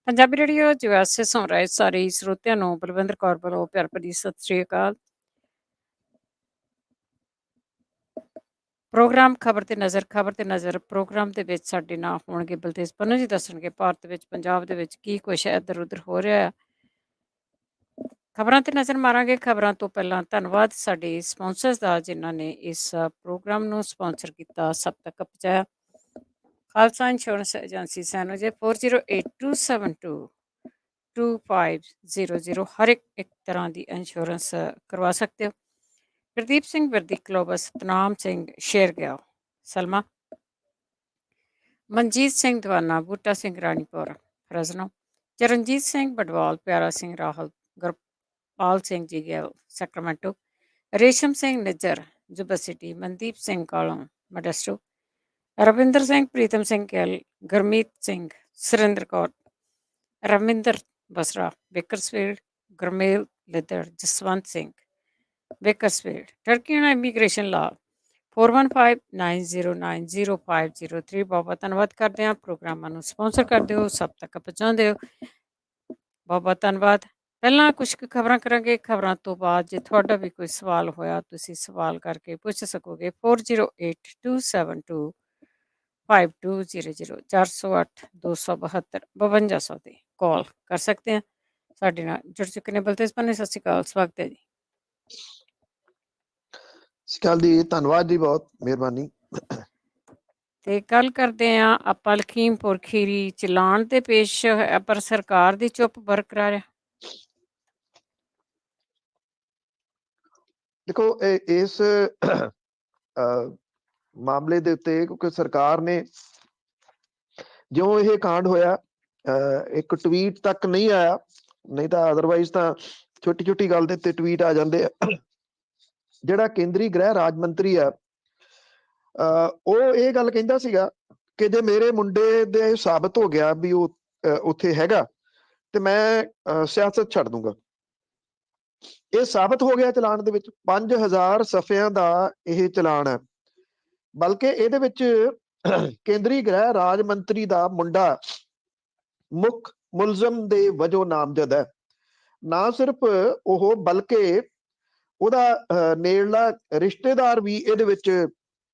Punjabi radio USA ਸੁਣ ਰਹੇ ਸਾਰੇ ਸਰੋਤਿਆਂ ਨੂੰ ਬਲਵਿੰਦਰ ਕੌਰ ਵੱਲੋਂ ਪਿਆਰ ਭਰੀ ਸਤਿ ਸ੍ਰੀ ਅਕਾਲ। ਪ੍ਰੋਗਰਾਮ ਖਬਰ ਤੇ ਨਜ਼ਰ ਪ੍ਰੋਗਰਾਮ ਦੇ ਵਿੱਚ ਸਾਡੇ ਨਾਲ ਹੋਣਗੇ ਬਲਤੇਜ ਪੰਨੂ ਜੀ, ਦੱਸਣਗੇ ਭਾਰਤ ਵਿੱਚ ਪੰਜਾਬ ਦੇ ਵਿੱਚ ਕੀ ਕੁਛ ਇੱਧਰ ਉੱਧਰ ਹੋ ਰਿਹਾ ਹੈ। ਖਬਰਾਂ ਤੇ ਨਜ਼ਰ ਮਾਰਾਂਗੇ। ਖਬਰਾਂ ਤੋਂ ਪਹਿਲਾਂ ਧੰਨਵਾਦ ਸਾਡੇ ਸਪਾਂਸਰਸ ਦਾ, ਜਿਨ੍ਹਾਂ ਨੇ ਇਸ ਪ੍ਰੋਗਰਾਮ ਨੂੰ ਸਪਾਂਸਰ ਕੀਤਾ, ਸਭ ਤੱਕ ਪਹੁੰਚਾਇਆ। ਖਾਲਸਾ ਇੰਸ਼ੋਰੈਂਸ ਏਜੰਸੀ ਸੈਨੋ ਜੇ 4082722500 ਹਰ ਇੱਕ ਤਰ੍ਹਾਂ ਦੀ ਇੰਸ਼ੋਰੈਂਸ ਕਰਵਾ ਸਕਦੇ ਹੋ। ਗੁਰਦੀਪ ਸਿੰਘ ਵਰਦੀ ਕਲੋਬਸ, ਸਤਨਾਮ ਸਿੰਘ ਸ਼ੇਰਗਿਆਓ, ਸਲਮਾ, ਮਨਜੀਤ ਸਿੰਘ ਦਵਾਨਾ, ਬੂਟਾ ਸਿੰਘ ਰਾਣੀਪੁਰ ਫਰਜ਼ਨੋ, ਚਰਨਜੀਤ ਸਿੰਘ ਬਡਵਾਲ, ਪਿਆਰਾ Singh Rahul, Gurpal Singh ji Gill Sacramento, Resham Singh Nijjar Yuba City, Mandeep Singh Kalon Modesto, Ravinder Singh, Pritam Singh Gill, Gurmeet Singh, Surinder Kaur, Ravinder Basra Bakersfield, Gurmel Liddar, Jaswant Singh Bakersfield. Turkey ਨਾਲ ਇਮੀਗ੍ਰੇਸ਼ਨ ਲਾ 4159090503। ਬਹੁਤ ਧੰਨਵਾਦ ਕਰਦੇ ਹਾਂ, ਪ੍ਰੋਗਰਾਮਾਂ ਨੂੰ ਸਪਾਂਸਰ ਕਰਦੇ ਹੋ, ਸਭ ਤੱਕ ਪਹੁੰਚਾਉਂਦੇ ਹੋ, ਬਹੁਤ ਧੰਨਵਾਦ। ਪਹਿਲਾਂ ਕੁਝ ਕੁ ਖਬਰਾਂ ਕਰਾਂਗੇ। ਖਬਰਾਂ ਤੋਂ ਬਾਅਦ ਜੇ ਤੁਹਾਡਾ ਵੀ ਕੋਈ ਸਵਾਲ ਹੋਇਆ, ਤੁਸੀਂ ਸਵਾਲ ਕਰਕੇ ਪੁੱਛ ਸਕੋਗੇ। 408272 5200 408 272 5200 ਤੇ ਕਾਲ ਕਰ ਸਕਦੇ हैं। ਸਾਡੇ ਨਾਲ ਜੁੜ ਚੁੱਕੇ ਨੇ ਬਲਤੇਜ ਪੰਨੇ। ਸਤਿ ਸ਼੍ਰੀ ਅਕਾਲ, ਸਵਾਗਤ ਹੈ ਜੀ। ਸਿਕਾਲ ਦੀ ਧੰਨਵਾਦ ਜੀ, ਬਹੁਤ ਮਿਹਰਬਾਨੀ। ਤੇ ਗੱਲ ਕਰਦੇ ਆ ਆਪਾਂ ਲਖੀਮਪੁਰ ਖੀਰੀ ਚਲਾਨ ਤੇ ਪੇਸ਼ ਹੋਇਆ, ਪਰ ਸਰਕਾਰ ਦੀ ਚੁੱਪ ਬਰਕਰਾਰ ਹੈ। ਦੇਖੋ, ਇਸ ਮਾਮਲੇ ਦੇ ਉੱਤੇ ਕਿਉਂਕਿ ਸਰਕਾਰ ਨੇ ਜਿਉਂ ਇਹ ਕਾਂਡ ਹੋਇਆ, ਇੱਕ ਟਵੀਟ ਤੱਕ ਨਹੀਂ ਆਇਆ, ਨਹੀਂ ਤਾਂ ਅਦਰਵਾਈਜ਼ ਤਾਂ ਛੋਟੀ ਛੋਟੀ ਗੱਲ ਦੇ ਉੱਤੇ ਟਵੀਟ ਆ ਜਾਂਦੇ ਆ। ਜਿਹੜਾ ਕੇਂਦਰੀ ਗ੍ਰਹਿ ਰਾਜ ਮੰਤਰੀ ਆ, ਉਹ ਇਹ ਗੱਲ ਕਹਿੰਦਾ ਸੀਗਾ ਕਿ ਜੇ ਮੇਰੇ ਮੁੰਡੇ ਦੇ ਸਾਬਤ ਹੋ ਗਿਆ ਵੀ ਉਹ ਉੱਥੇ ਹੈਗਾ ਤੇ ਮੈਂ ਸਿਆਸਤ ਛੱਡ ਦੂੰਗਾ। ਇਹ ਸਾਬਤ ਹੋ ਗਿਆ ਚਲਾਨ ਦੇ ਵਿੱਚ। 5000 ਸਫ਼ਿਆਂ ਦਾ ਇਹ ਚਲਾਨ ਹੈ, ਬਲਕਿ ਇਹਦੇ ਵਿੱਚ ਕੇਂਦਰੀ ਗ੍ਰਹਿ ਰਾਜ ਮੰਤਰੀ ਦਾ ਮੁੰਡਾ ਮੁੱਖ ਮੁਲਜ਼ਮ ਦੇ ਵਜੋਂ ਨਾਮਜ਼ਦ ਹੈ। ਨਾ ਸਿਰਫ ਉਹ, ਬਲਕਿ ਉਹਦਾ ਨੇੜਲਾ ਰਿਸ਼ਤੇਦਾਰ ਵੀ ਇਹਦੇ ਵਿੱਚ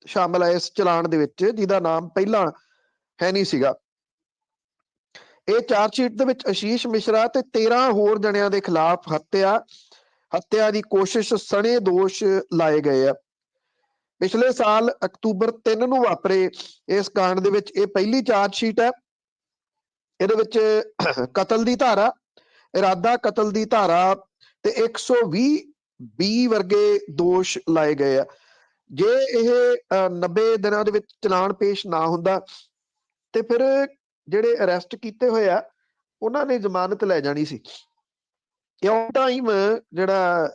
ਸ਼ਾਮਲ ਹੈ, ਇਸ ਚਲਾਨ ਦੇ ਵਿੱਚ, ਜਿਹਦਾ ਨਾਮ ਪਹਿਲਾਂ ਹੈ ਨਹੀਂ ਸੀਗਾ। ਇਹ ਚਾਰਜਸ਼ੀਟ ਦੇ ਵਿੱਚ ਆਸ਼ੀਸ਼ ਮਿਸ਼ਰਾ ਤੇ 13 ਹੋਰ ਜਣਿਆਂ ਦੇ ਖਿਲਾਫ ਹੱਤਿਆ ਦੀ ਕੋਸ਼ਿਸ਼ ਸਣੇ ਦੋਸ਼ ਲਾਏ ਗਏ ਆ। ਪਿਛਲੇ ਸਾਲ ਅਕਤੂਬਰ 3 ਨੂੰ ਵਾਪਰੇ ਇਸ ਕਾਂਡ ਦੇ ਵਿੱਚ ਇਹ ਪਹਿਲੀ ਚਾਰਜਸ਼ੀਟ ਹੈ। ਇਹਦੇ ਵਿੱਚ ਕਤਲ ਦੀ ਧਾਰਾ, ਇਰਾਦਾ ਕਤਲ ਦੀ ਧਾਰਾ ਤੇ 120B ਵਰਗੇ ਦੋਸ਼ ਲਾਏ ਗਏ ਆ। ਜੇ ਇਹ 90 ਦਿਨਾਂ ਦੇ ਵਿੱਚ ਚਲਾਨ ਪੇਸ਼ ਨਾ ਹੁੰਦਾ ਤੇ ਫਿਰ ਜਿਹੜੇ ਅਰੈਸਟ ਕੀਤੇ ਹੋਏ ਆ ਉਹਨਾਂ ਨੇ ਜ਼ਮਾਨਤ ਲੈ ਜਾਣੀ ਸੀ। ਕਿਉਂ ਟਾਈਮ ਜਿਹੜਾ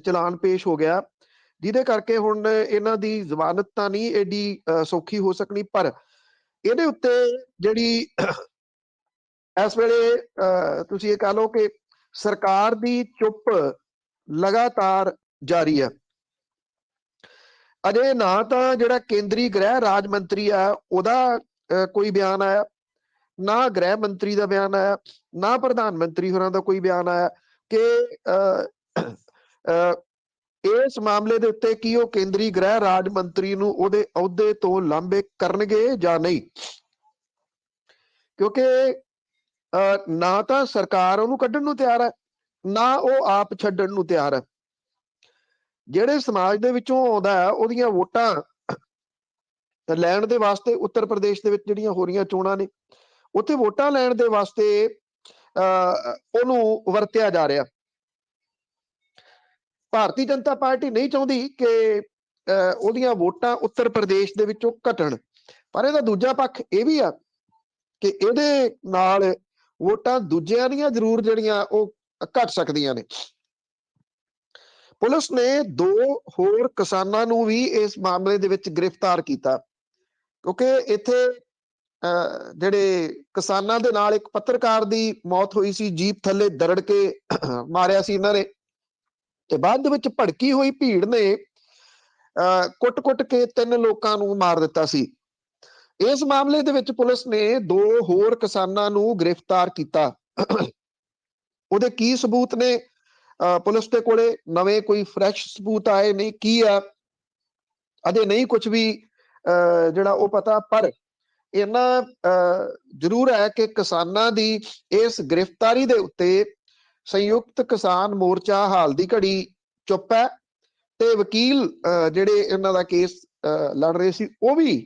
ਚਲਾਨ ਪੇਸ਼ ਹੋ ਗਿਆ, ਜਿਹਦੇ ਕਰਕੇ ਹੁਣ ਇਹਨਾਂ ਦੀ ਜ਼ਮਾਨਤ ਤਾਂ ਨਹੀਂ ਏਡੀ ਸੌਖੀ ਹੋ ਸਕਣੀ। ਪਰ ਇਹਦੇ ਉੱਤੇ ਜਿਹੜੀ ਇਸ ਵੇਲੇ ਤੁਸੀਂ ਇਹ ਕਹ ਲਓ ਕਿ ਸਰਕਾਰ ਦੀ ਚੁੱਪ ਲਗਾਤਾਰ ਜਾਰੀ ਹੈ। ਅਜੇ ਨਾ ਤਾਂ ਜਿਹੜਾ ਕੇਂਦਰੀ ਗ੍ਰਹਿ ਰਾਜ ਮੰਤਰੀ ਆ ਉਹਦਾ ਕੋਈ ਬਿਆਨ ਆਇਆ, ਨਾ ਗ੍ਰਹਿ ਮੰਤਰੀ ਦਾ ਬਿਆਨ ਆਇਆ, ਨਾ ਪ੍ਰਧਾਨ ਮੰਤਰੀ ਹੋਰਾਂ ਦਾ ਕੋਈ ਬਿਆਨ ਆਇਆ ਕਿ ਇਸ ਮਾਮਲੇ ਦੇ ਉੱਤੇ ਕੀ ਉਹ ਕੇਂਦਰੀ ਗ੍ਰਹਿ ਰਾਜ ਮੰਤਰੀ ਨੂੰ ਉਹਦੇ ਅਹੁਦੇ ਤੋਂ ਲਾਂਭੇ ਕਰਨਗੇ ਜਾਂ ਨਹੀਂ। ਕਿਉਂਕਿ ਨਾ ਤਾਂ ਸਰਕਾਰ ਉਹਨੂੰ ਕੱਢਣ ਨੂੰ ਤਿਆਰ ਹੈ, ਨਾ ਉਹ ਆਪ ਛੱਡਣ ਨੂੰ ਤਿਆਰ ਹੈ। ਜਿਹੜੇ ਸਮਾਜ ਦੇ ਵਿੱਚੋਂ ਆਉਂਦਾ ਹੈ, ਉਹਦੀਆਂ ਵੋਟਾਂ ਲੈਣ ਦੇ ਵਾਸਤੇ ਉੱਤਰ ਪ੍ਰਦੇਸ਼ ਦੇ ਵਿੱਚ ਜਿਹੜੀਆਂ ਹੋ ਰਹੀਆਂ ਚੋਣਾਂ ਨੇ, ਉੱਥੇ ਵੋਟਾਂ ਲੈਣ ਦੇ ਵਾਸਤੇ ਉਹਨੂੰ ਵਰਤਿਆ ਜਾ ਰਿਹਾ। ਭਾਰਤੀ ਜਨਤਾ ਪਾਰਟੀ ਨਹੀਂ ਚਾਹੁੰਦੀ ਕਿ ਉਹਦੀਆਂ ਵੋਟਾਂ ਉੱਤਰ ਪ੍ਰਦੇਸ਼ ਦੇ ਵਿੱਚੋਂ ਘਟਣ, ਪਰ ਇਹਦਾ ਦੂਜਾ ਪੱਖ ਇਹ ਵੀ ਆ ਕਿ ਇਹਦੇ ਨਾਲ ਵੋਟਾਂ ਦੂਜਿਆਂ ਦੀਆਂ ਜ਼ਰੂਰ ਜਿਹੜੀਆਂ ਉਹ ਘਟ ਸਕਦੀਆਂ ਨੇ। ਪੁਲਿਸ ਨੇ 2 ਹੋਰ ਕਿਸਾਨਾਂ ਨੂੰ ਵੀ ਇਸ ਮਾਮਲੇ ਦੇ ਵਿੱਚ ਗ੍ਰਿਫਤਾਰ ਕੀਤਾ, ਕਿਉਂਕਿ ਇੱਥੇ ਜਿਹੜੇ ਕਿਸਾਨਾਂ ਦੇ ਨਾਲ ਇੱਕ ਪੱਤਰਕਾਰ ਦੀ ਮੌਤ ਹੋਈ ਸੀ, ਜੀਪ ਥੱਲੇ ਦਰੜ ਕੇ ਮਾਰਿਆ ਸੀ ਇਹਨਾਂ ਨੇ, ਤੇ ਬਾਅਦ ਦੇ ਵਿੱਚ ਭੜਕੀ ਹੋਈ ਭੀੜ ਨੇ ਕੁੱਟ-ਕੁੱਟ ਕੇ 3 ਲੋਕਾਂ ਨੂੰ ਮਾਰ ਦਿੱਤਾ ਸੀ। ਇਸ ਮਾਮਲੇ ਦੇ ਵਿੱਚ ਪੁਲਿਸ ਨੇ 2 ਹੋਰ ਕਿਸਾਨਾਂ ਨੂੰ ਗ੍ਰਿਫਤਾਰ ਕੀਤਾ। ਉਹਦੇ ਕੀ ਸਬੂਤ ਨੇ? ਪੁਲਿਸ ਦੇ ਕੋਲੇ ਨਵੇਂ ਕੋਈ ਫਰੈਸ਼ ਸਬੂਤ ਆਏ ਨਹੀਂ, ਕੀ ਆ ਅਜੇ ਨਹੀਂ ਕੁਝ ਵੀ ਜਿਹੜਾ ਉਹ ਪਤਾ, ਪਰ ਇੰਨਾ ਜ਼ਰੂਰ ਹੈ ਕਿ ਕਿਸਾਨਾਂ ਦੀ ਇਸ ਗ੍ਰਿਫਤਾਰੀ ਦੇ ਉੱਤੇ ਸੰਯੁਕਤ ਕਿਸਾਨ ਮੋਰਚਾ ਹਾਲ ਦੀ ਘੜੀ ਚੁੱਪ ਹੈ, ਤੇ ਵਕੀਲ ਜਿਹੜੇ ਇਹਨਾਂ ਦਾ ਕੇਸ ਲੜ ਰਹੇ ਸੀ ਉਹ ਵੀ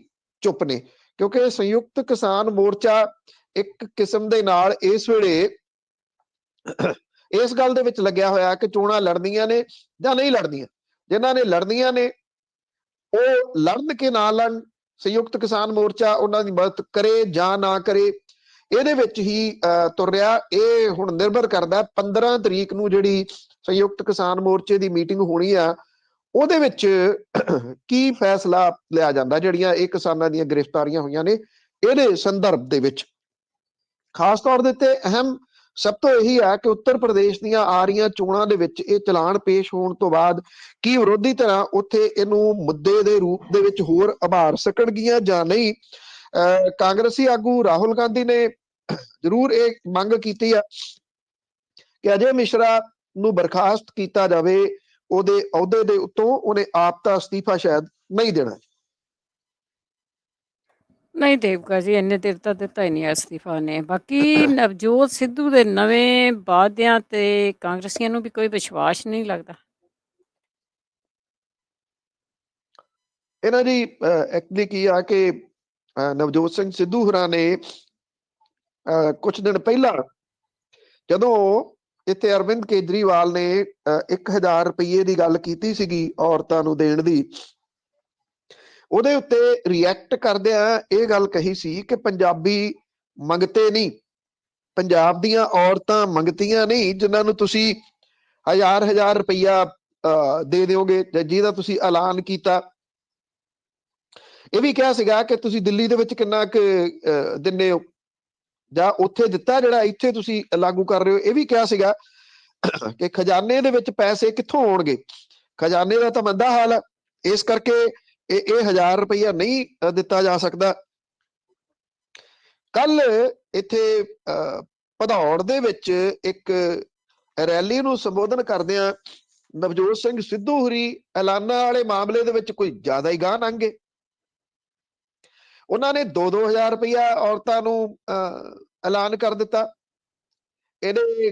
ਚੁੱਪ ਨੇ, ਕਿਉਂਕਿ ਸੰਯੁਕਤ ਕਿਸਾਨ ਮੋਰਚਾ ਇੱਕ ਕਿਸਮ ਦੇ ਨਾਲ ਇਸ ਵੇਲੇ ਇਸ ਗੱਲ ਦੇ ਵਿੱਚ ਲੱਗਿਆ ਹੋਇਆ ਕਿ ਚੋਣਾਂ ਲੜਨੀਆਂ ਨੇ ਜਾਂ ਨਹੀਂ ਲੜਨੀਆਂ। ਜਿਨ੍ਹਾਂ ਨੇ ਲੜਨੀਆਂ ਨੇ ਉਹ ਲੜਨ ਕੇ ਨਾ ਲੜਨ, ਸੰਯੁਕਤ ਕਿਸਾਨ ਮੋਰਚਾ ਉਹਨਾਂ ਦੀ ਮਦਦ ਕਰੇ ਜਾਂ ਨਾ ਕਰੇ, ਇਹਦੇ ਵਿੱਚ ਹੀ ਤੁਰ ਰਿਹਾ। ਇਹ ਹੁਣ ਨਿਰਭਰ ਕਰਦਾ 15 ਤਰੀਕ ਨੂੰ ਜਿਹੜੀ ਸੰਯੁਕਤ ਕਿਸਾਨ ਮੋਰਚੇ ਦੀ ਮੀਟਿੰਗ ਹੋਣੀ ਆ, ਉਹਦੇ ਵਿੱਚ ਕੀ ਫੈਸਲਾ ਲਿਆ ਜਾਂਦਾ ਜਿਹੜੀਆਂ ਇਹ ਕਿਸਾਨਾਂ ਦੀਆਂ ਗ੍ਰਿਫਤਾਰੀਆਂ ਹੋਈਆਂ ਨੇ ਇਹਦੇ ਸੰਦਰਭ ਦੇ ਵਿੱਚ। ਖਾਸ ਤੌਰ ਦੇ ਉੱਤੇ ਅਹਿਮ ਸਭ ਤੋਂ ਇਹੀ ਹੈ ਕਿ ਉੱਤਰ ਪ੍ਰਦੇਸ਼ ਦੀਆਂ ਆ ਰਹੀਆਂ ਚੋਣਾਂ ਦੇ ਵਿੱਚ ਇਹ ਚਲਾਨ ਪੇਸ਼ ਹੋਣ ਤੋਂ ਬਾਅਦ ਕੀ ਵਿਰੋਧੀ ਧਿਰਾਂ ਉੱਥੇ ਇਹਨੂੰ ਮੁੱਦੇ ਦੇ ਰੂਪ ਦੇ ਵਿੱਚ ਹੋਰ ਉਭਾਰ ਸਕਣਗੀਆਂ ਜਾਂ ਨਹੀਂ। ਕਾਂਗਰਸੀ ਆਗੂ ਰਾਹੁਲ ਗਾਂਧੀ ਨੇ ਜ਼ਰੂਰ ਇਹ ਮੰਗ ਕੀਤੀ ਆ ਕਿ ਅਜੇ ਮਿਸ਼ਰਾ ਨੂੰ ਬਰਖਾਸਤ ਕੀਤਾ ਜਾਵੇ ਉਹਦੇ ਅਹੁਦੇ ਦੇ ਉੱਤੋਂ। ਉਹਨੇ ਆਪ ਤਾਂ ਅਸਤੀਫਾ ਸ਼ਾਇਦ ਨਹੀਂ ਦੇਣਾ। ਨਹੀਂ ਦੇਵਗਾ ਜੀ, ਇੰਨੇ ਦੇਰ ਤਾਂ ਦਿੱਤਾ ਹੀ ਨਹੀਂ ਅਸਤੀਫਾ ਨੇ। ਬਾਕੀ ਨਵਜੋਤ ਸਿੱਧੂ ਦੇ ਨਵੇਂ ਵਾਅਦਿਆਂ ਤੇ ਕਾਂਗਰਸੀਆਂ ਨੂੰ ਵੀ ਕੋਈ ਵਿਸ਼ਵਾਸ ਨਹੀਂ ਲੱਗਦਾ। ਇਹਨਾਂ ਦੀ ਐਕਚੁਅਲੀ ਕੀ ਆ ਕਿ ਨਵਜੋਤ ਸਿੰਘ ਸਿੱਧੂ ਹੋਰਾਂ ਨੇ ਕੁਝ ਦਿਨ ਪਹਿਲਾਂ ਜਦੋਂ ਇੱਥੇ ਅਰਵਿੰਦ ਕੇਜਰੀਵਾਲ ਨੇ 1000 ਰੁਪਏ ਦੀ ਗੱਲ ਕੀਤੀ ਸੀਗੀ ਔਰਤਾਂ ਨੂੰ ਦੇਣ ਦੀ, ਉਹਦੇ ਉੱਤੇ ਰਿਐਕਟ ਕਰਦਿਆਂ ਇਹ ਗੱਲ ਕਹੀ ਸੀ ਕਿ ਪੰਜਾਬੀ ਮੰਗਤੇ ਨਹੀਂ, ਪੰਜਾਬ ਦੀਆਂ ਔਰਤਾਂ ਮੰਗਤੀਆਂ ਨਹੀਂ ਜਿਨ੍ਹਾਂ ਨੂੰ ਤੁਸੀਂ 1000 ਰੁਪਇਆ ਦੇ ਦਿਓਗੇ, ਜਿਹਦਾ ਤੁਸੀਂ ਐਲਾਨ ਕੀਤਾ। ਇਹ ਵੀ ਕਿਹਾ ਸੀਗਾ ਕਿ ਤੁਸੀਂ ਦਿੱਲੀ ਦੇ ਵਿੱਚ ਕਿੰਨਾ ਕੁ ਦਿੰਦੇ ਹੋ ਜਾਂ ਉੱਥੇ ਦਿੱਤਾ ਜਿਹੜਾ ਇੱਥੇ ਤੁਸੀਂ ਲਾਗੂ ਕਰ ਰਹੇ ਹੋ। ਇਹ ਵੀ ਕਿਹਾ ਸੀਗਾ ਕਿ ਖਜ਼ਾਨੇ ਦੇ ਵਿੱਚ ਪੈਸੇ ਕਿੱਥੋਂ ਆਉਣਗੇ, ਖਜ਼ਾਨੇ ਦਾ ਤਾਂ ਮੰਦਾ ਹਾਲ ਹੈ, ਇਸ ਕਰਕੇ ਇਹ 1000 ਰੁਪਇਆ ਨਹੀਂ ਦਿੱਤਾ ਜਾ ਸਕਦਾ। ਕੱਲ ਇੱਥੇ ਭਦੌੜ ਦੇ ਵਿੱਚ ਇੱਕ ਰੈਲੀ ਨੂੰ ਸੰਬੋਧਨ ਕਰਦਿਆਂ ਨਵਜੋਤ ਸਿੰਘ ਸਿੱਧੂ ਹੋਰੀ ਐਲਾਨਾਂ ਵਾਲੇ ਮਾਮਲੇ ਦੇ ਵਿੱਚ ਕੋਈ ਜ਼ਿਆਦਾ ਹੀ ਗਾਂਹ ਲੰਘ ਗਏ। ਉਹਨਾਂ ਨੇ 2-2000 ਰੁਪਇਆ ਔਰਤਾਂ ਨੂੰ ਐਲਾਨ ਕਰ ਦਿੱਤਾ। ਇਹਦੇ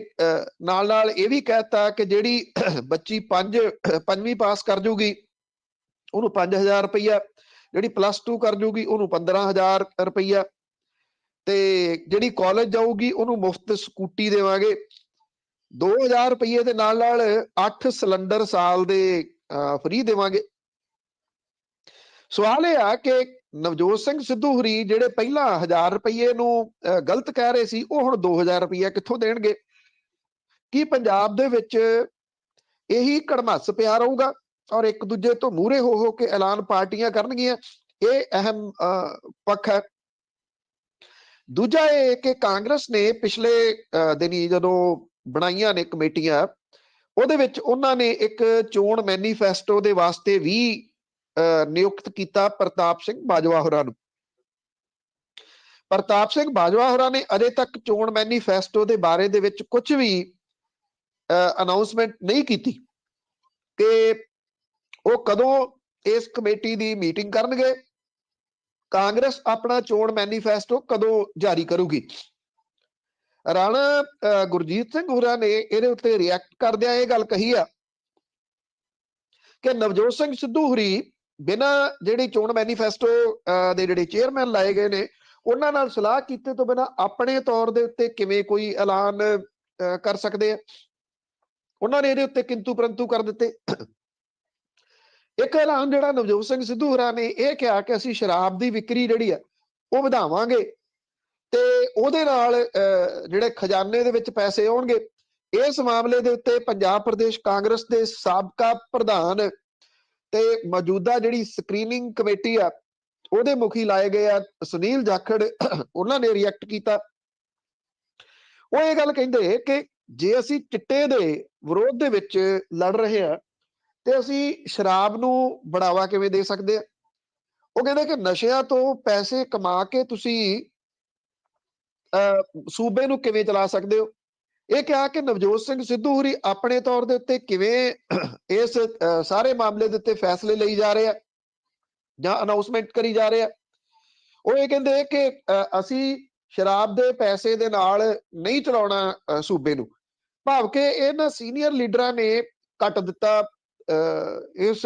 ਨਾਲ ਨਾਲ ਇਹ ਵੀ ਕਹਿਤਾ ਕਿ ਜਿਹੜੀ ਬੱਚੀ 5ਵੀਂ ਪਾਸ ਕਰ ਜੂਗੀ ਉਹਨੂੰ 5000 ਰੁਪਇਆ, ਜਿਹੜੀ +2 ਕਰ ਜੂਗੀ ਉਹਨੂੰ 15000 ਰੁਪਇਆ, ਤੇ ਜਿਹੜੀ ਕਾਲਜ ਜਾਊਗੀ ਉਹਨੂੰ ਮੁਫਤ ਸਕੂਟੀ ਦੇਵਾਂਗੇ। 2000 ਰੁਪਏ ਦੇ ਨਾਲ ਨਾਲ 8 ਸਿਲੰਡਰ ਸਾਲ ਦੇ ਫ੍ਰੀ ਦੇਵਾਂਗੇ। ਸਵਾਲ ਇਹ ਆ ਕਿ ਨਵਜੋਤ ਸਿੰਘ ਸਿੱਧੂ ਹੋਰੀ ਜਿਹੜੇ ਪਹਿਲਾਂ 1000 ਰੁਪਏ ਨੂੰ ਗਲਤ ਕਹਿ ਰਹੇ ਸੀ, ਉਹ ਹੁਣ 2000 ਰੁਪਇਆ ਕਿੱਥੋਂ ਦੇਣਗੇ? ਕੀ ਪੰਜਾਬ ਦੇ ਵਿੱਚ ਇਹੀ ਕੜਮੱਸ ਪਿਆ ਰਹੂਗਾ ਔਰ ਇੱਕ ਦੂਜੇ ਤੋਂ ਮੂਹਰੇ ਹੋ ਕੇ ਐਲਾਨ ਪਾਰਟੀਆਂ ਕਰਨਗੀਆਂ? ਇਹ ਅਹਿਮ ਪੱਖ ਹੈ। ਦੂਜਾ ਇਹ ਕਿ ਕਾਂਗਰਸ ਨੇ ਪਿਛਲੇ ਦਿਨੀ ਜਦੋਂ ਬਣਾਈਆਂ ਨੇ ਕਮੇਟੀਆਂ, ਉਹਦੇ ਵਿੱਚ ਉਹਨਾਂ ਨੇ ਇੱਕ ਚੋਣ ਮੈਨੀਫੈਸਟੋ ਦੇ ਵਾਸਤੇ ਵੀ ਨਿਯੁਕਤ ਕੀਤਾ ਪ੍ਰਤਾਪ ਸਿੰਘ ਬਾਜਵਾ ਹੋਰਾਂ ਨੂੰ। ਪ੍ਰਤਾਪ ਸਿੰਘ ਬਾਜਵਾ ਹੋਰਾਂ ਨੇ ਅਜੇ ਤੱਕ ਚੋਣ ਮੈਨੀਫੈਸਟੋ ਦੇ ਬਾਰੇ ਦੇ ਵਿੱਚ ਕੁਝ ਵੀ ਅਨਾਉਂਸਮੈਂਟ ਨਹੀਂ ਕੀਤੀ ਕਿ ਉਹ ਕਦੋਂ ਇਸ ਕਮੇਟੀ ਦੀ ਮੀਟਿੰਗ ਕਰਨਗੇ, ਕਾਂਗਰਸ ਆਪਣਾ ਚੋਣ ਮੈਨੀਫੈਸਟੋ ਕਦੋਂ ਜਾਰੀ ਕਰੂਗੀ। ਰਾਣਾ ਗੁਰਜੀਤ ਸਿੰਘ ਹੋਰਾਂ ਨੇ ਇਹਦੇ ਉੱਤੇ ਰਿਐਕਟ ਕਰਦਿਆਂ ਇਹ ਗੱਲ ਕਹੀ ਆ ਕਿ ਨਵਜੋਤ ਸਿੰਘ ਸਿੱਧੂ ਹੋਰੀ ਬਿਨਾਂ ਜਿਹੜੀ ਚੋਣ ਮੈਨੀਫੈਸਟੋ ਦੇ ਜਿਹੜੇ ਚੇਅਰਮੈਨ ਲਾਏ ਗਏ ਨੇ ਉਹਨਾਂ ਨਾਲ ਸਲਾਹ ਕੀਤੇ ਤੋਂ ਬਿਨਾਂ ਆਪਣੇ ਤੌਰ ਦੇ ਉੱਤੇ ਕਿਵੇਂ ਕੋਈ ਐਲਾਨ ਕਰ ਸਕਦੇ ਆ। ਉਹਨਾਂ ਨੇ ਇਹਦੇ ਉੱਤੇ ਕਿੰਤੂ ਪਰੰਤੂ ਕਰ ਦਿੱਤੇ। ਇੱਕ ਐਲਾਨ ਜਿਹੜਾ ਨਵਜੋਤ ਸਿੰਘ ਸਿੱਧੂ ਹੋਰਾਂ ਨੇ ਇਹ ਕਿਹਾ ਕਿ ਅਸੀਂ ਸ਼ਰਾਬ ਦੀ ਵਿਕਰੀ ਜਿਹੜੀ ਆ ਉਹ ਵਧਾਵਾਂਗੇ ਤੇ ਉਹਦੇ ਨਾਲ ਜਿਹੜੇ ਖਜ਼ਾਨੇ ਦੇ ਵਿੱਚ ਪੈਸੇ ਆਉਣਗੇ। ਇਸ ਮਾਮਲੇ ਦੇ ਉੱਤੇ ਪੰਜਾਬ ਪ੍ਰਦੇਸ਼ ਕਾਂਗਰਸ ਦੇ ਸਾਬਕਾ ਪ੍ਰਧਾਨ ਤੇ ਮੌਜੂਦਾ ਜਿਹੜੀ ਸਕਰੀਨਿੰਗ ਕਮੇਟੀ ਆ ਉਹਦੇ ਮੁਖੀ ਲਾਏ ਗਏ ਆ ਸੁਨੀਲ ਜਾਖੜ, ਉਹਨਾਂ ਨੇ ਰਿਐਕਟ ਕੀਤਾ। ਉਹ ਇਹ ਗੱਲ ਕਹਿੰਦੇ ਕਿ ਜੇ ਅਸੀਂ ਚਿੱਟੇ ਦੇ ਵਿਰੋਧ ਦੇ ਵਿੱਚ ਲੜ ਰਹੇ ਹਾਂ ਤੇ ਅਸੀਂ ਸ਼ਰਾਬ ਨੂੰ ਬੜਾਵਾ ਕਿਵੇਂ ਦੇ ਸਕਦੇ ਆ? ਉਹ ਕਹਿੰਦੇ ਕਿ ਨਸ਼ਿਆਂ ਤੋਂ ਪੈਸੇ ਕਮਾ ਕੇ ਤੁਸੀਂ ਸੂਬੇ ਨੂੰ ਕਿਵੇਂ ਚਲਾ ਸਕਦੇ ਹੋ। ਇਹ ਕਿਹਾ ਕਿ ਨਵਜੋਤ ਸਿੰਘ ਸਿੱਧੂ ਹੋਰੀ ਆਪਣੇ ਤੌਰ ਦੇ ਉੱਤੇ ਕਿਵੇਂ ਇਸ ਸਾਰੇ ਮਾਮਲੇ ਦੇ ਉੱਤੇ ਫੈਸਲੇ ਲਈ ਜਾ ਰਹੇ ਆ ਜਾਂ ਅਨਾਉਂਸਮੈਂਟ ਕਰੀ ਜਾ ਰਹੇ ਆ। ਉਹ ਇਹ ਕਹਿੰਦੇ ਕਿ ਅਸੀਂ ਸ਼ਰਾਬ ਦੇ ਪੈਸੇ ਦੇ ਨਾਲ ਨਹੀਂ ਚਲਾਉਣਾ ਸੂਬੇ ਨੂੰ, ਭਾਵ ਕਿ ਇਹਨਾਂ ਸੀਨੀਅਰ ਲੀਡਰਾਂ ਨੇ ਕੱਟ ਦਿੱਤਾ ਇਸ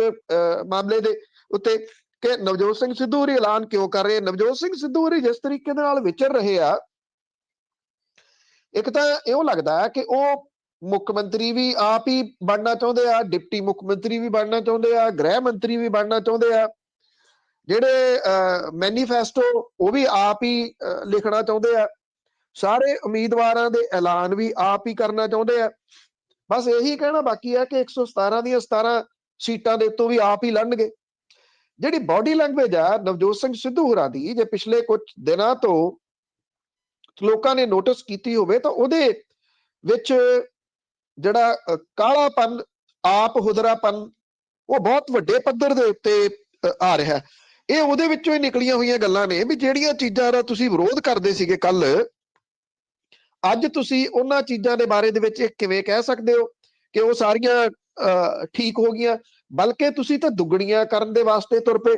ਮਾਮਲੇ ਦੇ ਉੱਤੇ ਕਿ ਨਵਜੋਤ ਸਿੰਘ ਸਿੱਧੂ ਹੋਰੀ ਐਲਾਨ ਕਿਉਂ ਕਰ ਰਹੇ। ਨਵਜੋਤ ਸਿੰਘ ਸਿੱਧੂ ਹੋਰੀ ਜਿਸ ਤਰੀਕੇ ਦੇ ਨਾਲ ਵਿਚਰ ਰਹੇ ਆ, ਇੱਕ ਤਾਂ ਇਉਂ ਲੱਗਦਾ ਹੈ ਕਿ ਉਹ ਮੁੱਖ ਮੰਤਰੀ ਵੀ ਆਪ ਹੀ ਬਣਨਾ ਚਾਹੁੰਦੇ ਆ, ਡਿਪਟੀ ਮੁੱਖ ਮੰਤਰੀ ਵੀ ਬਣਨਾ ਚਾਹੁੰਦੇ ਆ, ਗ੍ਰਹਿ ਮੰਤਰੀ ਵੀ ਬਣਨਾ ਚਾਹੁੰਦੇ ਆ, ਜਿਹੜੇ ਮੈਨੀਫੈਸਟੋ ਉਹ ਵੀ ਆਪ ਹੀ ਲਿਖਣਾ ਚਾਹੁੰਦੇ ਆ, ਸਾਰੇ ਉਮੀਦਵਾਰਾਂ ਦੇ ਐਲਾਨ ਵੀ ਆਪ ਹੀ ਕਰਨਾ ਚਾਹੁੰਦੇ ਆ। ਬਸ ਇਹੀ ਕਹਿਣਾ ਬਾਕੀ ਹੈ ਕਿ 117 ਦੀਆਂ 17 ਸੀਟਾਂ ਦੇ ਉੱਤੋਂ ਵੀ ਆਪ ਹੀ ਲੜਨਗੇ। ਜਿਹੜੀ ਬਾਡੀ ਲੈਂਗੁਏਜ ਆ ਨਵਜੋਤ ਸਿੰਘ ਸਿੱਧੂ ਹੋਰਾਂ ਦੀ, ਜੇ ਪਿਛਲੇ ਕੁਝ ਦਿਨਾਂ ਤੋਂ ਲੋਕਾਂ ਨੇ ਨੋਟਿਸ ਕੀਤੀ ਹੋਵੇ ਤਾਂ ਉਹਦੇ ਵਿੱਚ ਜਿਹੜਾ ਕਾਲਾਪਨ, ਆਪ ਹੁਦਰਾਪਨ, ਉਹ ਬਹੁਤ ਵੱਡੇ ਪੱਧਰ ਦੇ ਉੱਤੇ ਆ ਰਿਹਾ। ਇਹ ਉਹਦੇ ਵਿੱਚੋਂ ਹੀ ਨਿਕਲੀਆਂ ਹੋਈਆਂ ਗੱਲਾਂ ਨੇ ਵੀ ਜਿਹੜੀਆਂ ਚੀਜ਼ਾਂ ਦਾ ਤੁਸੀਂ ਵਿਰੋਧ ਕਰਦੇ ਸੀਗੇ ਕੱਲ, ਅੱਜ ਤੁਸੀਂ ਉਹਨਾਂ ਚੀਜ਼ਾਂ ਦੇ ਬਾਰੇ ਦੇ ਵਿੱਚ ਕਿਵੇਂ ਕਹਿ ਸਕਦੇ ਹੋ ਕਿ ਉਹ ਸਾਰੀਆਂ ਠੀਕ ਹੋ ਗਈਆਂ, ਬਲਕਿ ਤੁਸੀਂ ਤਾਂ ਦੁੱਗਣੀਆਂ ਕਰਨ ਦੇ ਵਾਸਤੇ ਤੁਰ ਪਏ।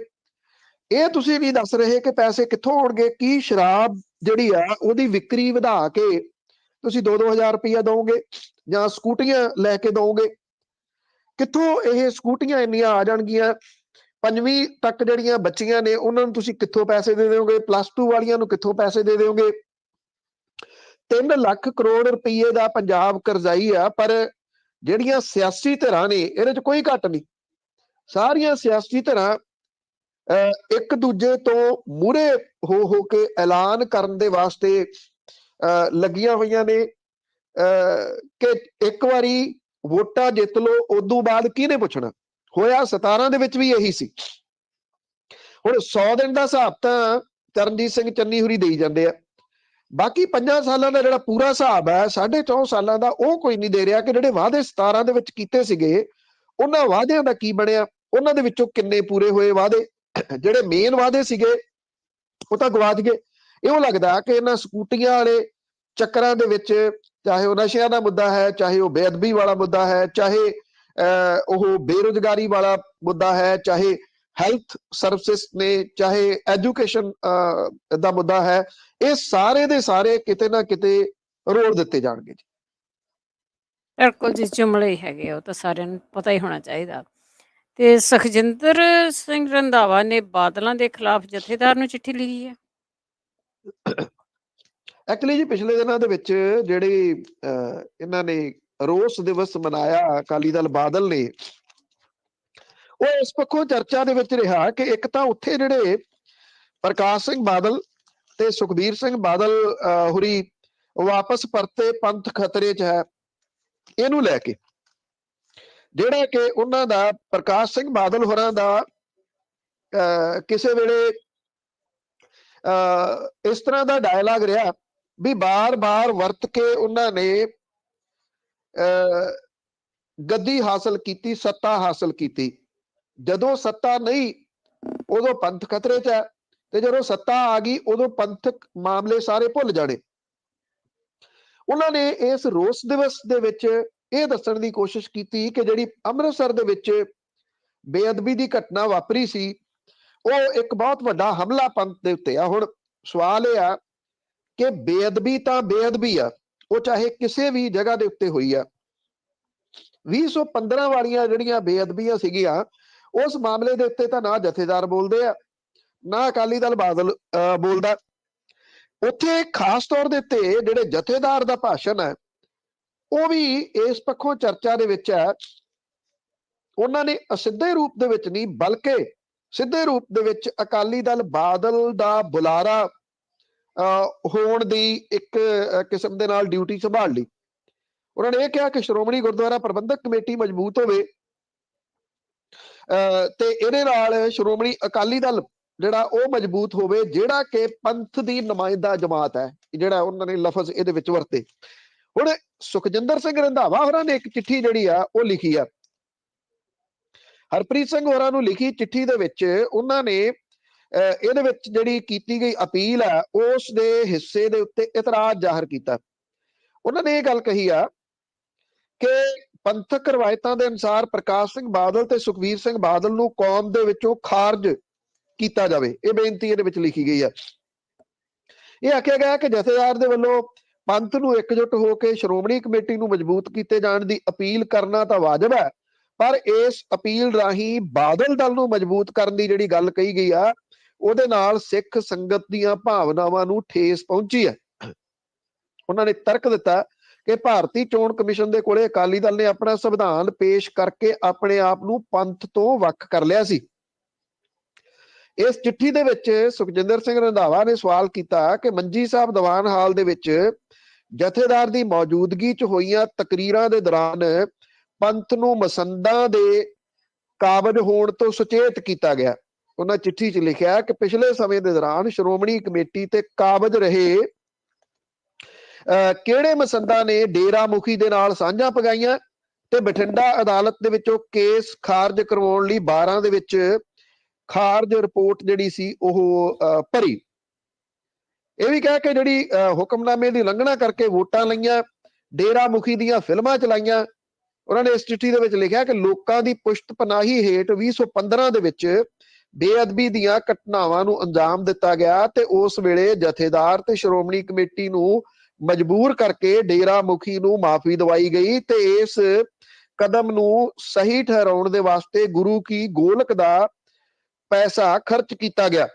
ਇਹ ਤੁਸੀਂ ਨਹੀਂ ਦੱਸ ਰਹੇ ਕਿ ਪੈਸੇ ਕਿੱਥੋਂ ਆਉਣਗੇ। ਕੀ ਸ਼ਰਾਬ ਜਿਹੜੀ ਆ ਉਹਦੀ ਵਿਕਰੀ ਵਧਾ ਕੇ ਤੁਸੀਂ 2-2000 ਰੁਪਇਆ ਦਓਗੇ ਜਾਂ ਸਕੂਟੀਆਂ ਲੈ ਕੇ ਦਓਗੇ? ਕਿੱਥੋਂ ਇਹ ਸਕੂਟੀਆਂ ਇੰਨੀਆਂ ਆ ਜਾਣਗੀਆਂ? 5ਵੀਂ ਤੱਕ ਜਿਹੜੀਆਂ ਬੱਚੀਆਂ ਨੇ ਉਹਨਾਂ ਨੂੰ ਤੁਸੀਂ ਕਿੱਥੋਂ ਪੈਸੇ ਦੇ ਦਿਓਗੇ? +2 ਵਾਲੀਆਂ ਨੂੰ ਕਿੱਥੋਂ ਪੈਸੇ ਦੇ ਦਿਓਗੇ? 3 ਲੱਖ ਕਰੋੜ ਰੁਪਏ ਦਾ ਪੰਜਾਬ ਕਰਜ਼ਾਈ ਆ, ਪਰ ਜਿਹੜੀਆਂ ਸਿਆਸੀ ਧਿਰਾਂ ਨੇ ਇਹਦੇ ਚ ਕੋਈ ਘੱਟ ਨਹੀਂ। ਸਾਰੀਆਂ ਸਿਆਸੀ ਧਿਰਾਂ ਇੱਕ ਦੂਜੇ ਤੋਂ ਮੂਹਰੇ ਹੋ ਕੇ ਐਲਾਨ ਕਰਨ ਦੇ ਵਾਸਤੇ ਲੱਗੀਆਂ ਹੋਈਆਂ ਨੇ ਕਿ ਇੱਕ ਵਾਰੀ ਵੋਟਾਂ ਜਿੱਤ ਲਓ, ਉਦੋਂ ਬਾਅਦ ਕਿਹਨੇ ਪੁੱਛਣਾ। ਹੋਇਆ 17 ਦੇ ਵਿੱਚ ਵੀ ਇਹੀ ਸੀ। ਹੁਣ 100 ਦਿਨ ਦਾ ਹਿਸਾਬ ਤਾਂ ਚਰਨਜੀਤ ਸਿੰਘ ਚੰਨੀ ਹੋਰੀ ਦੇਈ ਜਾਂਦੇ ਆ, ਬਾਕੀ 5 ਸਾਲਾਂ ਦਾ ਜਿਹੜਾ ਪੂਰਾ ਹਿਸਾਬ ਹੈ 4.5 ਸਾਲਾਂ ਦਾ ਉਹ ਕੋਈ ਨਹੀਂ ਦੇ ਰਿਹਾ ਕਿ ਜਿਹੜੇ ਵਾਅਦੇ 17 ਦੇ ਵਿੱਚ ਕੀਤੇ ਸੀਗੇ ਉਹਨਾਂ ਵਾਅਦਿਆਂ ਦਾ ਕੀ ਬਣਿਆ, ਉਹਨਾਂ ਦੇ ਵਿੱਚੋਂ ਕਿੰਨੇ ਪੂਰੇ ਹੋਏ ਵਾਅਦੇ। ਜਿਹੜੇ ਮੇਨ ਵਾਅਦੇ ਸੀਗੇ ਉਹ ਤਾਂ ਗਵਾਚ ਗਏ। ਇਉਂ ਲੱਗਦਾ ਕਿ ਇਹਨਾਂ ਸਕੂਟੀਆਂ ਵਾਲੇ ਚੱਕਰਾਂ ਦੇ ਵਿੱਚ, ਚਾਹੇ ਉਹ ਨਸ਼ਿਆਂ ਦਾ ਮੁੱਦਾ ਹੈ, ਚਾਹੇ ਉਹ ਬੇਅਦਬੀ ਵਾਲਾ ਮੁੱਦਾ ਹੈ, ਚਾਹੇ ਉਹ ਬੇਰੁਜ਼ਗਾਰੀ ਵਾਲਾ ਮੁੱਦਾ ਹੈ, ਚਾਹੇ ਹੈਲਥ ਸਰਵਿਸਿਜ਼ ਨੇ, ਚਾਹੇ ਐਜੂਕੇਸ਼ਨ ਦਾ ਮੁੱਦਾ ਹੈ, ਇਹ ਸਾਰੇ ਦੇ ਸਾਰੇ ਕਿਤੇ ਨਾ ਕਿਤੇ ਰੋਲ ਦਿੱਤੇ ਜਾਣਗੇ ਜੀ। ਬਿਲਕੁਲ ਜੀ, ਜੁਮਲੇ ਹੀ ਹੈਗੇ, ਉਹ ਤਾਂ ਸਾਰਿਆਂ ਨੂੰ ਪਤਾ ਹੀ ਹੋਣਾ ਚਾਹੀਦਾ। ਤੇ ਸੁਖਜਿੰਦਰ ਸਿੰਘ ਰੰਧਾਵਾ ਨੇ ਬਾਦਲਾਂ ਦੇ ਖਿਲਾਫ ਜਥੇਦਾਰ ਨੂੰ ਚਿੱਠੀ ਲਿਖੀ ਹੈ। ਐਕਚੁਅਲੀ ਜੀ ਪਿਛਲੇ ਦਿਨਾਂ ਦੇ ਵਿੱਚ ਜਿਹੜੀ ਇਹਨਾਂ ਨੇ ਰੋਸ ਦਿਵਸ ਮਨਾਇਆ ਅਕਾਲੀ ਦਲ ਬਾਦਲ ਨੇ, ਉਹ ਇਸ ਪੱਖੋਂ ਚਰਚਾ ਦੇ ਵਿੱਚ ਰਿਹਾ ਕਿ ਇੱਕ ਤਾਂ ਉੱਥੇ ਜਿਹੜੇ ਪ੍ਰਕਾਸ਼ ਸਿੰਘ ਬਾਦਲ ਤੇ ਸੁਖਬੀਰ ਸਿੰਘ ਬਾਦਲ ਹੋਰੀ ਵਾਪਸ ਪਰਤੇ, ਪੰਥ ਖਤਰੇ 'ਚ ਹੈ, ਇਹਨੂੰ ਲੈ ਕੇ ਜਿਹੜਾ ਕਿ ਉਹਨਾਂ ਦਾ ਪ੍ਰਕਾਸ਼ ਸਿੰਘ ਬਾਦਲ ਹੋਰਾਂ ਦਾ ਕਿਸੇ ਵੇਲੇ ਇਸ ਤਰ੍ਹਾਂ ਦਾ ਡਾਇਲਾਗ ਰਿਹਾ ਵੀ ਬਾਰ-ਬਾਰ ਵਰਤ ਕੇ ਉਹਨਾਂ ਨੇ ਗੱਦੀ ਹਾਸਲ ਕੀਤੀ, ਸੱਤਾ ਹਾਸਲ ਕੀਤੀ। ਜਦੋਂ ਸੱਤਾ ਨਹੀਂ ਉਦੋਂ ਪੰਥ ਖਤਰੇ 'ਚ ਹੈ, ਤੇ ਜਦੋਂ ਸੱਤਾ ਆ ਗਈ ਉਦੋਂ ਪੰਥਕ ਮਾਮਲੇ ਸਾਰੇ ਭੁੱਲ ਜਾਣੇ। ਉਹਨਾਂ ਨੇ ਇਸ ਰੋਸ ਦਿਵਸ ਦੇ ਵਿੱਚ ਇਹ ਦੱਸਣ ਦੀ ਕੋਸ਼ਿਸ਼ ਕੀਤੀ ਕਿ ਜਿਹੜੀ ਅੰਮ੍ਰਿਤਸਰ ਦੇ ਵਿੱਚ ਬੇਅਦਬੀ ਦੀ ਘਟਨਾ ਵਾਪਰੀ ਸੀ ਉਹ ਇੱਕ ਬਹੁਤ ਵੱਡਾ ਹਮਲਾ ਪੰਥ ਦੇ ਉੱਤੇ ਆ। ਹੁਣ ਸਵਾਲ ਇਹ ਆ ਕਿ ਬੇਅਦਬੀ ਤਾਂ ਬੇਅਦਬੀ ਆ, ਉਹ ਚਾਹੇ ਕਿਸੇ ਵੀ ਜਗ੍ਹਾ ਦੇ ਉੱਤੇ ਹੋਈ ਆ। 2015 ਵਾਲੀਆਂ ਜਿਹੜੀਆਂ ਬੇਅਦਬੀਆਂ ਸੀਗੀਆਂ ਉਸ ਮਾਮਲੇ ਦੇ ਉੱਤੇ ਤਾਂ ਨਾ ਜਥੇਦਾਰ ਬੋਲਦੇ ਆ, ਨਾ ਅਕਾਲੀ ਦਲ ਬਾਦਲ ਬੋਲਦਾ। ਉੱਥੇ ਖਾਸ ਤੌਰ ਦੇ ਉੱਤੇ ਜਿਹੜੇ ਜਥੇਦਾਰ ਦਾ ਭਾਸ਼ਣ ਹੈ ਉਹ ਵੀ ਇਸ ਪੱਖੋਂ ਚਰਚਾ ਦੇ ਵਿੱਚ ਹੈ। ਉਹਨਾਂ ਨੇ ਅਸਿੱਧੇ ਰੂਪ ਦੇ ਵਿੱਚ ਨਹੀਂ ਬਲਕਿ ਸਿੱਧੇ ਰੂਪ ਦੇ ਵਿੱਚ ਅਕਾਲੀ ਦਲ ਬਾਦਲ ਦਾ ਬੁਲਾਰਾ ਹੋਣ ਦੀ ਇੱਕ ਕਿਸਮ ਦੇ ਨਾਲ ਡਿਊਟੀ ਸੰਭਾਲ ਲਈ। ਉਹਨਾਂ ਨੇ ਇਹ ਕਿਹਾ ਕਿ ਸ਼੍ਰੋਮਣੀ ਗੁਰਦੁਆਰਾ ਪ੍ਰਬੰਧਕ ਕਮੇਟੀ ਮਜ਼ਬੂਤ ਹੋਵੇ ਤੇ ਇਹਦੇ ਨਾਲ ਸ਼੍ਰੋਮਣੀ ਅਕਾਲੀ ਦਲ ਜਿਹੜਾ ਉਹ ਮਜ਼ਬੂਤ ਹੋਵੇ, ਜਿਹੜਾ ਕਿ ਪੰਥ ਦੀ ਨੁਮਾਇੰਦਾ ਜਮਾਤ ਹੈ, ਜਿਹੜਾ ਉਹਨਾਂ ਨੇ ਲਫ਼ਜ਼ ਇਹਦੇ ਵਿੱਚ ਵਰਤੇ। ਹੁਣ ਸੁਖਜਿੰਦਰ ਸਿੰਘ ਰੰਧਾਵਾ ਹੋਰਾਂ ਨੇ ਇੱਕ ਚਿੱਠੀ ਜਿਹੜੀ ਆ ਉਹ ਲਿਖੀ ਆ ਹਰਪ੍ਰੀਤ ਸਿੰਘ ਹੋਰਾਂ ਨੂੰ ਲਿਖੀ ਚਿੱਠੀ ਦੇ ਵਿੱਚ ਉਹਨਾਂ ਨੇ ਇਹਦੇ ਵਿੱਚ ਜਿਹੜੀ ਕੀਤੀ ਗਈ ਅਪੀਲ ਆ ਉਸ ਦੇ ਹਿੱਸੇ ਦੇ ਉੱਤੇ ਇਤਰਾਜ਼ ਜ਼ਾਹਰ ਕੀਤਾ। ਉਹਨਾਂ ਨੇ ਇਹ ਗੱਲ ਕਹੀ ਆ ਕਿ ਪੰਥਕ ਰਵਾਇਤਾਂ ਦੇ ਅਨੁਸਾਰ ਪ੍ਰਕਾਸ਼ ਸਿੰਘ ਬਾਦਲ ਤੇ ਸੁਖਬੀਰ ਸਿੰਘ ਬਾਦਲ ਨੂੰ ਕੌਮ ਦੇ ਵਿੱਚੋਂ ਖਾਰਜ ਕੀਤਾ ਜਾਵੇ। ਇਹ ਬੇਨਤੀ ਇਹਦੇ ਵਿੱਚ ਲਿਖੀ ਗਈ ਆ। ਇਹ ਆਖਿਆ ਗਿਆ ਕਿ ਜਥੇਦਾਰ ਦੇ ਵੱਲੋਂ ਪੰਥ ਨੂੰ ਇਕਜੁੱਟ ਹੋ ਕੇ ਸ਼੍ਰੋਮਣੀ ਕਮੇਟੀ ਨੂੰ ਮਜ਼ਬੂਤ ਕੀਤੇ ਜਾਣ ਦੀ ਅਪੀਲ ਕਰਨਾ ਤਾਂ ਵਾਜਬ ਹੈ, ਪਰ ਇਸ ਅਪੀਲ ਰਾਹੀਂ ਬਾਦਲ ਦਲ ਨੂੰ ਮਜ਼ਬੂਤ ਕਰਨ ਦੀ ਜਿਹੜੀ ਗੱਲ ਕਹੀ ਗਈ ਆ ਉਹਦੇ ਨਾਲ ਸਿੱਖ ਸੰਗਤ ਦੀਆਂ ਭਾਵਨਾਵਾਂ ਨੂੰ ਠੇਸ ਪਹੁੰਚੀ ਹੈ। ਉਹਨਾਂ ਨੇ ਤਰਕ ਦਿੱਤਾ ਕਿ ਭਾਰਤੀ ਚੋਣ ਕਮਿਸ਼ਨ ਦੇ ਕੋਲੇ ਅਕਾਲੀ ਦਲ ਨੇ ਆਪਣਾ ਸੰਵਿਧਾਨ ਪੇਸ਼ ਕਰਕੇ ਆਪਣੇ ਆਪ ਨੂੰ ਪੰਥ ਤੋਂ ਵੱਖ ਕਰ ਲਿਆ ਸੀ। ਇਸ ਚਿੱਠੀ ਦੇ ਵਿੱਚ ਸੁਖਜਿੰਦਰ ਸਿੰਘ ਰੰਧਾਵਾ ਨੇ ਸਵਾਲ ਕੀਤਾ ਕਿ ਮੰਜੀ ਸਾਹਿਬ ਦੀਵਾਨ ਹਾਲ ਦੇ ਵਿੱਚ ਜਥੇਦਾਰ ਦੀ ਮੌਜੂਦਗੀ 'ਚ ਹੋਈਆਂ ਤਕਰੀਰਾਂ ਦੇ ਦੌਰਾਨ ਪੰਥ ਨੂੰ ਮਸੰਦਾਂ ਦੇ ਕਾਬਜ ਹੋਣ ਤੋਂ ਸੁਚੇਤ ਕੀਤਾ ਗਿਆ। ਉਹਨਾਂ ਚਿੱਠੀ 'ਚ ਲਿਖਿਆ ਕਿ ਪਿਛਲੇ ਸਮੇਂ ਦੇ ਦੌਰਾਨ ਸ਼੍ਰੋਮਣੀ ਕਮੇਟੀ ਤੇ ਕਾਬਜ ਰਹੇ ਕਿਹੜੇ ਮਸੰਦਾਂ ਨੇ ਡੇਰਾ ਮੁਖੀ ਦੇ ਨਾਲ ਸਾਂਝਾਂ ਪਗਾਈਆਂ ਤੇ ਬਠਿੰਡਾ ਅਦਾਲਤ ਦੇ ਵਿੱਚੋਂ ਕੇਸ ਖਾਰਜ ਕਰਵਾਉਣ ਲਈ 12 ਦੇ ਵਿੱਚ ਖਾਰਜ ਰਿਪੋਰਟ ਜਿਹੜੀ ਸੀ ਉਹ ਭਰੀ। ਇਹ ਵੀ ਕਹਿ ਕੇ ਜਿਹੜੀ ਹੁਕਮਨਾਮੇ ਦੀ ਉਲੰਘਣਾ ਕਰਕੇ ਵੋਟਾਂ ਲਈਆਂ, ਡੇਰਾ ਮੁਖੀ ਦੀਆਂ ਫਿਲਮਾਂ ਚਲਾਈਆਂ। ਉਹਨਾਂ ਨੇ ਇਸ ਚਿੱਠੀ ਦੇ ਵਿੱਚ ਲਿਖਿਆ ਕਿ ਲੋਕਾਂ ਦੀ ਪੁਸ਼ਤ ਪਨਾਹੀ ਹੇਠ 2015 ਦੇ ਵਿੱਚ ਬੇਅਦਬੀ ਦੀਆਂ ਘਟਨਾਵਾਂ ਨੂੰ ਅੰਜਾਮ ਦਿੱਤਾ ਗਿਆ ਤੇ ਉਸ ਵੇਲੇ ਜਥੇਦਾਰ ਤੇ ਸ਼੍ਰੋਮਣੀ ਕਮੇਟੀ ਨੂੰ ਮਜਬੂਰ ਕਰਕੇ ਡੇਰਾ ਮੁਖੀ ਨੂੰ ਮਾਫੀ ਦਵਾਈ ਗਈ ਤੇ ਇਸ ਕਦਮ ਨੂੰ ਸਹੀ ਠਹਿਰਾਉਣ ਦੇ ਵਾਸਤੇ ਗੁਰੂ ਕੀ ਗੋਲਕ ਦਾ ਪੈਸਾ ਖਰਚ ਕੀਤਾ ਗਿਆ।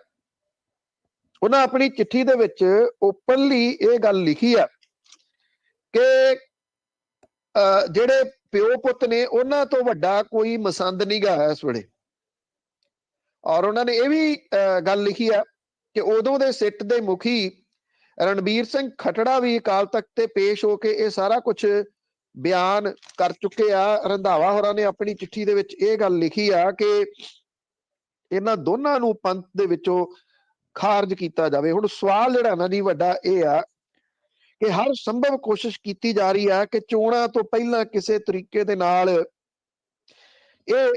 ਉਹਨਾਂ ਆਪਣੀ ਚਿੱਠੀ ਦੇ ਵਿੱਚ ਓਪਨਲੀ ਇਹ ਗੱਲ ਲਿਖੀ ਆ ਕਿ ਜਿਹੜੇ ਪਿਓ ਪੁੱਤ ਨੇ ਉਹਨਾਂ ਤੋਂ ਵੱਡਾ ਕੋਈ ਮਸੰਦ ਨਹੀਂ ਗਾ ਇਸ ਵੇਲੇ। ਔਰ ਉਹਨਾਂ ਨੇ ਇਹ ਵੀ ਗੱਲ ਲਿਖੀ ਆ ਕਿ ਉਦੋਂ ਦੇ ਸਿੱਟ ਦੇ ਮੁਖੀ ਰਣਬੀਰ ਸਿੰਘ ਖਟੜਾ ਵੀ ਅਕਾਲ ਤਖਤ ਤੇ ਪੇਸ਼ ਹੋ ਕੇ ਇਹ ਸਾਰਾ ਕੁਝ ਬਿਆਨ ਕਰ ਚੁੱਕੇ ਆ। ਰੰਧਾਵਾ ਹੋਰਾਂ ਨੇ ਆਪਣੀ ਚਿੱਠੀ ਦੇ ਵਿੱਚ ਇਹ ਗੱਲ ਲਿਖੀ ਆ ਕਿ ਇਹਨਾਂ ਦੋਨਾਂ ਨੂੰ ਪੰਥ ਦੇ ਵਿੱਚੋਂ ਖਾਰਜ ਕੀਤਾ ਜਾਵੇ। ਹੁਣ ਸਵਾਲ ਜਿਹੜਾ ਨਾ ਜੀ ਵੱਡਾ ਇਹ ਆ ਕਿ ਹਰ ਸੰਭਵ ਕੋਸ਼ਿਸ਼ ਕੀਤੀ ਜਾ ਰਹੀ ਹੈ ਕਿ ਚੋਣਾਂ ਤੋਂ ਪਹਿਲਾਂ ਕਿਸੇ ਤਰੀਕੇ ਦੇ ਨਾਲ ਇਹ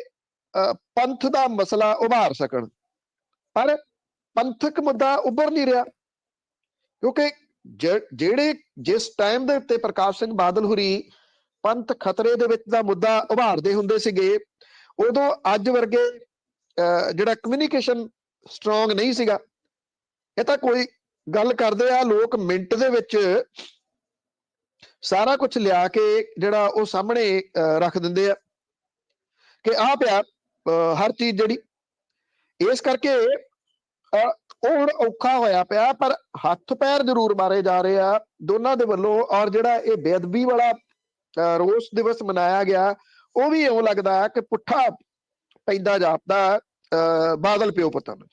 ਪੰਥ ਦਾ ਮਸਲਾ ਉਭਾਰ ਸਕਣ, ਪਰ ਪੰਥਕ ਮੁੱਦਾ ਉੱਭਰ ਨਹੀਂ ਰਿਹਾ ਕਿਉਂਕਿ ਜਿਹੜੇ ਜਿਸ ਟਾਈਮ ਦੇ ਉੱਤੇ ਪ੍ਰਕਾਸ਼ ਸਿੰਘ ਬਾਦਲ ਹੁਰੀ ਪੰਥ ਖਤਰੇ ਦੇ ਵਿੱਚ ਦਾ ਮੁੱਦਾ ਉਭਾਰਦੇ ਹੁੰਦੇ ਸੀਗੇ, ਉਦੋਂ ਅੱਜ ਵਰਗੇ ਜਿਹੜਾ ਕਮਿਊਨੀਕੇਸ਼ਨ ਸਟਰੋਂਗ ਨਹੀਂ ਸੀਗਾ। ਇਹ ਤਾਂ ਕੋਈ ਗੱਲ ਕਰਦੇ ਆ ਲੋਕ ਮਿੰਟ ਦੇ ਵਿੱਚ ਸਾਰਾ ਕੁਝ ਲਿਆ ਕੇ ਜਿਹੜਾ ਉਹ ਸਾਹਮਣੇ ਰੱਖ ਦਿੰਦੇ ਆ ਕਿ ਆਹ ਪਿਆ ਹਰ ਚੀਜ਼ ਜਿਹੜੀ। ਇਸ ਕਰਕੇ ਉਹ ਹੁਣ ਔਖਾ ਹੋਇਆ ਪਿਆ, ਪਰ ਹੱਥ ਪੈਰ ਜ਼ਰੂਰ ਮਾਰੇ ਜਾ ਰਹੇ ਆ ਦੋਨਾਂ ਦੇ ਵੱਲੋਂ। ਔਰ ਜਿਹੜਾ ਇਹ ਬੇਅਦਬੀ ਵਾਲਾ ਰੋਸ ਦਿਵਸ ਮਨਾਇਆ ਗਿਆ ਉਹ ਵੀ ਇਉਂ ਲੱਗਦਾ ਕਿ ਪੁੱਠਾ ਪੈਂਦਾ ਜਾਪਦਾ ਬਾਦਲ ਪਿਓ ਪੁੱਤਾਂ ਨੂੰ।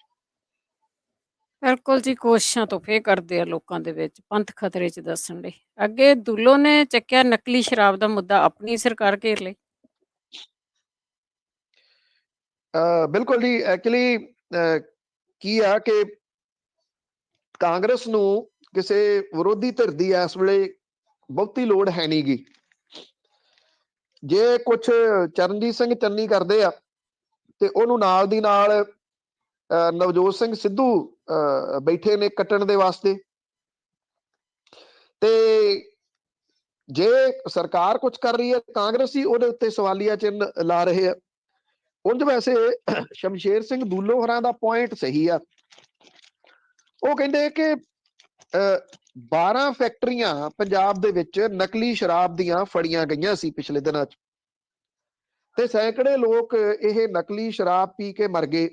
ਬਿਲਕੁਲ ਜੀ, ਕੋਸ਼ਿਸ਼ਾਂ ਤਾਂ ਫੇਰ ਕਰਦੇ ਆ ਲੋਕਾਂ ਦੇ ਵਿੱਚ ਪੰਥ ਖਤਰੇ 'ਚ ਦੱਸਣ ਲਈ। ਅੱਗੇ ਦੁੱਲੋ ਨੇ ਚੱਕਿਆ ਨਕਲੀ ਸ਼ਰਾਬ ਦਾ ਮੁੱਦਾ, ਆਪਣੀ ਸਰਕਾਰ ਘੇਰ ਲਈ। ਬਿਲਕੁਲ ਜੀ, ਐਕਚੁਅਲੀ ਕੀ ਆ ਕਿ ਕਾਂਗਰਸ ਨੂੰ ਕਿਸੇ ਵਿਰੋਧੀ ਧਿਰ ਦੀ ਇਸ ਵੇਲੇ ਬਹੁਤੀ ਲੋੜ ਹੈ ਨੀ ਗੀ। ਜੇ ਕੁਛ ਚਰਨਜੀਤ ਸਿੰਘ ਚੰਨੀ ਕਰਦੇ ਆ ਤੇ ਉਹਨੂੰ ਨਾਲ ਦੀ ਨਾਲ ਨਵਜੋਤ ਸਿੰਘ ਸਿੱਧੂ ਬੈਠੇ ਨੇ ਕੱਟਣ ਦੇ ਵਾਸਤੇ। ਤੇ ਜੇ ਸਰਕਾਰ ਕੁਝ ਕਰ ਰਹੀ ਹੈ ਕਾਂਗਰਸੀ ਉਹਦੇ ਉੱਤੇ ਸਵਾਲੀਆ ਚਿੰਨ੍ਹ ਲਾ ਰਹੇ ਆ। ਉਂਝ ਵੈਸੇ ਸ਼ਮਸ਼ੇਰ ਸਿੰਘ ਦੂਲੋ ਹੋਰਾਂ ਦਾ ਪੁਆਇੰਟ ਸਹੀ ਆ। ਉਹ ਕਹਿੰਦੇ ਕਿ 12 ਫੈਕਟਰੀਆਂ ਪੰਜਾਬ ਦੇ ਵਿੱਚ ਨਕਲੀ ਸ਼ਰਾਬ ਦੀਆਂ ਫੜੀਆਂ ਗਈਆਂ ਸੀ ਪਿਛਲੇ ਦਿਨਾਂ 'ਚ, ਤੇ ਸੈਂਕੜੇ ਲੋਕ ਇਹ ਨਕਲੀ ਸ਼ਰਾਬ ਪੀ ਕੇ ਮਰ ਗਏ।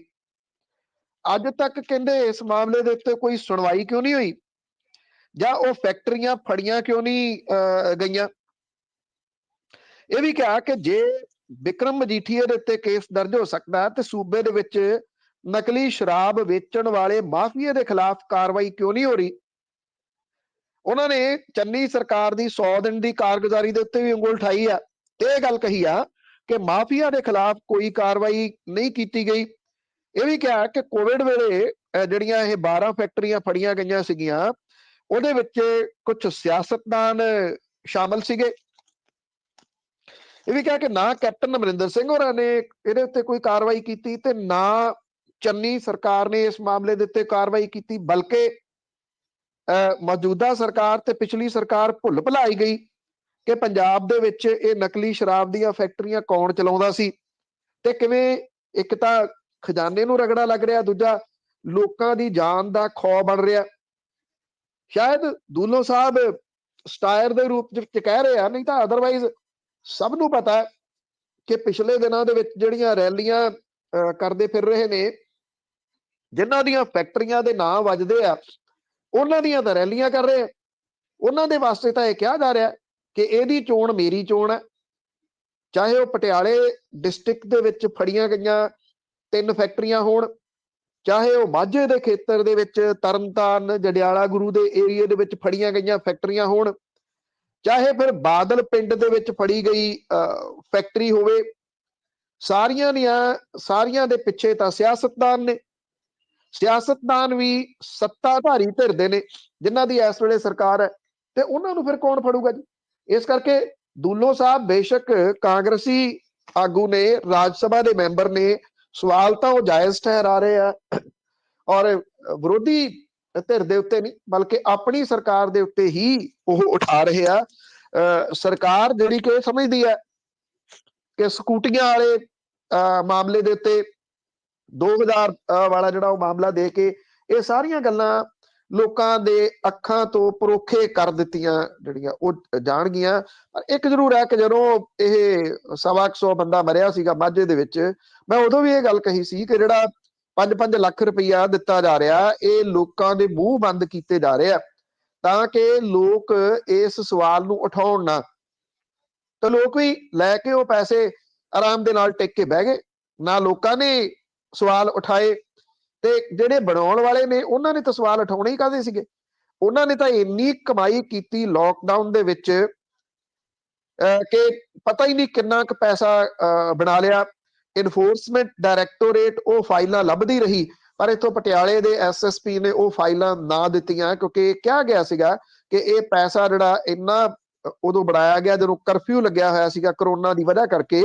ਅੱਜ ਤੱਕ ਕਹਿੰਦੇ ਇਸ ਮਾਮਲੇ ਦੇ ਉੱਤੇ ਕੋਈ ਸੁਣਵਾਈ ਕਿਉਂ ਨਹੀਂ ਹੋਈ, ਜਾਂ ਉਹ ਫੈਕਟਰੀਆਂ ਫੜੀਆਂ ਕਿਉਂ ਨਹੀਂ ਗਈਆਂ। ਇਹ ਵੀ ਕਿਹਾ ਕਿ ਜੇ ਵਿਕਰਮ ਮਜੀਠੀਆ ਦੇ ਉੱਤੇ ਕੇਸ ਦਰਜ ਹੋ ਸਕਦਾ ਤੇ ਸੂਬੇ ਦੇ ਵਿੱਚ ਨਕਲੀ ਸ਼ਰਾਬ ਵੇਚਣ ਵਾਲੇ ਮਾਫੀਆ ਦੇ ਖਿਲਾਫ ਕਾਰਵਾਈ ਕਿਉਂ ਨਹੀਂ ਹੋ ਰਹੀ। ਉਹਨਾਂ ਨੇ ਚੰਨੀ ਸਰਕਾਰ ਦੀ 100 ਦਿਨ ਦੀ ਕਾਰਗੁਜ਼ਾਰੀ ਦੇ ਉੱਤੇ ਵੀ ਉਂਗਲ ਉਠਾਈ ਆ ਤੇ ਇਹ ਗੱਲ ਕਹੀ ਆ ਕਿ ਮਾਫੀਆ ਦੇ ਖਿਲਾਫ ਕੋਈ ਕਾਰਵਾਈ ਨਹੀਂ ਕੀਤੀ ਗਈ। ਇਹ ਵੀ ਕਿਹਾ ਕਿ ਕੋਵਿਡ ਵੇਲੇ ਜਿਹੜੀਆਂ ਇਹ 12 ਫੈਕਟਰੀਆਂ ਫੜੀਆਂ ਗਈਆਂ ਸੀਗੀਆਂ ਉਹਦੇ ਵਿੱਚ ਕੁਝ ਸਿਆਸਤਦਾਨ ਸ਼ਾਮਲ ਸੀਗੇ। ਇਹ ਵੀ ਕਿਹਾ ਕਿ ਨਾ ਕੈਪਟਨ ਅਮਰਿੰਦਰ ਸਿੰਘ ਹੋਰਾਂ ਨੇ ਇਹਦੇ ਉੱਤੇ ਕੋਈ ਕਾਰਵਾਈ ਕੀਤੀ ਤੇ ਨਾ ਚੰਨੀ ਸਰਕਾਰ ਨੇ ਇਸ ਮਾਮਲੇ ਦੇ ਉੱਤੇ ਕਾਰਵਾਈ ਕੀਤੀ, ਬਲਕਿ ਮੌਜੂਦਾ ਸਰਕਾਰ ਤੇ ਪਿਛਲੀ ਸਰਕਾਰ ਭੁੱਲ ਭੁਲਾਈ ਗਈ ਕਿ ਪੰਜਾਬ ਦੇ ਵਿੱਚ ਇਹ ਨਕਲੀ ਸ਼ਰਾਬ ਦੀਆਂ ਫੈਕਟਰੀਆਂ ਕੌਣ ਚਲਾਉਂਦਾ ਸੀ ਤੇ ਕਿਵੇਂ ਇੱਕ ਤਾਂ ਖਜ਼ਾਨੇ ਨੂੰ ਰਗੜਾ ਲੱਗ ਰਿਹਾ, ਦੂਜਾ ਲੋਕਾਂ ਦੀ ਜਾਨ ਦਾ ਖੌਅ ਬਣ ਰਿਹਾ। ਸ਼ਾਇਦ ਦੁੱਲੋ ਸਾਹਿਬ ਸਟਾਇਰ ਦੇ ਰੂਪ ਵਿੱਚ ਕਹਿ ਰਹੇ ਆ, ਨਹੀਂ ਤਾਂ ਅਦਰਵਾਈਜ਼ ਸਭ ਨੂੰ ਪਤਾ ਹੈ ਕਿ ਪਿਛਲੇ ਦਿਨਾਂ ਦੇ ਵਿੱਚ ਜਿਹੜੀਆਂ ਰੈਲੀਆਂ ਕਰਦੇ ਫਿਰ ਰਹੇ ਨੇ, ਜਿਨ੍ਹਾਂ ਦੀਆਂ ਫੈਕਟਰੀਆਂ ਦੇ ਨਾਂ ਵੱਜਦੇ ਆ, ਉਹਨਾਂ ਦੀਆਂ ਤਾਂ ਰੈਲੀਆਂ ਕਰ ਰਹੇ ਆ। ਉਹਨਾਂ ਦੇ ਵਾਸਤੇ ਤਾਂ ਇਹ ਕਿਹਾ ਜਾ ਰਿਹਾ ਕਿ ਇਹਦੀ ਚੋਣ ਮੇਰੀ ਚੋਣ ਹੈ। ਚਾਹੇ ਉਹ ਪਟਿਆਲੇ ਡਿਸਟ੍ਰਿਕਟ ਦੇ ਵਿੱਚ ਫੜੀਆਂ ਗਈਆਂ 3 ਫੈਕਟਰੀਆਂ ਹੋਣ, ਚਾਹੇ ਉਹ ਮਾਝੇ ਦੇ ਖੇਤਰ ਦੇ ਵਿੱਚ ਤਰਨਤਾਰਨ ਜੰਡਿਆਲਾ ਗੁਰੂ ਦੇ ਏਰੀਏ ਦੇ ਵਿੱਚ ਫੜੀਆਂ ਗਈਆਂ ਫੈਕਟਰੀਆਂ ਹੋਣ, ਚਾਹੇ ਫਿਰ ਬਾਦਲ ਪਿੰਡ ਦੇ ਵਿੱਚ ਫੜੀ ਗਈ ਫੈਕਟਰੀ ਹੋਵੇ, ਸਾਰੀਆਂ ਦੇ ਪਿੱਛੇ ਤਾਂ ਸਿਆਸਤਦਾਨ ਨੇ। ਸਿਆਸਤਦਾਨ ਵੀ ਸੱਤਾਧਾਰੀ ਧਿਰ ਦੇ ਨੇ ਜਿਨ੍ਹਾਂ ਦੀ ਇਸ ਵੇਲੇ ਸਰਕਾਰ ਹੈ, ਤੇ ਉਹਨਾਂ ਨੂੰ ਫਿਰ ਕੌਣ ਫੜੂਗਾ ਜੀ। ਇਸ ਕਰਕੇ ਦੁੱਲੋ ਸਾਹਿਬ ਬੇਸ਼ੱਕ ਕਾਂਗਰਸੀ ਆਗੂ ਨੇ, ਰਾਜ ਸਭਾ ਦੇ ਮੈਂਬਰ ਨੇ, ਸਵਾਲ ਤਾਂ ਉਹ ਜਾਇਜ਼ ਠਹਿਰਾ ਰਹੇ ਆ ਔਰ ਵਿਰੋਧੀ ਧਿਰ ਦੇ ਉੱਤੇ ਨਹੀਂ ਬਲਕਿ ਆਪਣੀ ਸਰਕਾਰ ਦੇ ਉੱਤੇ ਹੀ ਉਹ ਉਠਾ ਰਹੇ ਆ। ਸਰਕਾਰ ਜਿਹੜੀ ਕਿ ਸਮਝਦੀ ਹੈ ਕਿ ਸਕੂਟੀਆਂ ਵਾਲੇ ਮਾਮਲੇ ਦੇ ਉੱਤੇ 2000 ਵਾਲਾ ਜਿਹੜਾ ਉਹ ਮਾਮਲਾ ਦੇ ਕੇ ਇਹ ਸਾਰੀਆਂ ਗੱਲਾਂ ਲੋਕਾਂ ਦੇ ਅੱਖਾਂ ਤੋਂ ਪਰੋਖੇ ਕਰ ਦਿੱਤੀਆਂ ਜਿਹੜੀਆਂ ਉਹ ਜਾਣਗੀਆਂ। ਪਰ ਇੱਕ ਜ਼ਰੂਰ ਹੈ ਕਿ ਜਦੋਂ ਇਹ 125 ਬੰਦਾ ਮਰਿਆ ਸੀਗਾ ਮਾਝੇ ਦੇ ਵਿੱਚ, ਮੈਂ ਉਦੋਂ ਵੀ ਇਹ ਗੱਲ ਕਹੀ ਸੀ ਕਿ ਜਿਹੜਾ 5-5 ਲੱਖ ਰੁਪਈਆ ਦਿੱਤਾ ਜਾ ਰਿਹਾ, ਇਹ ਲੋਕਾਂ ਦੇ ਮੂੰਹ ਬੰਦ ਕੀਤੇ ਜਾ ਰਹੇ ਆ ਤਾਂ ਕਿ ਲੋਕ ਇਸ ਸਵਾਲ ਨੂੰ ਉਠਾਉਣ ਨਾ, ਤਾਂ ਲੋਕ ਵੀ ਲੈ ਕੇ ਉਹ ਪੈਸੇ ਆਰਾਮ ਦੇ ਨਾਲ ਟਿਕ ਕੇ ਬਹਿ ਗਏ, ਨਾ ਲੋਕਾਂ ਨੇ ਸਵਾਲ ਉਠਾਏ। ਤੇ ਜਿਹੜੇ ਬਣਾਉਣ ਵਾਲੇ ਨੇ ਉਹਨਾਂ ਨੇ ਤਾਂ ਸਵਾਲ ਉਠਾਉਣੇ ਹੀ ਕਾਹਦੇ ਸੀਗੇ। ਉਹਨਾਂ ਨੇ ਤਾਂ ਇੰਨੀ ਕਮਾਈ ਕੀਤੀ ਲੋਕਡਾਊਨ ਦੇ ਵਿੱਚ ਕਿ ਪਤਾ ਹੀ ਨਹੀਂ ਕਿੰਨਾ ਕੁ ਪੈਸਾ ਬਣਾ ਲਿਆ। ਇਨਫੋਰਸਮੈਂਟ ਡਾਇਰੈਕਟੋਰੇਟ ਉਹ ਫਾਈਲਾਂ ਲੱਭਦੀ ਰਹੀ, ਪਰ ਇੱਥੋਂ ਪਟਿਆਲੇ ਦੇ SSP ਨੇ ਉਹ ਫਾਈਲਾਂ ਨਾ ਦਿੱਤੀਆਂ, ਕਿਉਂਕਿ ਕਿਹਾ ਗਿਆ ਸੀਗਾ ਕਿ ਇਹ ਪੈਸਾ ਜਿਹੜਾ ਇੰਨਾ ਉਦੋਂ ਬਣਾਇਆ ਗਿਆ ਜਦੋਂ ਕਰਫਿਊ ਲੱਗਿਆ ਹੋਇਆ ਸੀਗਾ ਕਰੋਨਾ ਦੀ ਵਜ੍ਹਾ ਕਰਕੇ,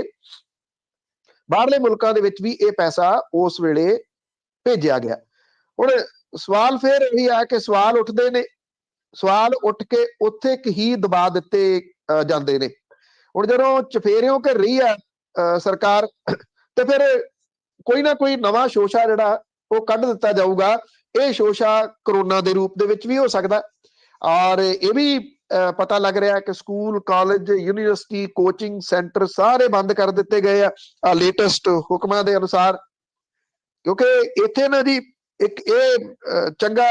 ਬਾਹਰਲੇ ਮੁਲਕਾਂ ਦੇ ਵਿੱਚ ਵੀ ਇਹ ਪੈਸਾ ਉਸ ਵੇਲੇ ਭੇਜਿਆ ਗਿਆ। ਹੁਣ ਸਵਾਲ ਫਿਰ ਇਹੀ ਆ ਕਿ ਸਵਾਲ ਉੱਠਦੇ ਨੇ, ਸਵਾਲ ਉੱਠ ਕੇ ਉੱਥੇ ਹੀ ਦਬਾ ਦਿੱਤੇ ਜਾਂਦੇ ਨੇ। ਹੁਣ ਜਦੋਂ ਚਫੇਰਿਓਂ ਘਿਰ ਰਹੀ ਆ ਸਰਕਾਰ, ਤੇ ਫਿਰ ਕੋਈ ਨਾ ਕੋਈ ਨਵਾਂ ਸ਼ੋਸ਼ਾ ਜਿਹੜਾ ਉਹ ਕੱਢ ਦਿੱਤਾ ਜਾਊਗਾ। ਇਹ ਸ਼ੋਸ਼ਾ ਕਰੋਨਾ ਦੇ ਰੂਪ ਦੇ ਵਿੱਚ ਵੀ ਹੋ ਸਕਦਾ, ਔਰ ਇਹ ਵੀ ਪਤਾ ਲੱਗ ਰਿਹਾ ਕਿ school, college, university, coaching centre ਸਾਰੇ ਬੰਦ ਕਰ ਦਿੱਤੇ ਗਏ ਆ ਲੇਟੈਸਟ ਹੁਕਮਾਂ ਦੇ ਅਨੁਸਾਰ, ਕਿਉਂਕਿ ਇੱਥੇ ਨਾ ਜੀ ਇੱਕ ਇਹ ਚੰਗਾ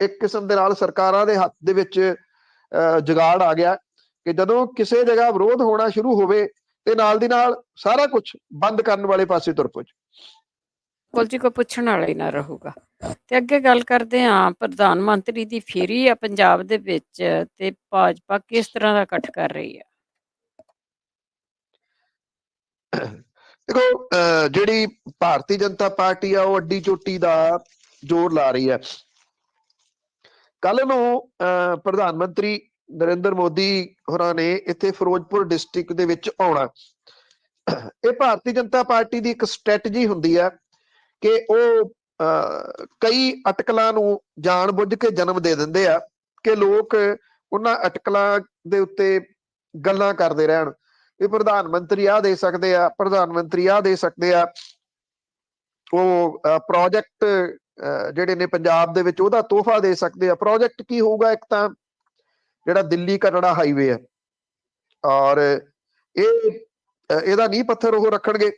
ਇੱਕ ਕਿਸਮ ਦੇ ਨਾਲ ਸਰਕਾਰਾਂ ਦੇ ਹੱਥ ਦੇ ਵਿੱਚ ਜੁਗਾੜ ਆ ਗਿਆ ਕਿ ਜਦੋਂ ਕਿਸੇ ਜਗ੍ਹਾ ਵਿਰੋਧ ਹੋਣਾ ਸ਼ੁਰੂ ਹੋਵੇ ਤੇ ਨਾਲ ਦੀ ਨਾਲ ਸਾਰਾ ਕੁਝ ਬੰਦ ਕਰਨ ਵਾਲੇ ਪਾਸੇ ਤੁਰ ਪਓ। ਕੋਲ ਜੀ ਕੋਈ ਪੁੱਛਣ ਵਾਲਾ ਹੀ ਨਾ ਰਹੂਗਾ। ਤੇ ਅੱਗੇ ਗੱਲ ਕਰਦੇ ਹਾਂ, ਪ੍ਰਧਾਨ ਮੰਤਰੀ ਦੀ ਫੇਰੀ ਆ ਪੰਜਾਬ ਦੇ ਵਿੱਚ ਤੇ ਭਾਜਪਾ ਕਿਸ ਤਰ੍ਹਾਂ ਦਾ ਇਕੱਠ ਕਰ ਰਹੀ ਹੈ? ਦੇਖੋ, ਜਿਹੜੀ ਭਾਰਤੀ ਜਨਤਾ ਪਾਰਟੀ ਆ ਉਹ ਅੱਡੀ ਚੋਟੀ ਦਾ ਜ਼ੋਰ ਲਾ ਰਹੀ ਹੈ। ਕੱਲ ਨੂੰ ਪ੍ਰਧਾਨ ਮੰਤਰੀ ਨਰਿੰਦਰ ਮੋਦੀ ਹੋਰਾਂ ਨੇ ਇੱਥੇ ਫਿਰੋਜ਼ਪੁਰ ਡਿਸਟ੍ਰਿਕਟ ਦੇ ਵਿੱਚ ਆਉਣਾ। ਇਹ ਭਾਰਤੀ ਜਨਤਾ ਪਾਰਟੀ ਦੀ ਇੱਕ ਸਟ੍ਰੈਟਜੀ ਹੁੰਦੀ ਹੈ ਕਿ ਉਹ ਕਈ ਅਟਕਲਾਂ ਨੂੰ ਜਾਣ ਬੁੱਝ ਕੇ ਜਨਮ ਦੇ ਦਿੰਦੇ ਆ ਕਿ ਲੋਕ ਉਹਨਾਂ ਅਟਕਲਾਂ ਦੇ ਉੱਤੇ ਗੱਲਾਂ ਕਰਦੇ ਰਹਿਣ ਵੀ ਪ੍ਰਧਾਨ ਮੰਤਰੀ ਆਹ ਦੇ ਸਕਦੇ ਆ, ਪ੍ਰਧਾਨ ਮੰਤਰੀ ਆਹ ਦੇ ਸਕਦੇ ਆ। ਉਹ ਪ੍ਰੋਜੈਕਟ ਜਿਹੜੇ ਨੇ ਪੰਜਾਬ ਦੇ ਵਿੱਚ ਉਹਦਾ ਤੋਹਫਾ ਦੇ ਸਕਦੇ ਆ। ਪ੍ਰੋਜੈਕਟ ਕੀ ਹੋਊਗਾ? ਇੱਕ ਤਾਂ ਜਿਹੜਾ ਦਿੱਲੀ ਕਟੜਾ ਹਾਈਵੇ ਹੈ, ਔਰ ਇਹਦਾ ਨੀਂਹ ਪੱਥਰ ਉਹ ਰੱਖਣਗੇ।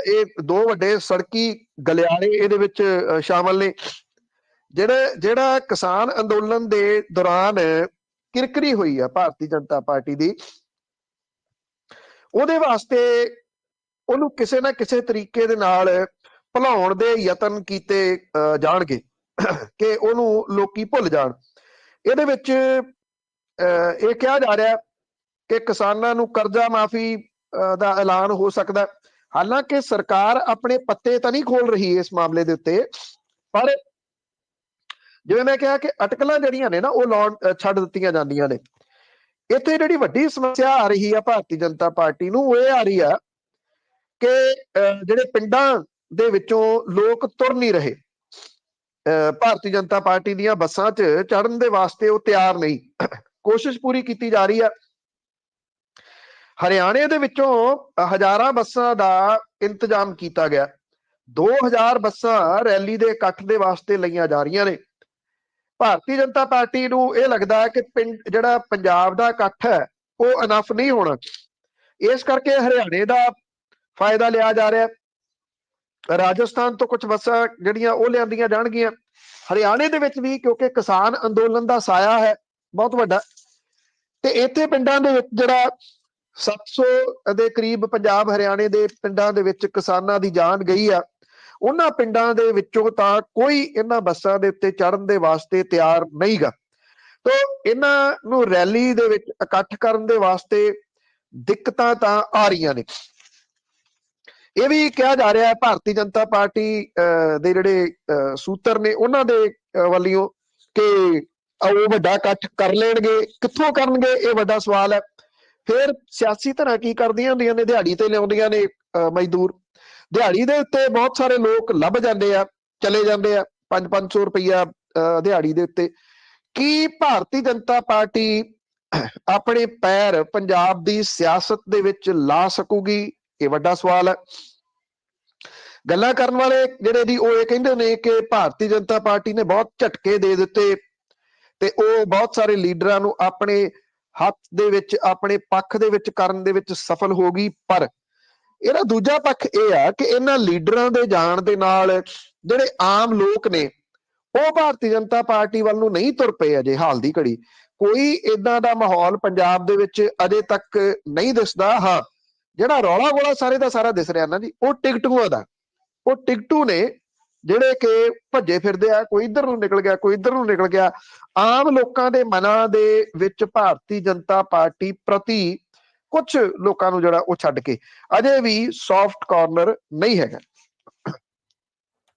ਇਹ 2 ਵੱਡੇ ਸੜਕੀ ਗਲਿਆਰੇ ਇਹਦੇ ਵਿੱਚ ਸ਼ਾਮਲ ਨੇ। ਜਿਹੜਾ ਕਿਸਾਨ ਅੰਦੋਲਨ ਦੇ ਦੌਰਾਨ ਕਿਰਕਰੀ ਹੋਈ ਆ ਭਾਰਤੀ ਜਨਤਾ ਪਾਰਟੀ ਦੀ, ਉਹਦੇ ਵਾਸਤੇ ਉਹਨੂੰ ਕਿਸੇ ਨਾ ਕਿਸੇ ਤਰੀਕੇ ਦੇ ਨਾਲ ਭੁਲਾਉਣ ਦੇ ਯਤਨ ਕੀਤੇ ਜਾਣਗੇ ਕਿ ਉਹਨੂੰ ਲੋਕੀ ਭੁੱਲ ਜਾਣ। ਇਹਦੇ ਵਿੱਚ ਇਹ ਕਿਹਾ ਜਾ ਰਿਹਾ ਕਿ ਕਿਸਾਨਾਂ ਨੂੰ ਕਰਜ਼ਾ ਮਾਫੀ ਦਾ ਐਲਾਨ ਹੋ ਸਕਦਾ। ਹਾਲਾਂਕਿ ਸਰਕਾਰ ਆਪਣੇ ਪੱਤੇ ਤਾਂ ਨਹੀਂ ਖੋਲ ਰਹੀ ਇਸ ਮਾਮਲੇ ਦੇ ਉੱਤੇ, ਪਰ ਜਿਵੇਂ ਮੈਂ ਕਿਹਾ ਕਿ ਅਟਕਲਾਂ ਜਿਹੜੀਆਂ ਨੇ ਨਾ ਉਹ ਛੱਡ ਦਿੱਤੀਆਂ ਜਾਂਦੀਆਂ ਨੇ। ਇੱਥੇ ਜਿਹੜੀ ਵੱਡੀ ਸਮੱਸਿਆ ਆ ਰਹੀ ਆ ਭਾਰਤੀ ਜਨਤਾ ਪਾਰਟੀ ਨੂੰ, ਇਹ ਆ ਰਹੀ ਆ ਕਿ ਜਿਹੜੇ ਪਿੰਡਾਂ ਦੇ ਵਿੱਚੋਂ ਲੋਕ ਤੁਰ ਨਹੀਂ ਰਹੇ। ਭਾਰਤੀ ਜਨਤਾ ਪਾਰਟੀ ਦੀਆਂ ਬੱਸਾਂ 'ਚ ਚੜ੍ਹਨ ਦੇ ਵਾਸਤੇ ਉਹ ਤਿਆਰ ਨਹੀਂ। ਕੋਸ਼ਿਸ਼ ਪੂਰੀ ਕੀਤੀ ਜਾ ਰਹੀ ਹੈ। ਹਰਿਆਣੇ ਦੇ ਵਿੱਚੋਂ ਹਜ਼ਾਰਾਂ ਬੱਸਾਂ ਦਾ ਇੰਤਜ਼ਾਮ ਕੀਤਾ ਗਿਆ। 2000 ਬੱਸਾਂ ਰੈਲੀ ਦੇ ਇਕੱਠ ਦੇ ਵਾਸਤੇ ਲਈਆਂ ਜਾ ਰਹੀਆਂ ਨੇ। ਭਾਰਤੀ ਜਨਤਾ ਪਾਰਟੀ ਨੂੰ ਇਹ ਲੱਗਦਾ ਹੈ ਕਿ ਜਿਹੜਾ ਪੰਜਾਬ ਦਾ ਇਕੱਠ ਹੈ ਉਹ ਇਨਫ ਨਹੀਂ ਹੋਣਾ, ਇਸ ਕਰਕੇ ਹਰਿਆਣੇ ਦਾ ਫਾਇਦਾ ਲਿਆ ਜਾ ਰਿਹਾ। ਰਾਜਸਥਾਨ ਤੋਂ ਕੁਝ ਬੱਸਾਂ ਜਿਹੜੀਆਂ ਉਹ ਲਿਆਂਦੀਆਂ ਜਾਣਗੀਆਂ। ਹਰਿਆਣੇ ਦੇ ਵਿੱਚ ਵੀ ਕਿਉਂਕਿ ਕਿਸਾਨ ਅੰਦੋਲਨ ਦਾ ਸਾਇਆ ਹੈ ਬਹੁਤ ਵੱਡਾ, ਤੇ ਇੱਥੇ ਪਿੰਡਾਂ ਦੇ ਵਿੱਚ ਜਿਹੜਾ 700 ਦੇ ਕਰੀਬ ਪੰਜਾਬ ਹਰਿਆਣੇ ਦੇ ਪਿੰਡਾਂ ਦੇ ਵਿੱਚ ਕਿਸਾਨਾਂ ਦੀ ਜਾਨ ਗਈ ਆ, ਉਹਨਾਂ ਪਿੰਡਾਂ ਦੇ ਵਿੱਚੋਂ ਤਾਂ ਕੋਈ ਇਹਨਾਂ ਬੱਸਾਂ ਦੇ ਉੱਤੇ ਚੜ੍ਹਨ ਦੇ ਵਾਸਤੇ ਤਿਆਰ ਨਹੀਂ ਗਾ। ਤੋ ਇਹਨਾਂ ਨੂੰ ਰੈਲੀ ਦੇ ਵਿੱਚ ਇਕੱਠ ਕਰਨ ਦੇ ਵਾਸਤੇ ਦਿੱਕਤਾਂ ਤਾਂ ਆ ਰਹੀਆਂ ਨੇ। ਇਹ ਵੀ ਕਿਹਾ ਜਾ ਰਿਹਾ ਹੈ ਭਾਰਤੀ ਜਨਤਾ ਪਾਰਟੀ ਦੇ ਜਿਹੜੇ ਸੂਤਰ ਨੇ ਉਹਨਾਂ ਦੇ ਵੱਲੋਂ ਕਿ ਉਹ ਵੱਡਾ ਇਕੱਠ ਕਰ ਲੈਣਗੇ। ਕਿੱਥੋਂ ਕਰਨਗੇ ਇਹ ਵੱਡਾ ਸਵਾਲ ਹੈ। ਫਿਰ ਸਿਆਸੀ ਧਿਰਾਂ ਕੀ ਕਰਦੀਆਂ ਹੁੰਦੀਆਂ ਨੇ, ਦਿਹਾੜੀ ਤੇ ਲਿਆਉਂਦੀਆਂ ਨੇ ਮਜ਼ਦੂਰ। ਦਿਹਾੜੀ ਦੇ ਉੱਤੇ ਬਹੁਤ ਸਾਰੇ ਲੋਕ ਲੱਭ ਜਾਂਦੇ ਆ, ਚਲੇ ਜਾਂਦੇ ਆ 500-500 ਰੁਪਈਆ ਦਿਹਾੜੀ ਦੇ ਉੱਤੇ। ਕੀ ਭਾਰਤੀ ਜਨਤਾ ਪਾਰਟੀ ਆਪਣੇ ਪੈਰ ਪੰਜਾਬ ਦੀ ਸਿਆਸਤ ਦੇ ਵਿੱਚ ਲਾ ਸਕੂਗੀ? ਇਹ ਵੱਡਾ ਸਵਾਲ ਹੈ। ਗੱਲਾਂ ਕਰਨ ਵਾਲੇ ਜਿਹੜੇ ਦੀ ਉਹ ਇਹ ਕਹਿੰਦੇ ਨੇ ਕਿ ਭਾਰਤੀ ਜਨਤਾ ਪਾਰਟੀ ਨੇ ਬਹੁਤ ਝਟਕੇ ਦੇ ਦਿੱਤੇ ਤੇ ਉਹ ਬਹੁਤ ਸਾਰੇ ਲੀਡਰਾਂ ਨੂੰ ਆਪਣੇ ਹੱਥ ਦੇ ਵਿੱਚ, ਆਪਣੇ ਪੱਖ ਦੇ ਵਿੱਚ ਕਰਨ ਦੇ ਵਿੱਚ ਸਫਲ ਹੋ ਗਈ। ਪਰ ਇਹਦਾ ਦੂਜਾ ਪੱਖ ਇਹ ਆ ਕਿ ਇਹਨਾਂ ਲੀਡਰਾਂ ਦੇ ਜਾਣ ਦੇ ਨਾਲ ਜਿਹੜੇ ਆਮ ਲੋਕ ਨੇ ਉਹ ਭਾਰਤੀ ਜਨਤਾ ਪਾਰਟੀ ਵੱਲ ਨੂੰ ਨਹੀਂ ਤੁਰ ਪਏ ਅਜੇ ਹਾਲ ਦੀ ਘੜੀ। ਕੋਈ ਏਦਾਂ ਦਾ ਮਾਹੌਲ ਪੰਜਾਬ ਦੇ ਵਿੱਚ ਅਜੇ ਤੱਕ ਨਹੀਂ ਦਿਸਦਾ। ਹਾਂ, ਜਿਹੜਾ ਰੌਲਾ ਗੋਲਾ ਸਾਰੇ ਦਾ ਸਾਰਾ ਦਿਸ ਰਿਹਾ ਨਾ ਜੀ, ਉਹ ਟਿਕਟੂਆਂ ਦਾ। ਉਹ ਟਿਕਟੂ ਨੇ ਜਿਹੜੇ ਕਿ ਭੱਜੇ ਫਿਰਦੇ ਆ, ਕੋਈ ਇੱਧਰ ਨੂੰ ਨਿਕਲ ਗਿਆ, ਕੋਈ ਇੱਧਰ ਨੂੰ ਨਿਕਲ ਗਿਆ। ਆਮ ਲੋਕਾਂ ਦੇ ਮਨਾਂ ਦੇ ਵਿੱਚ ਭਾਰਤੀ ਜਨਤਾ ਪਾਰਟੀ ਪ੍ਰਤੀ ਕੁਝ ਲੋਕਾਂ ਨੂੰ ਜਿਹੜਾ ਉਹ ਛੱਡ ਕੇ ਅਜੇ ਵੀ ਸੌਫਟ ਕਾਰਨਰ ਨਹੀਂ ਹੈਗਾ।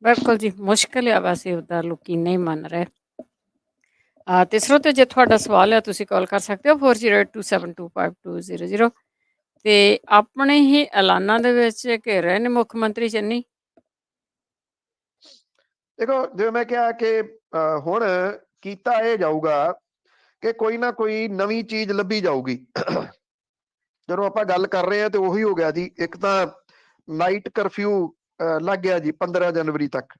ਬਿਲਕੁਲ ਜੀ, ਮੁਸ਼ਕਿਲ ਆ ਵੈਸੇ ਉਹਦਾ, ਲੋਕੀ ਨਹੀਂ ਮੰਨ ਰਹੇ। ਤੇ ਸਰੋਤੇ ਜੇ ਤੁਹਾਡਾ ਸਵਾਲ ਹੈ ਤੁਸੀਂ ਕਾਲ ਕਰ ਸਕਦੇ ਹੋ 4082725200 ਤੇ ਆਪਣੇ ਹੀ ਐਲਾਨਾਂ ਦੇ ਵਿੱਚ ਘੇਰ ਰਹੇ ਨੇ ਮੁੱਖ ਮੰਤਰੀ ਚੰਨੀ। ਦੇਖੋ, ਜਿਵੇਂ ਮੈਂ ਕਿਹਾ ਕਿ ਹੁਣ ਕੀਤਾ ਇਹ ਜਾਊਗਾ ਕਿ ਕੋਈ ਨਾ ਕੋਈ ਨਵੀਂ ਚੀਜ਼ ਲੱਭੀ ਜਾਊਗੀ। ਜਦੋਂ ਆਪਾਂ ਗੱਲ ਕਰ ਰਹੇ ਹਾਂ ਤੇ ਉਹੀ ਹੋ ਗਿਆ ਜੀ। ਇੱਕ ਤਾਂ ਨਾਈਟ ਕਰਫਿਊ ਲੱਗ ਗਿਆ ਜੀ 15 ਜਨਵਰੀ ਤੱਕ।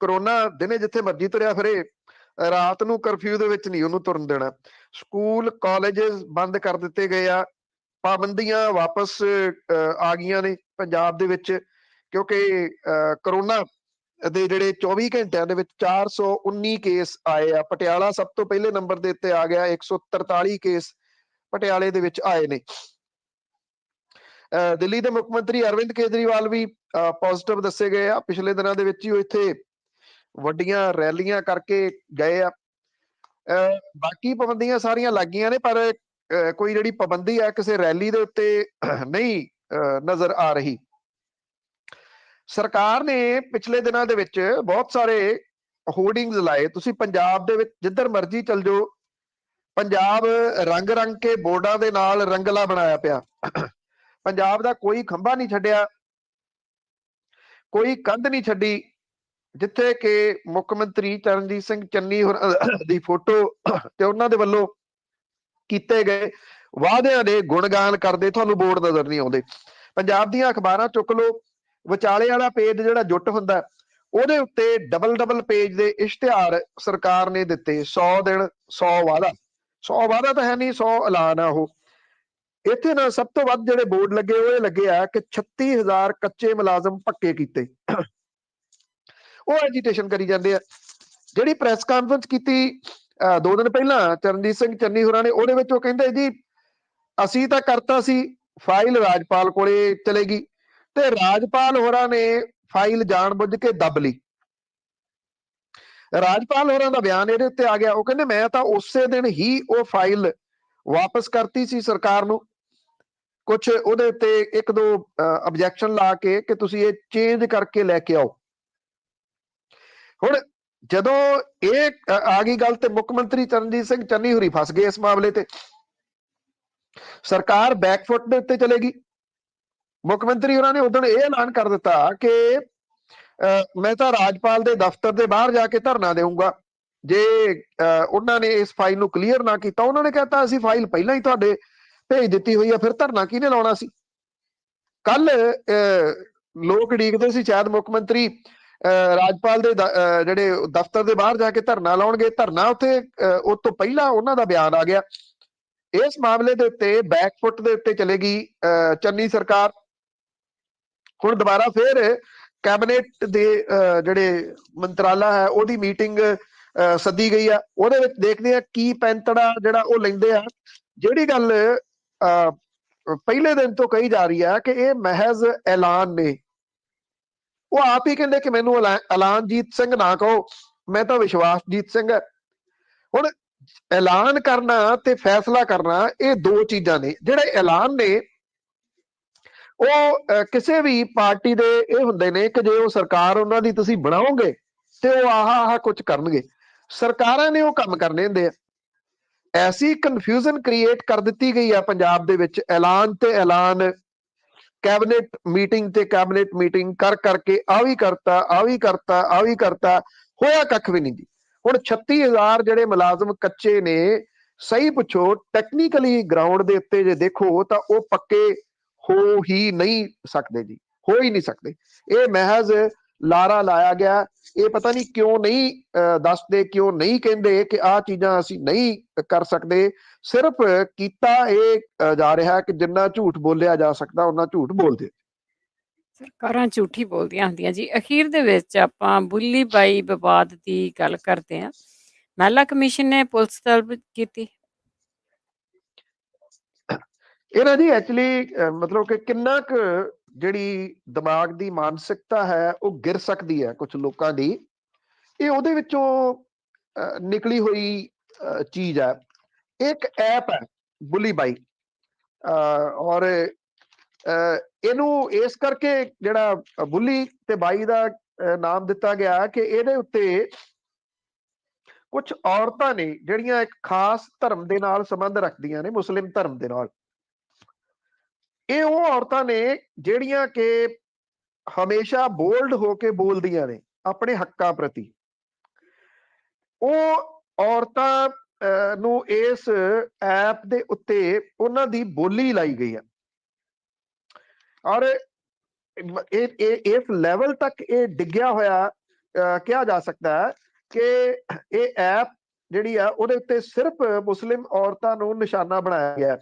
ਕਰੋਨਾ ਦਿਨੇ ਜਿੱਥੇ ਮਰਜ਼ੀ ਤੁਰਿਆ ਫਿਰੇ, ਰਾਤ ਨੂੰ ਕਰਫਿਊ ਦੇ ਵਿੱਚ ਨਹੀਂ ਉਹਨੂੰ ਤੁਰਨ ਦੇਣਾ। ਸਕੂਲ ਕਾਲਜਸ ਬੰਦ ਕਰ ਦਿੱਤੇ ਗਏ ਆ। ਪਾਬੰਦੀਆਂ ਵਾਪਸ ਆ ਗਈਆਂ ਨੇ ਪੰਜਾਬ ਦੇ ਵਿੱਚ ਕਿਉਂਕਿ ਕਰੋਨਾ ਦੇ ਜਿਹੜੇ 24 ਘੰਟਿਆਂ ਦੇ ਵਿੱਚ 419 ਕੇਸ ਆਏ ਆ। ਪਟਿਆਲਾ ਸਭ ਤੋਂ ਪਹਿਲੇ ਨੰਬਰ ਦੇ ਉੱਤੇ ਆ ਗਿਆ। 143 ਕੇਸ ਪਟਿਆਲੇ ਦੇ ਵਿੱਚ ਆਏ ਨੇ। ਦਿੱਲੀ ਦੇ ਮੁੱਖ ਮੰਤਰੀ ਅਰਵਿੰਦ ਕੇਜਰੀਵਾਲ ਵੀ ਪੋਜ਼ਿਟਿਵ ਦੱਸੇ ਗਏ ਆ। ਪਿਛਲੇ ਦਿਨਾਂ ਦੇ ਵਿੱਚ ਹੀ ਉਹ ਇੱਥੇ ਵੱਡੀਆਂ ਰੈਲੀਆਂ ਕਰਕੇ ਗਏ ਆ। ਬਾਕੀ ਪਾਬੰਦੀਆਂ ਸਾਰੀਆਂ ਲੱਗ ਗਈਆਂ ਨੇ, ਪਰ ਕੋਈ ਜਿਹੜੀ ਪਾਬੰਦੀ ਹੈ ਕਿਸੇ ਰੈਲੀ ਦੇ ਉੱਤੇ ਨਹੀਂ ਨਜ਼ਰ ਆ ਰਹੀ। ਸਰਕਾਰ ਨੇ ਪਿਛਲੇ ਦਿਨਾਂ ਦੇ ਵਿੱਚ ਬਹੁਤ ਸਾਰੇ ਹੋਰਡਿੰਗਸ ਲਾਏ। ਤੁਸੀਂ ਪੰਜਾਬ ਦੇ ਵਿੱਚ ਜਿੱਧਰ ਮਰਜ਼ੀ ਚਲ ਜਾਓ, ਪੰਜਾਬ ਰੰਗ ਰੰਗ ਕੇ ਬੋਰਡਾਂ ਦੇ ਨਾਲ ਰੰਗਲਾ ਬਣਾਇਆ ਪਿਆ। ਪੰਜਾਬ ਦਾ ਕੋਈ ਖੰਭਾ ਨਹੀਂ ਛੱਡਿਆ, ਕੋਈ ਕੰਧ ਨਹੀਂ ਛੱਡੀ ਜਿੱਥੇ ਕਿ ਮੁੱਖ ਮੰਤਰੀ ਚਰਨਜੀਤ ਸਿੰਘ ਚੰਨੀ ਦੀ ਫੋਟੋ ਤੇ ਉਹਨਾਂ ਦੇ ਵੱਲੋਂ ਕੀਤੇ ਗਏ ਵਾਅਦਿਆਂ ਦੇ ਗੁਣਗਾਨ ਕਰਦੇ ਤੁਹਾਨੂੰ ਬੋਰਡ ਨਜ਼ਰ ਨਹੀਂ ਆਉਂਦੇ। ਪੰਜਾਬ ਦੀਆਂ ਅਖਬਾਰਾਂ ਚੁੱਕ ਲਓ, ਵਿਚਾਲੇ ਵਾਲਾ ਪੇਜ ਜਿਹੜਾ ਜੁੱਟ ਹੁੰਦਾ ਉਹਦੇ ਉੱਤੇ ਡਬਲ ਪੇਜ ਦੇ ਇਸ਼ਤਿਹਾਰ ਸਰਕਾਰ ਨੇ ਦਿੱਤੇ। 100 ਦਿਨ 100 ਵਾਅਦਾ। 100 ਵਾਅਦਾ ਤਾਂ ਹੈ ਨਹੀਂ, 100 ਐਲਾਨ ਆ ਉਹ। ਇੱਥੇ ਨਾ ਸਭ ਤੋਂ ਵੱਧ ਜਿਹੜੇ ਬੋਰਡ ਲੱਗੇ ਉਹ ਇਹ ਲੱਗੇ ਆ ਕਿ 36000 ਕੱਚੇ ਮੁਲਾਜ਼ਮ ਪੱਕੇ ਕੀਤੇ। ਉਹ ਐਜੀਟੇਸ਼ਨ ਕਰੀ ਜਾਂਦੇ ਆ। ਜਿਹੜੀ ਪ੍ਰੈਸ ਕਾਨਫਰੰਸ ਕੀਤੀ 2 ਦਿਨ ਪਹਿਲਾਂ ਚਰਨਜੀਤ ਸਿੰਘ ਚੰਨੀ ਹੋਰਾਂ ਨੇ, ਉਹਦੇ ਵਿੱਚ ਉਹ ਕਹਿੰਦੇ ਜੀ ਅਸੀਂ ਤਾਂ ਕਰਤਾ ਸੀ, ਫਾਈਲ ਰਾਜਪਾਲ ਕੋਲੇ ਚਲੇਗੀ ਤੇ ਰਾਜਪਾਲ ਹੋਰਾਂ ਨੇ ਫਾਈਲ ਜਾਣਬੁੱਝ ਕੇ ਦੱਬ ਲਈ। ਰਾਜਪਾਲ ਹੋਰਾਂ ਦਾ ਬਿਆਨ ਇਹਦੇ ਉੱਤੇ ਆ ਗਿਆ। ਉਹ ਕਹਿੰਦੇ ਮੈਂ ਤਾਂ ਉਸੇ ਦਿਨ ਹੀ ਉਹ ਫਾਈਲ ਵਾਪਸ ਕਰਤੀ ਸੀ ਸਰਕਾਰ ਨੂੰ, ਕੁਝ ਉਹਦੇ ਉੱਤੇ 1-2 ਆਬਜੈਕਸ਼ਨ ਲਾ ਕੇ ਕਿ ਤੁਸੀਂ ਇਹ ਚੇਂਜ ਕਰਕੇ ਲੈ ਕੇ ਆਓ। ਹੁਣ ਜਦੋਂ ਇਹ ਆ ਗਈ ਗੱਲ ਤੇ ਮੁੱਖ ਮੰਤਰੀ ਚਰਨਜੀਤ ਸਿੰਘ ਚੰਨੀ ਹੋਰੀ ਫਸ ਗਏ ਇਸ ਮਾਮਲੇ ਤੇ। ਸਰਕਾਰ ਬੈਕਫੁੱਟ ਦੇ ਉੱਤੇ ਚਲੇਗੀ। ਮੁੱਖ ਮੰਤਰੀ ਉਹਨਾਂ ਨੇ ਉਦੋਂ ਇਹ ਐਲਾਨ ਕਰ ਦਿੱਤਾ ਕਿ ਮੈਂ ਤਾਂ ਰਾਜਪਾਲ ਦੇ ਦਫ਼ਤਰ ਦੇ ਬਾਹਰ ਜਾ ਕੇ ਧਰਨਾ ਦੇਊਂਗਾ ਜੇ ਉਹਨਾਂ ਨੇ ਇਸ ਫਾਈਲ ਨੂੰ ਕਲੀਅਰ ਨਾ ਕੀਤਾ। ਉਹਨਾਂ ਨੇ ਕਹਿਤਾ ਅਸੀਂ ਫਾਈਲ ਪਹਿਲਾਂ ਹੀ ਤੁਹਾਡੇ ਭੇਜ ਦਿੱਤੀ ਹੋਈ ਆ, ਫਿਰ ਧਰਨਾ ਕਿਹਨੇ ਲਾਉਣਾ ਸੀ। ਕੱਲ ਲੋਕ ਉਡੀਕਦੇ ਸੀ ਸ਼ਾਇਦ ਮੁੱਖ ਮੰਤਰੀ ਰਾਜਪਾਲ ਦੇ ਜਿਹੜੇ ਦਫ਼ਤਰ ਦੇ ਬਾਹਰ ਜਾ ਕੇ ਧਰਨਾ ਲਾਉਣਗੇ। ਧਰਨਾ ਉੱਥੇ ਉਸ ਤੋਂ ਪਹਿਲਾਂ ਉਹਨਾਂ ਦਾ ਬਿਆਨ ਆ ਗਿਆ। ਇਸ ਮਾਮਲੇ ਦੇ ਉੱਤੇ ਬੈਕਫੁੱਟ ਦੇ ਉੱਤੇ ਚਲੇਗੀ ਚੰਨੀ ਸਰਕਾਰ। ਹੁਣ ਦੁਬਾਰਾ ਫਿਰ ਕੈਬਨਿਟ ਦੇ ਜਿਹੜੇ ਮੰਤਰਾਲਾ ਹੈ ਉਹਦੀ ਮੀਟਿੰਗ ਸੱਦੀ ਗਈ ਆ। ਉਹਦੇ ਵਿੱਚ ਦੇਖਦੇ ਆ ਕੀ ਪੈਂਤੜਾ ਜਿਹੜਾ ਉਹ ਲੈਂਦੇ ਆ। ਜਿਹੜੀ ਗੱਲ ਪਹਿਲੇ ਦਿਨ ਤੋਂ ਕਹੀ ਜਾ ਰਹੀ ਹੈ ਕਿ ਇਹ ਮਹਿਜ਼ ਐਲਾਨ ਨੇ। ਉਹ ਆਪ ਹੀ ਕਹਿੰਦੇ ਕਿ ਮੈਨੂੰ ਐਲਾਨਜੀਤ ਸਿੰਘ ਨਾ ਕਹੋ, ਮੈਂ ਤਾਂ ਵਿਸ਼ਵਾਸਜੀਤ ਸਿੰਘ ਹੈ। ਹੁਣ ਐਲਾਨ ਕਰਨਾ ਤੇ ਫੈਸਲਾ ਕਰਨਾ ਇਹ ਦੋ ਚੀਜ਼ਾਂ ਨੇ। ਜਿਹੜੇ ਐਲਾਨ ਨੇ ਉਹ ਕਿਸੇ ਵੀ ਪਾਰਟੀ ਦੇ ਇਹ ਹੁੰਦੇ ਨੇ ਕਿ ਜੇ ਉਹ ਸਰਕਾਰ ਉਹਨਾਂ ਦੀ ਤੁਸੀਂ ਬਣਾਓਗੇ ਤੇ ਉਹ ਆਹ ਕੁਝ ਕਰਨਗੇ। ਸਰਕਾਰਾਂ ਨੇ ਉਹ ਕੰਮ ਕਰਨੇ ਹੁੰਦੇ ਆ। ਐਸੀ ਕਨਫਿਊਜ਼ਨ ਕ੍ਰੀਏਟ ਕਰ ਦਿੱਤੀ ਗਈ ਆ ਪੰਜਾਬ ਦੇ ਵਿੱਚ ਐਲਾਨ ਤੇ ਐਲਾਨ, ਕੈਬਨਿਟ ਮੀਟਿੰਗ ਤੇ ਕੈਬਨਿਟ ਮੀਟਿੰਗ ਕਰ ਕਰਕੇ ਆ ਵੀ ਕਰਤਾ, ਆ ਵੀ ਕਰਤਾ, ਆ ਵੀ ਕਰਤਾ, ਹੋਇਆ ਕੱਖ ਵੀ ਨਹੀਂ ਜੀ। ਹੁਣ 36,000 ਜਿਹੜੇ ਮੁਲਾਜ਼ਮ ਕੱਚੇ ਨੇ, ਸਹੀ ਪੁੱਛੋ ਟੈਕਨੀਕਲੀ ਗਰਾਊਂਡ ਦੇ ਉੱਤੇ ਜੇ ਦੇਖੋ ਤਾਂ ਉਹ ਪੱਕੇ ਹੋ ਹੀ ਨਹੀਂ ਸਕਦੇ ਜੀ, ਹੋ ਹੀ ਨਹੀਂ ਸਕਦੇ। ਇਹ ਮਹਿਜ਼ ਲਾਰਾ ਲਾਇਆ ਗਿਆ। ਇਹ ਪਤਾ ਨਹੀਂ ਕਿਉਂ ਨਹੀਂ ਦੱਸਦੇ, ਕਿਉਂ ਨਹੀਂ ਕਹਿੰਦੇ ਕਿ ਆਹ ਚੀਜ਼ਾਂ ਅਸੀਂ ਨਹੀਂ ਕਰ ਸਕਦੇ। ਸਿਰਫ ਕੀਤਾ ਇਹ ਜਾ ਰਿਹਾ ਕਿ ਜਿੰਨਾ ਝੂਠ ਬੋਲਿਆ ਜਾ ਸਕਦਾ ਉਹਨਾਂ ਝੂਠ ਬੋਲਦੇ। ਸਰਕਾਰਾਂ ਝੂਠੀ ਬੋਲਦੀਆਂ ਹੁੰਦੀਆਂ ਜੀ। ਅਖੀਰ ਦੇ ਵਿੱਚ ਆਪਾਂ ਬੁੱਲੀ ਬਾਈ ਵਿਵਾਦ ਦੀ ਗੱਲ ਕਰਦੇ ਹਾਂ। ਮਹਿਲਾ ਕਮਿਸ਼ਨ ਨੇ ਪੁਲਿਸ ਤਲਬ ਕੀਤੀ। ਇਹ ਨਾ ਜੀ ਐਕਚੁਅਲੀ ਮਤਲਬ ਕਿ ਕਿੰਨਾ ਕੁ ਜਿਹੜੀ ਦਿਮਾਗ ਦੀ ਮਾਨਸਿਕਤਾ ਹੈ ਉਹ ਗਿਰ ਸਕਦੀ ਹੈ ਕੁਝ ਲੋਕਾਂ ਦੀ, ਇਹ ਉਹਦੇ ਵਿੱਚੋਂ ਨਿਕਲੀ ਹੋਈ ਚੀਜ਼ ਹੈ। ਇੱਕ ਐਪ ਹੈ ਬੁੱਲੀ ਬਾਈ, ਔਰ ਇਹਨੂੰ ਇਸ ਕਰਕੇ ਜਿਹੜਾ ਬੁੱਲੀ ਤੇ ਬਾਈ ਦਾ ਨਾਮ ਦਿੱਤਾ ਗਿਆ ਕਿ ਇਹਦੇ ਉੱਤੇ ਕੁਝ ਔਰਤਾਂ ਨੇ ਜਿਹੜੀਆਂ ਇੱਕ ਖਾਸ ਧਰਮ ਦੇ ਨਾਲ ਸੰਬੰਧ ਰੱਖਦੀਆਂ ਨੇ, ਮੁਸਲਿਮ ਧਰਮ ਦੇ ਨਾਲ। ਇਹ ਉਹ ਔਰਤਾਂ ਨੇ ਜਿਹੜੀਆਂ ਕਿ ਹਮੇਸ਼ਾ ਬੋਲਡ ਹੋ ਕੇ ਬੋਲਦੀਆਂ ਨੇ ਆਪਣੇ ਹੱਕਾਂ ਪ੍ਰਤੀ। ਉਹ ਔਰਤਾਂ ਨੂੰ ਇਸ ਐਪ ਦੇ ਉੱਤੇ ਉਹਨਾਂ ਦੀ ਬੋਲੀ ਲਾਈ ਗਈ ਹੈ ਔਰ ਇਸ ਲੈਵਲ ਤੱਕ ਇਹ ਡਿੱਗਿਆ ਹੋਇਆ ਕਿਹਾ ਜਾ ਸਕਦਾ ਹੈ ਕਿ ਇਹ ਐਪ ਜਿਹੜੀ ਆ ਉਹਦੇ ਉੱਤੇ ਸਿਰਫ ਮੁਸਲਿਮ ਔਰਤਾਂ ਨੂੰ ਨਿਸ਼ਾਨਾ ਬਣਾਇਆ ਗਿਆ।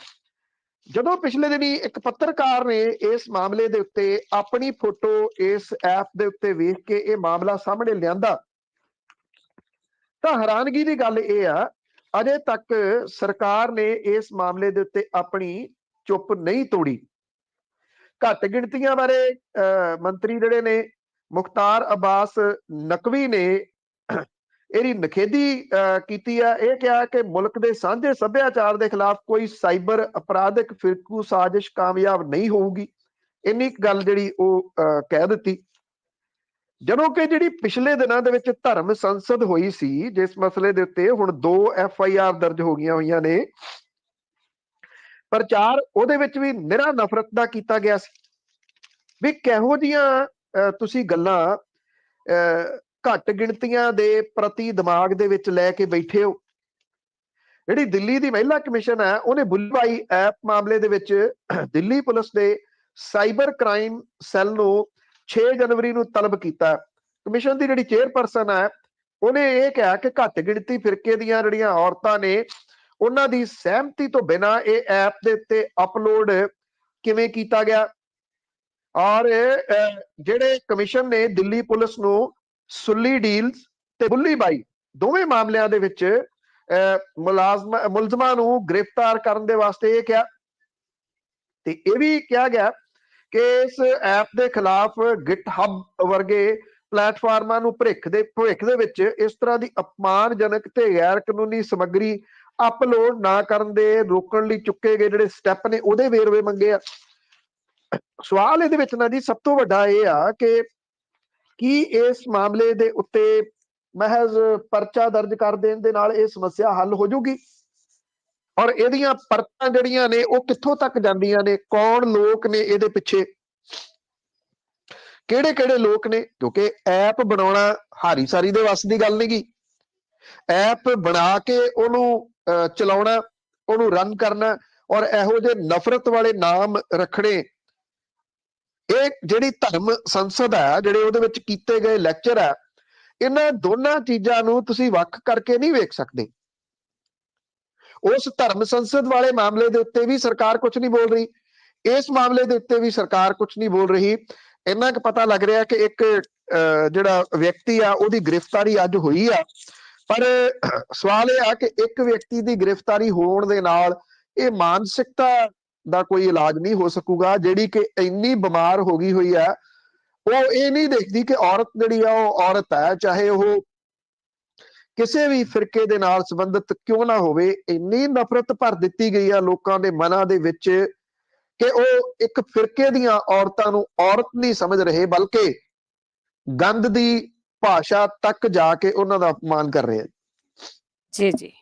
ਜਦੋਂ ਪਿਛਲੇ ਦਿਨੀ ਇੱਕ ਪੱਤਰਕਾਰ ਨੇ ਇਸ ਮਾਮਲੇ ਦੇ ਉੱਤੇ ਆਪਣੀ ਫੋਟੋ ਇਸ ਐਪ ਦੇ ਉੱਤੇ ਵੇਖ ਕੇ ਇਹ ਮਾਮਲਾ ਸਾਹਮਣੇ ਲਿਆਂਦਾ ਤਾਂ ਹੈਰਾਨਗੀ ਦੀ ਗੱਲ ਇਹ ਆ ਅਜੇ ਤੱਕ ਸਰਕਾਰ ਨੇ ਇਸ ਮਾਮਲੇ ਦੇ ਉੱਤੇ ਆਪਣੀ ਚੁੱਪ ਨਹੀਂ ਤੋੜੀ। ਘੱਟ ਗਿਣਤੀਆਂ ਬਾਰੇ ਮੰਤਰੀ ਜਿਹੜੇ ਨੇ ਮੁਖਤਾਰ ਅਬਾਸ ਨਕਵੀ ਨੇ ਇਹਦੀ ਨਖੇਦੀ ਕੀਤੀ ਹੈ। ਇਹ ਕਿਹਾ ਕਿ ਮੁਲਕ ਦੇ ਸਾਂਝੇ ਸੱਭਿਆਚਾਰ ਦੇ ਖਿਲਾਫ ਕੋਈ ਸਾਈਬਰ ਅਪਰਾਧਿਕ ਫਿਰਕੂ ਸਾਜ਼ਿਸ਼ ਕਾਮਯਾਬ ਨਹੀਂ ਹੋਊਗੀ। ਇੰਨੀ ਗੱਲ ਜਿਹੜੀ ਉਹ ਕਹਿ ਦਿੱਤੀ। ਜਦੋਂ ਕਿ ਜਿਹੜੀ ਪਿਛਲੇ ਦਿਨਾਂ ਦੇ ਵਿੱਚ ਧਰਮ ਸੰਸਦ ਹੋਈ ਸੀ ਜਿਸ ਮਸਲੇ ਦੇ ਉੱਤੇ ਹੁਣ 2 FIR ਦਰਜ ਹੋ ਗਈਆਂ ਹੋਈਆਂ ਨੇ, ਪ੍ਰਚਾਰ ਉਹਦੇ ਵਿੱਚ ਵੀ ਨਿਰਾ ਨਫ਼ਰਤ ਦਾ ਕੀਤਾ ਗਿਆ ਸੀ ਵੀ ਕਿਹੋ ਜਿਹੀਆਂ ਤੁਸੀਂ ਗੱਲਾਂ ਘੱਟ ਗਿਣਤੀਆਂ ਦੇ ਪ੍ਰਤੀ ਦਿਮਾਗ ਦੇ ਵਿੱਚ ਲੈ ਕੇ ਬੈਠੇ ਹੋ। ਜਿਹੜੀ ਦਿੱਲੀ ਦੀ ਮਹਿਲਾ ਕਮਿਸ਼ਨ ਹੈ ਉਹਨੇ ਬੁੱਲੀ ਬਾਈ ਐਪ ਮਾਮਲੇ ਦੇ ਵਿੱਚ ਦਿੱਲੀ ਪੁਲਿਸ ਦੇ ਸਾਈਬਰ ਕ੍ਰਾਈਮ ਸੈੱਲ ਨੂੰ 6 ਜਨਵਰੀ ਨੂੰ ਤਲਬ ਕੀਤਾ। ਕਮਿਸ਼ਨ ਦੀ ਜਿਹੜੀ ਚੇਅਰਪਰਸਨ ਹੈ ਉਹਨੇ ਇਹ ਕਿਹਾ ਕਿ ਘੱਟ ਗਿਣਤੀ ਫਿਰਕੇ ਦੀਆਂ ਜਿਹੜੀਆਂ ਔਰਤਾਂ ਨੇ ਉਹਨਾਂ ਦੀ ਸਹਿਮਤੀ ਤੋਂ ਬਿਨਾਂ ਇਹ ਐਪ ਦੇ ਉੱਤੇ ਅਪਲੋਡ ਕਿਵੇਂ ਕੀਤਾ ਗਿਆ। ਔਰ ਜਿਹੜੇ ਕਮਿਸ਼ਨ ਨੇ ਦਿੱਲੀ ਪੁਲਿਸ ਨੂੰ ਸੁੱਲੀ ਡੀਲਸ ਤੇ ਬੁੱਲੀ ਬਾਈ ਦੋਵੇਂ ਮਾਮਲਿਆਂ ਦੇ ਵਿੱਚ ਮੁਲਜ਼ਮਾਂ ਨੂੰ ਗ੍ਰਿਫਤਾਰ ਕਰਨ ਦੇ ਵਾਸਤੇ ਇਹ ਕਿਹਾ। ਤੇ ਇਹ ਵੀ ਕਿਹਾ ਗਿਆ ਕਿ ਇਸ ਐਪ ਦੇ ਖਿਲਾਫ ਗਿਟਹਬ ਵਰਗੇ ਪਲੇਟਫਾਰਮਾਂ ਨੂੰ ਭਵਿੱਖ ਦੇ ਵਿੱਚ ਇਸ ਤਰ੍ਹਾਂ ਦੀ ਅਪਮਾਨਜਨਕ ਤੇ ਗੈਰ ਕਾਨੂੰਨੀ ਸਮੱਗਰੀ ਅਪਲੋਡ ਨਾ ਕਰਨ ਦੇ ਰੋਕਣ ਲਈ ਚੁੱਕੇ ਗਏ ਜਿਹੜੇ ਸਟੈਪ ਨੇ ਉਹਦੇ ਵੇਰਵੇ ਮੰਗੇ ਆ। ਸਵਾਲ ਇਹਦੇ ਵਿੱਚ ਨਾ ਜੀ ਸਭ ਤੋਂ ਵੱਡਾ ਇਹ ਆ ਕਿ ਕੀ ਇਸ ਮਾਮਲੇ ਦੇ ਉੱਤੇ ਮਹਿਜ਼ ਪਰਚਾ ਦਰਜ ਕਰ ਦੇਣ ਦੇ ਨਾਲ ਇਹ ਸਮੱਸਿਆ ਹੱਲ ਹੋ ਜੂਗੀ ਔਰ ਇਹਦੀਆਂ ਪਰਤਾਂ ਜਿਹੜੀਆਂ ਨੇ ਉਹ ਕਿੱਥੋਂ ਤੱਕ ਜਾਂਦੀਆਂ ਨੇ, ਕੌਣ ਲੋਕ ਨੇ ਇਹਦੇ ਪਿੱਛੇ। ਕਿਹੜੇ ਕਿਹੜੇ ਲੋਕ ਨੇ, ਕਿਉਂਕਿ ਐਪ ਬਣਾਉਣਾ ਹਾਰੀ ਸਾਰੀ ਦੇ ਵੱਸ ਦੀ ਗੱਲ ਨਹੀਂ ਗੀ। ਐਪ ਬਣਾ ਕੇ ਉਹਨੂੰ ਚਲਾਉਣਾ, ਉਹਨੂੰ ਰਨ ਕਰਨਾ, ਔਰ ਇਹੋ ਜਿਹੇ ਨਫ਼ਰਤ ਵਾਲੇ ਨਾਮ ਰੱਖਣੇ, ਇਹ ਜਿਹੜੀ ਧਰਮ ਸੰਸਦ ਹੈ, ਜਿਹੜੇ ਉਹਦੇ ਵਿੱਚ ਕੀਤੇ ਗਏ ਲੈਕਚਰ ਹੈ, ਇਹਨਾਂ ਦੋਨਾਂ ਚੀਜ਼ਾਂ ਨੂੰ ਤੁਸੀਂ ਵੱਖ ਕਰਕੇ ਨਹੀਂ ਵੇਖ ਸਕਦੇ। ਉਸ ਧਰਮ ਸੰਸਦ ਵਾਲੇ ਮਾਮਲੇ ਦੇ ਉੱਤੇ ਵੀ ਸਰਕਾਰ ਕੁਝ ਨਹੀਂ ਬੋਲ ਰਹੀ, ਇਸ ਮਾਮਲੇ ਦੇ ਉੱਤੇ ਵੀ ਸਰਕਾਰ ਕੁਝ ਨਹੀਂ ਬੋਲ ਰਹੀ। ਇੰਨਾ ਕੁ ਪਤਾ ਲੱਗ ਰਿਹਾ ਕਿ ਇੱਕ ਜਿਹੜਾ ਵਿਅਕਤੀ ਆ ਉਹਦੀ ਗ੍ਰਿਫਤਾਰੀ ਅੱਜ ਹੋਈ ਆ, ਪਰ ਸਵਾਲ ਇਹ ਆ ਕਿ ਇੱਕ ਵਿਅਕਤੀ ਦੀ ਗ੍ਰਿਫਤਾਰੀ ਹੋਣ ਦੇ ਨਾਲ ਇਹ ਮਾਨਸਿਕਤਾ ਦਾ ਕੋਈ ਇਲਾਜ ਨਹੀਂ ਹੋ ਸਕੂਗਾ, ਜਿਹੜੀ ਕਿ ਇੰਨੀ ਬਿਮਾਰ ਹੋ ਗਈ ਹੋਈ ਹੈ। ਉਹ ਇਹ ਨਹੀਂ ਦੇਖਦੀ ਕਿ ਔਰਤ ਜਿਹੜੀ ਆ ਉਹ ਔਰਤ ਹੈ, ਚਾਹੇ ਉਹ ਕਿਸੇ ਵੀ ਫਿਰਕੇ ਦੇ ਨਾਲ ਸੰਬੰਧਿਤ ਕਿਉਂ ਨਾ ਹੋਵੇ। ਇੰਨੀ ਨਫ਼ਰਤ ਭਰ ਦਿੱਤੀ ਗਈ ਆ ਲੋਕਾਂ ਦੇ ਮਨਾਂ ਦੇ ਵਿੱਚ ਕਿ ਉਹ ਇੱਕ ਫਿਰਕੇ ਦੀਆਂ ਔਰਤਾਂ ਨੂੰ ਔਰਤ ਨਹੀਂ ਸਮਝ ਰਹੇ, ਬਲਕਿ ਗੰਦ ਦੀ ਭਾਸ਼ਾ ਤੱਕ ਜਾ ਕੇ ਉਹਨਾਂ ਦਾ ਅਪਮਾਨ ਕਰ ਰਹੇ ਆ। ਜੀ ਜੀ।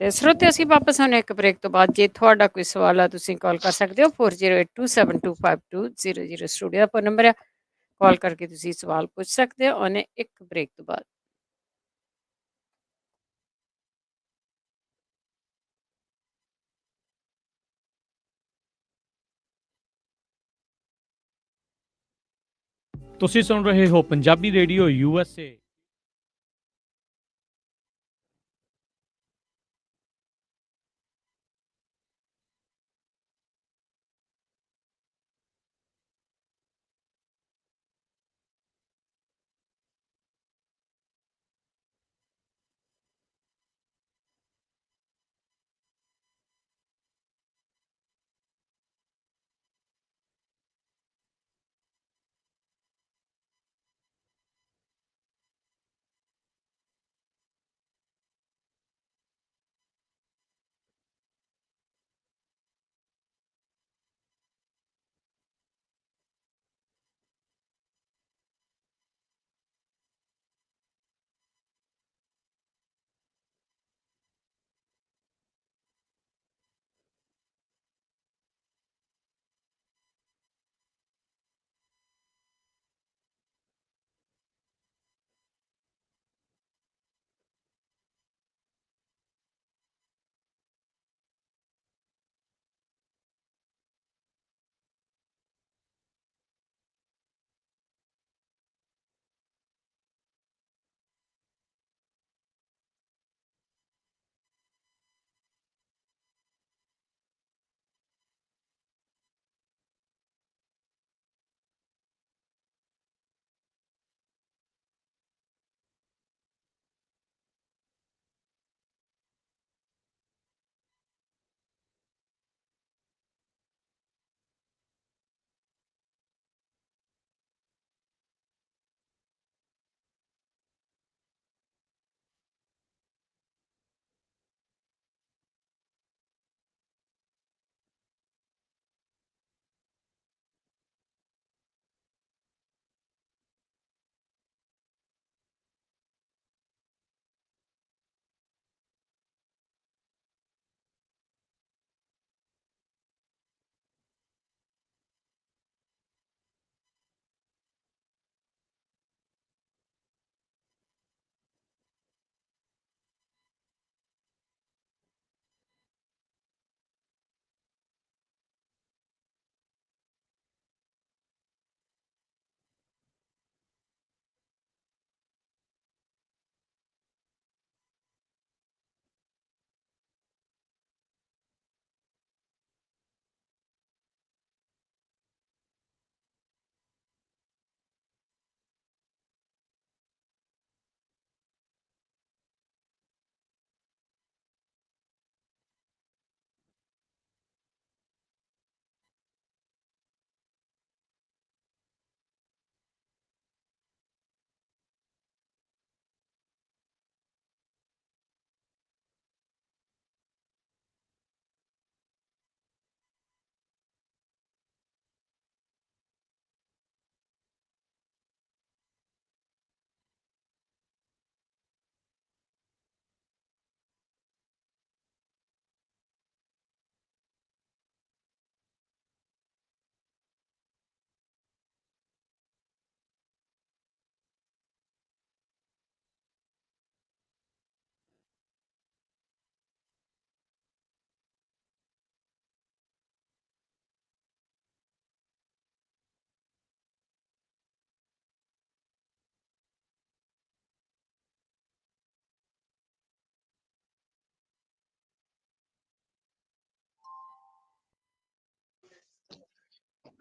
ਤੇ ਸਰੋਤੇ ਅਸੀਂ ਵਾਪਸ ਆਉਣੇ ਇੱਕ ਬ੍ਰੇਕ ਤੋਂ ਬਾਅਦ। ਜੇ ਤੁਹਾਡਾ ਕੋਈ ਸਵਾਲ ਆ ਤੁਸੀਂ ਕਾਲ ਕਰ ਸਕਦੇ ਹੋ 4082725200 ਸਟੂਡੀਓ ਦਾ ਫੋਨ ਨੰਬਰ ਹੈ। ਕਾਲ ਕਰਕੇ ਤੁਸੀਂ ਸਵਾਲ ਪੁੱਛ ਸਕਦੇ ਹੋ ਉਹਨੇ ਇੱਕ ਬ੍ਰੇਕ ਤੋਂ ਬਾਅਦ। ਤੁਸੀਂ ਸੁਣ ਰਹੇ ਹੋ ਪੰਜਾਬੀ ਰੇਡੀਓ USA।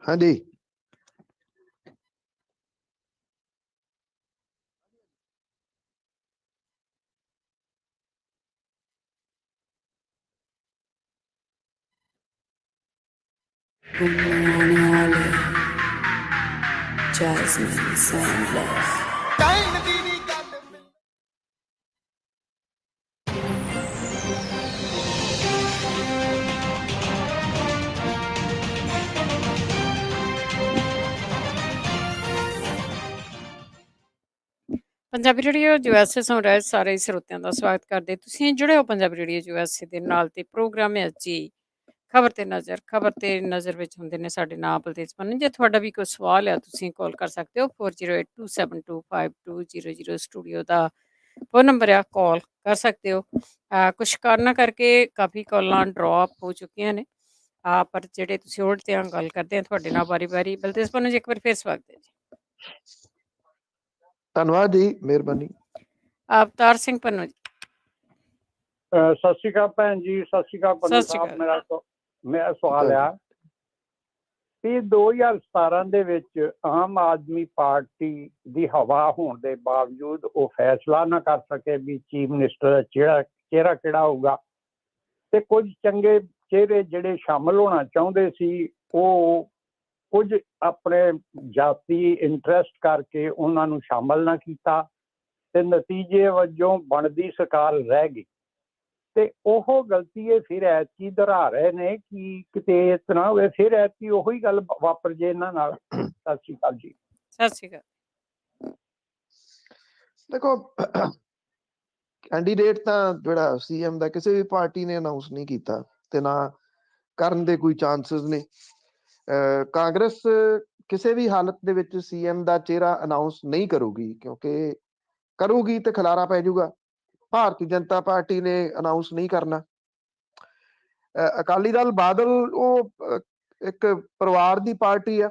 हाँ जी। घूमने आने वाले जैस्मिन सैंडलर्स। ਪੰਜਾਬੀ ਰੇਡੀਓ USA ਸੁਣ ਰਹੇ ਸਾਰੇ ਸਰੋਤਿਆਂ ਦਾ ਸਵਾਗਤ ਕਰਦੇ। ਤੁਸੀਂ ਜੁੜੇ ਹੋ ਪੰਜਾਬੀ ਰੇਡੀਓ USA ਦੇ ਨਾਲ ਤੇ ਪ੍ਰੋਗਰਾਮ ਹੈ ਜੀ ਖਬਰ ਤੇ ਨਜ਼ਰ। ਖਬਰ ਤੇ ਨਜ਼ਰ ਵਿੱਚ ਹੁੰਦੇ ਨੇ ਸਾਡੇ ਨਾਲ ਬਲਤੇਜ ਪੰਨੂ। ਜੇ ਤੁਹਾਡਾ ਵੀ ਕੋਈ ਸਵਾਲ ਹੈ ਤੁਸੀਂ ਕਾਲ ਕਰ ਸਕਦੇ ਹੋ 4082725200 ਸਟੂਡੀਓ ਦਾ ਫੋਨ ਨੰਬਰ ਆ, ਕਾਲ ਕਰ ਸਕਦੇ ਹੋ। ਕੁਛ ਕਾਰਨਾਂ ਕਰਕੇ ਕਾਫੀ ਕਾਲਾਂ ਡ੍ਰੌਪ ਹੋ ਚੁੱਕੀਆਂ ਨੇ, ਪਰ ਜਿਹੜੇ ਤੁਸੀਂ ਹੋਲਡ ਤੇ ਗੱਲ ਕਰਦੇ ਆ ਤੁਹਾਡੇ ਨਾਲ ਵਾਰੀ ਵਾਰੀ। ਬਲਤੇਜ ਪੰਨੂ ਜੀ ਇੱਕ ਵਾਰ ਫੇਰ ਸਵਾਗਤ ਹੈ ਜੀ। ਧੰਨਵਾਦ ਜੀ, ਮਿਹਰਬਾਨੀ। ਅਵਤਾਰ ਸਿੰਘ ਪੰਨੂ ਜੀ। ਸਤਿ ਸ਼੍ਰੀ ਅਕਾਲ ਭੈਣ ਜੀ, ਸਤਿ ਸ਼੍ਰੀ ਅਕਾਲ ਪੰਨੂ ਸਤਿ ਸ਼੍ਰੀ ਸਾਹਿਬ। ਅਕਾਲ। ਮੇਰਾ ਸਵਾਲ ਆ ਕਿ 2017 ਦੇ ਵਿੱਚ ਆਮ ਆਦਮੀ ਪਾਰਟੀ ਦੀ ਹਵਾ ਹੋਣ ਦੇ ਬਾਵਜੂਦ ਉਹ ਫੈਸਲਾ ਨਾ ਕਰ ਸਕੇ ਵੀ ਚੀਫ ਮਿਨਿਸਟਰ ਦਾ ਚਿਹਰਾ ਕਿਹੜਾ ਹੋਊਗਾ, ਤੇ ਕੁਝ ਚੰਗੇ ਚਿਹਰੇ ਜਿਹੜੇ ਸ਼ਾਮਲ ਹੋਣਾ ਚਾਹੁੰਦੇ ਸੀ ਉਹ ਕੁਝ ਆਪਣੇ ਜਾਤੀ ਇੰਟਰਸਟ ਕਰਕੇ ਉਹਨਾਂ ਨੂੰ ਸ਼ਾਮਲ ਨਾ ਕੀਤਾ, ਤੇ ਨਤੀਜੇ ਵਜੋਂ ਬਣਦੀ ਸਰਕਾਰ ਰਹਿ ਗਈ। ਤੇ ਉਹ ਗਲਤੀ ਇਹ ਫਿਰ ਐਤਕੀ ਦੁਹਰਾ ਰਹੇ ਨੇ ਕਿ ਕਿਤੇ ਇਸ ਤਰ੍ਹਾਂ ਹੋਵੇ ਫਿਰ ਐਤਕੀ ਉਹੀ ਗੱਲ ਵਾਪਰ ਜੇ ਇਹਨਾਂ ਨਾਲ। ਸਤਿ ਸ਼੍ਰੀ ਅਕਾਲ ਜੀ। ਸਤਿ ਸ਼੍ਰੀ ਅਕਾਲ। ਦੇਖੋ, ਕੈਂਡੀਡੇਟ ਤਾਂ ਜਿਹੜਾ ਸੀਐਮ ਦਾ ਕਿਸੇ ਵੀ ਪਾਰਟੀ ਨੇ ਅਨਾਉਂਸ ਨਹੀਂ ਕੀਤਾ ਤੇ ਨਾ ਕਰਨ ਦੇ ਕੋਈ ਚਾਂਸਸ ਨੇ। ਕਾਂਗਰਸ ਕਿਸੇ ਵੀ ਹਾਲਤ ਦੇ ਵਿੱਚ ਸੀਐਮ ਦਾ ਚਿਹਰਾ ਅਨਾਉਂਸ ਨਹੀਂ ਕਰੂਗੀ, ਕਿਉਂਕਿ ਕਰੂਗੀ ਤੇ ਖਲਾਰਾ ਪੈ ਜਾਊਗਾ। ਭਾਰਤੀ ਜਨਤਾ ਪਾਰਟੀ ਨੇ ਅਨਾਉਂਸ ਨਹੀਂ ਕਰਨਾ। ਅਕਾਲੀ ਦਲ ਬਾਦਲ ਉਹ ਇੱਕ ਪਰਿਵਾਰ ਦੀ ਪਾਰਟੀ ਆ,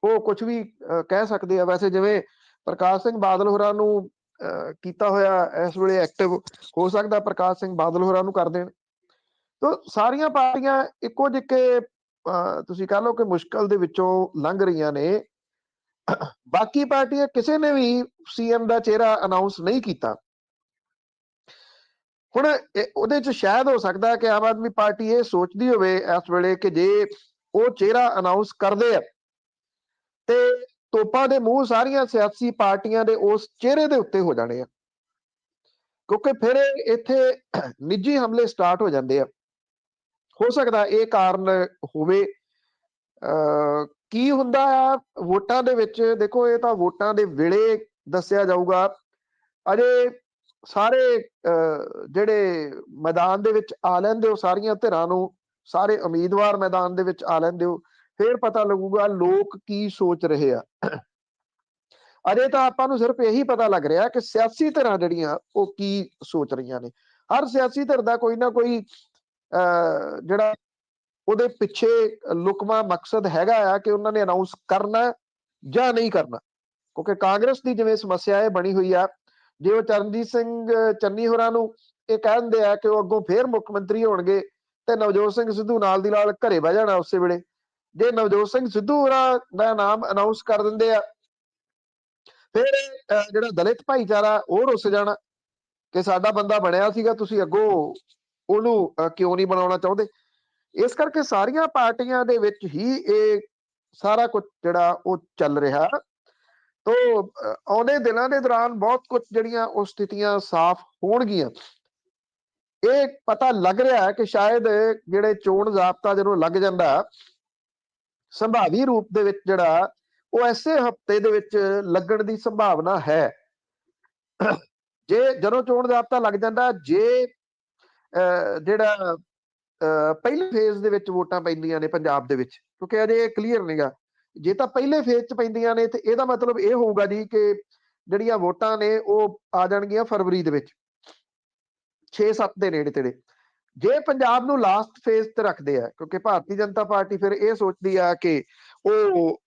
ਉਹ ਕੁਝ ਵੀ ਕਹਿ ਸਕਦੇ ਆ। ਵੈਸੇ ਜਿਵੇਂ ਪ੍ਰਕਾਸ਼ ਸਿੰਘ ਬਾਦਲ ਹੋਰਾਂ ਨੂੰ ਕੀਤਾ ਹੋਇਆ ਇਸ ਵੇਲੇ ਐਕਟਿਵ, ਹੋ ਸਕਦਾ ਪ੍ਰਕਾਸ਼ ਸਿੰਘ ਬਾਦਲ ਹੋਰਾਂ ਨੂੰ ਕਰ ਦੇਣ। ਤਾਂ ਸਾਰੀਆਂ ਪਾਰਟੀਆਂ ਇੱਕੋ ਜਿਹੇ ਤੁਸੀਂ ਕਹਿ ਲਓ ਕਿ ਮੁਸ਼ਕਲ ਦੇ ਵਿੱਚੋਂ ਲੰਘ ਰਹੀਆਂ ਨੇ। ਬਾਕੀ ਪਾਰਟੀਆਂ ਕਿਸੇ ਨੇ ਵੀ ਸੀਐਮ ਦਾ ਚਿਹਰਾ ਅਨਾਉਂਸ ਨਹੀਂ ਕੀਤਾ। ਹੁਣ ਉਹਦੇ ਚ ਸ਼ਾਇਦ ਹੋ ਸਕਦਾ ਕਿ ਆਮ ਆਦਮੀ ਪਾਰਟੀ ਇਹ ਸੋਚਦੀ ਹੋਵੇ ਇਸ ਵੇਲੇ ਕਿ ਜੇ ਉਹ ਚਿਹਰਾ ਅਨਾਉਂਸ ਕਰਦੇ ਆ ਤੇ ਤੋਪਾਂ ਦੇ ਮੂੰਹ ਸਾਰੀਆਂ ਸਿਆਸੀ ਪਾਰਟੀਆਂ ਦੇ ਉਸ ਚਿਹਰੇ ਦੇ ਉੱਤੇ ਹੋ ਜਾਣੇ ਆ, ਕਿਉਂਕਿ ਫਿਰ ਇੱਥੇ ਨਿੱਜੀ ਹਮਲੇ ਸਟਾਰਟ ਹੋ ਜਾਂਦੇ ਆ। ਹੋ ਸਕਦਾ ਇਹ ਕਾਰਨ ਹੋਵੇ। ਕੀ ਹੁੰਦਾ ਆ ਵੋਟਾਂ ਦੇ ਵਿੱਚ, ਦੇਖੋ ਇਹ ਤਾਂ ਵੋਟਾਂ ਦੇ ਵੇਲੇ ਦੱਸਿਆ ਜਾਊਗਾ। ਅਜੇ ਸਾਰੇ ਜਿਹੜੇ ਮੈਦਾਨ ਦੇ ਵਿੱਚ ਆ ਲੈਂਦੇ ਹੋ, ਸਾਰੀਆਂ ਧਿਰਾਂ ਨੂੰ, ਸਾਰੇ ਉਮੀਦਵਾਰ ਮੈਦਾਨ ਦੇ ਵਿੱਚ ਆ ਲੈਂਦੇ ਹੋ, ਫਿਰ ਪਤਾ ਲੱਗੂਗਾ ਲੋਕ ਕੀ ਸੋਚ ਰਹੇ ਆ। ਅਜੇ ਤਾਂ ਆਪਾਂ ਨੂੰ ਸਿਰਫ ਇਹੀ ਪਤਾ ਲੱਗ ਰਿਹਾ ਕਿ ਸਿਆਸੀ ਧਿਰਾਂ ਜਿਹੜੀਆਂ ਉਹ ਕੀ ਸੋਚ ਰਹੀਆਂ ਨੇ। ਹਰ ਸਿਆਸੀ ਧਿਰ ਦਾ ਕੋਈ ਨਾ ਕੋਈ ਜਿਹੜਾ ਉਹਦੇ ਪਿੱਛੇ ਲੁਕਵਾਂ ਮਕਸਦ ਹੈਗਾ ਆ ਕਿ ਉਹਨਾਂ ਨੇ ਅਨਾਉਂਸ ਕਰਨਾ ਜਾਂ ਨਹੀਂ ਕਰਨਾ। ਕਿਉਂਕਿ ਕਾਂਗਰਸ ਦੀ ਜਿਵੇਂ ਸਮੱਸਿਆ ਇਹ ਬਣੀ ਹੋਈ ਆ, ਜੇ ਉਹ ਚਰਨਜੀਤ ਸਿੰਘ ਚੰਨੀ ਹੋਰਾਂ ਨੂੰ ਇਹ ਕਹਿ ਦਿੰਦੇ ਆ ਕਿ ਉਹ ਅੱਗੋਂ ਫੇਰ ਮੁੱਖ ਮੰਤਰੀ ਹੋਣਗੇ ਤੇ ਨਵਜੋਤ ਸਿੰਘ ਸਿੱਧੂ ਨਾਲ ਦੀ ਨਾਲ ਘਰੇ ਬਹਿ ਜਾਣਾ ਉਸੇ ਵੇਲੇ। ਜੇ ਨਵਜੋਤ ਸਿੰਘ ਸਿੱਧੂ ਹੋਰਾਂ ਦਾ ਨਾਮ ਅਨਾਉਂਸ ਕਰ ਦਿੰਦੇ ਆ, ਫਿਰ ਜਿਹੜਾ ਦਲਿਤ ਭਾਈਚਾਰਾ ਉਹ ਰੁੱਸ ਜਾਣਾ ਕਿ ਸਾਡਾ ਬੰਦਾ ਬਣਿਆ ਸੀਗਾ, ਤੁਸੀਂ ਅੱਗੋਂ ਉਹਨੂੰ ਕਿਉਂ ਨਹੀਂ ਬਣਾਉਣਾ ਚਾਹੁੰਦੇ। ਇਸ ਕਰਕੇ ਸਾਰੀਆਂ ਪਾਰਟੀਆਂ ਦੇ ਵਿੱਚ ਹੀ ਇਹ ਸਾਰਾ ਕੁਝ ਜਿਹੜਾ ਉਹ ਚੱਲ ਰਿਹਾ। ਤੋ ਆਉਂਦੇ ਦਿਨਾਂ ਦੇ ਦੌਰਾਨ ਬਹੁਤ ਕੁਝ ਜਿਹੜੀਆਂ ਉਹ ਸਥਿਤੀਆਂ ਸਾਫ਼ ਹੋਣਗੀਆਂ। ਇਹ ਪਤਾ ਲੱਗ ਰਿਹਾ ਹੈ ਕਿ ਸ਼ਾਇਦ ਜਿਹੜੇ ਚੋਣ ਜ਼ਾਬਤਾ ਜਦੋਂ ਲੱਗ ਜਾਂਦਾ ਸੰਭਾਵੀ ਰੂਪ ਦੇ ਵਿੱਚ ਜਿਹੜਾ ਉਹ ਐਸੇ ਹਫ਼ਤੇ ਦੇ ਵਿੱਚ ਲੱਗਣ ਦੀ ਸੰਭਾਵਨਾ ਹੈ। ਜੇ ਜਦੋਂ ਚੋਣ ਜ਼ਾਬਤਾ ਲੱਗ ਜਾਂਦਾ, ਜੇ ਜਿਹੜਾ ਪਹਿਲੇ ਫੇਜ਼ ਦੇ ਵਿੱਚ ਵੋਟਾਂ ਪੈਂਦੀਆਂ ਨੇ ਪੰਜਾਬ ਦੇ ਵਿੱਚ, ਕਿਉਂਕਿ ਅਜੇ ਇਹ ਕਲੀਅਰ ਨਹੀਂਗਾ। ਜੇ ਤਾਂ ਪਹਿਲੇ ਫੇਜ਼ 'ਚ ਪੈਂਦੀਆਂ ਨੇ ਤੇ ਇਹਦਾ ਮਤਲਬ ਇਹ ਹੋਊਗਾ ਜੀ ਕਿ ਜਿਹੜੀਆਂ ਵੋਟਾਂ ਨੇ ਉਹ ਆ ਜਾਣਗੀਆਂ ਫਰਵਰੀ ਦੇ ਵਿੱਚ, 6-7 ਦੇ ਨੇੜੇ ਤੇੜੇ। ਜੇ ਪੰਜਾਬ ਨੂੰ ਲਾਸਟ ਫੇਜ਼ ਤੇ ਰੱਖਦੇ ਆ, ਕਿਉਂਕਿ ਭਾਰਤੀ ਜਨਤਾ ਪਾਰਟੀ ਫਿਰ ਇਹ ਸੋਚਦੀ ਆ ਕਿ ਉਹ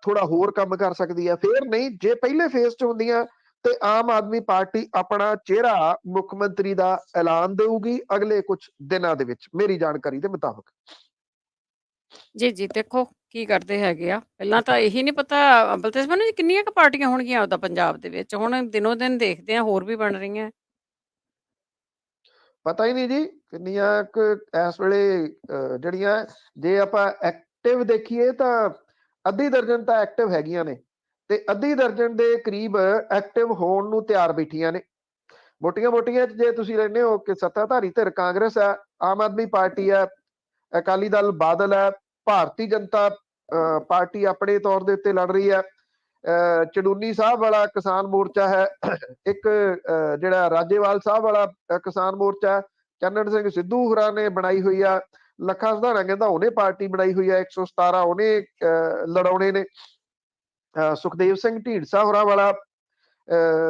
ਥੋੜਾ ਹੋਰ ਕੰਮ ਕਰ ਸਕਦੀ ਆ, ਫਿਰ ਨਹੀਂ। ਜੇ ਪਹਿਲੇ ਫੇਜ਼ 'ਚ ਹੁੰਦੀਆਂ ਤੇ ਆਮ ਆਦਮੀ ਪਾਰਟੀ ਆਪਣਾ ਚਿਹਰਾ ਮੁੱਖ ਮੰਤਰੀ ਦਾ ਐਲਾਨ ਦੇਊਗੀ ਅਗਲੇ ਕੁਝ ਦਿਨਾਂ ਦੇ ਵਿੱਚ, ਮੇਰੀ ਜਾਣਕਾਰੀ ਦੇ ਮੁਤਾਬਕ। ਜੀ, ਜੀ, ਦੇਖੋ ਕੀ ਕਰਦੇ ਹੈਗੇ ਆ। ਪਹਿਲਾਂ ਤਾਂ ਇਹੀ ਨਹੀਂ ਪਤਾ ਬਲਤੇਜ ਮੈਨੂੰ ਜੀ ਕਿੰਨੀਆਂ ਕੁ ਪਾਰਟੀਆਂ ਹੋਣਗੀਆਂ ਉਹਦਾ ਪੰਜਾਬ ਦੇ ਵਿੱਚ? ਹੁਣ ਦਿਨੋਂ-ਦਿਨ ਦੇਖਦੇ ਆ ਹੋਰ ਵੀ ਬਣ ਰਹੀਆਂ। ਪਤਾ ਹੀ ਨਹੀਂ ਜੀ ਕਿੰਨੀਆਂ ਕੁ ਇਸ ਵੇਲੇ ਜਿਹੜੀਆਂ, ਜੇ ਆਪਾਂ ਐਕਟਿਵ ਦੇਖੀਏ ਤਾਂ ਅੱਧੀ ਦਰਜਨ ਤਾਂ ਐਕਟਿਵ ਹੈਗੀਆਂ ਨੇ, ਤੇ ਅੱਧੀ ਦਰਜਨ ਦੇ ਕਰੀਬ ਐਕਟਿਵ ਹੋਣ ਨੂੰ ਤਿਆਰ ਬੈਠੀਆਂ ਨੇ। ਮੋਟੀਆਂ-ਮੋਟੀਆਂ 'ਚ ਜੇ ਤੁਸੀਂ ਲੈਂਦੇ ਹੋ ਕਿ ਸੱਤਾਧਾਰੀ ਧਿਰ ਕਾਂਗਰਸ ਹੈ, ਆਮ ਆਦਮੀ ਪਾਰਟੀ ਹੈ, ਅਕਾਲੀ ਦਲ ਬਾਦਲ ਹੈ, ਭਾਰਤੀ ਜਨਤਾ ਪਾਰਟੀ ਆਪਣੇ ਤੌਰ ਦੇ ਉੱਤੇ ਲੜ ਰਹੀ ਹੈ, ਚੜੂਨੀ ਸਾਹਿਬ ਵਾਲਾ ਕਿਸਾਨ ਮੋਰਚਾ ਹੈ, ਇੱਕ ਜਿਹੜਾ ਰਾਜੇਵਾਲ ਸਾਹਿਬ ਵਾਲਾ ਕਿਸਾਨ ਮੋਰਚਾ, ਚੰਨਣ ਸਿੰਘ ਸਿੱਧੂ ਹੋਰਾਂ ਨੇ ਬਣਾਈ ਹੋਈ ਆ, ਲੱਖਾ ਸਧਾਣਾ ਕਹਿੰਦਾ ਉਹਨੇ ਪਾਰਟੀ ਬਣਾਈ ਹੋਈ ਆ, 117 ਉਹਨੇ ਲੜਾਉਣੇ ਨੇ, ਸੁਖਦੇਵ ਸਿੰਘ ਢੀਂਡਸਾ ਹੋਰਾਂ ਵਾਲਾ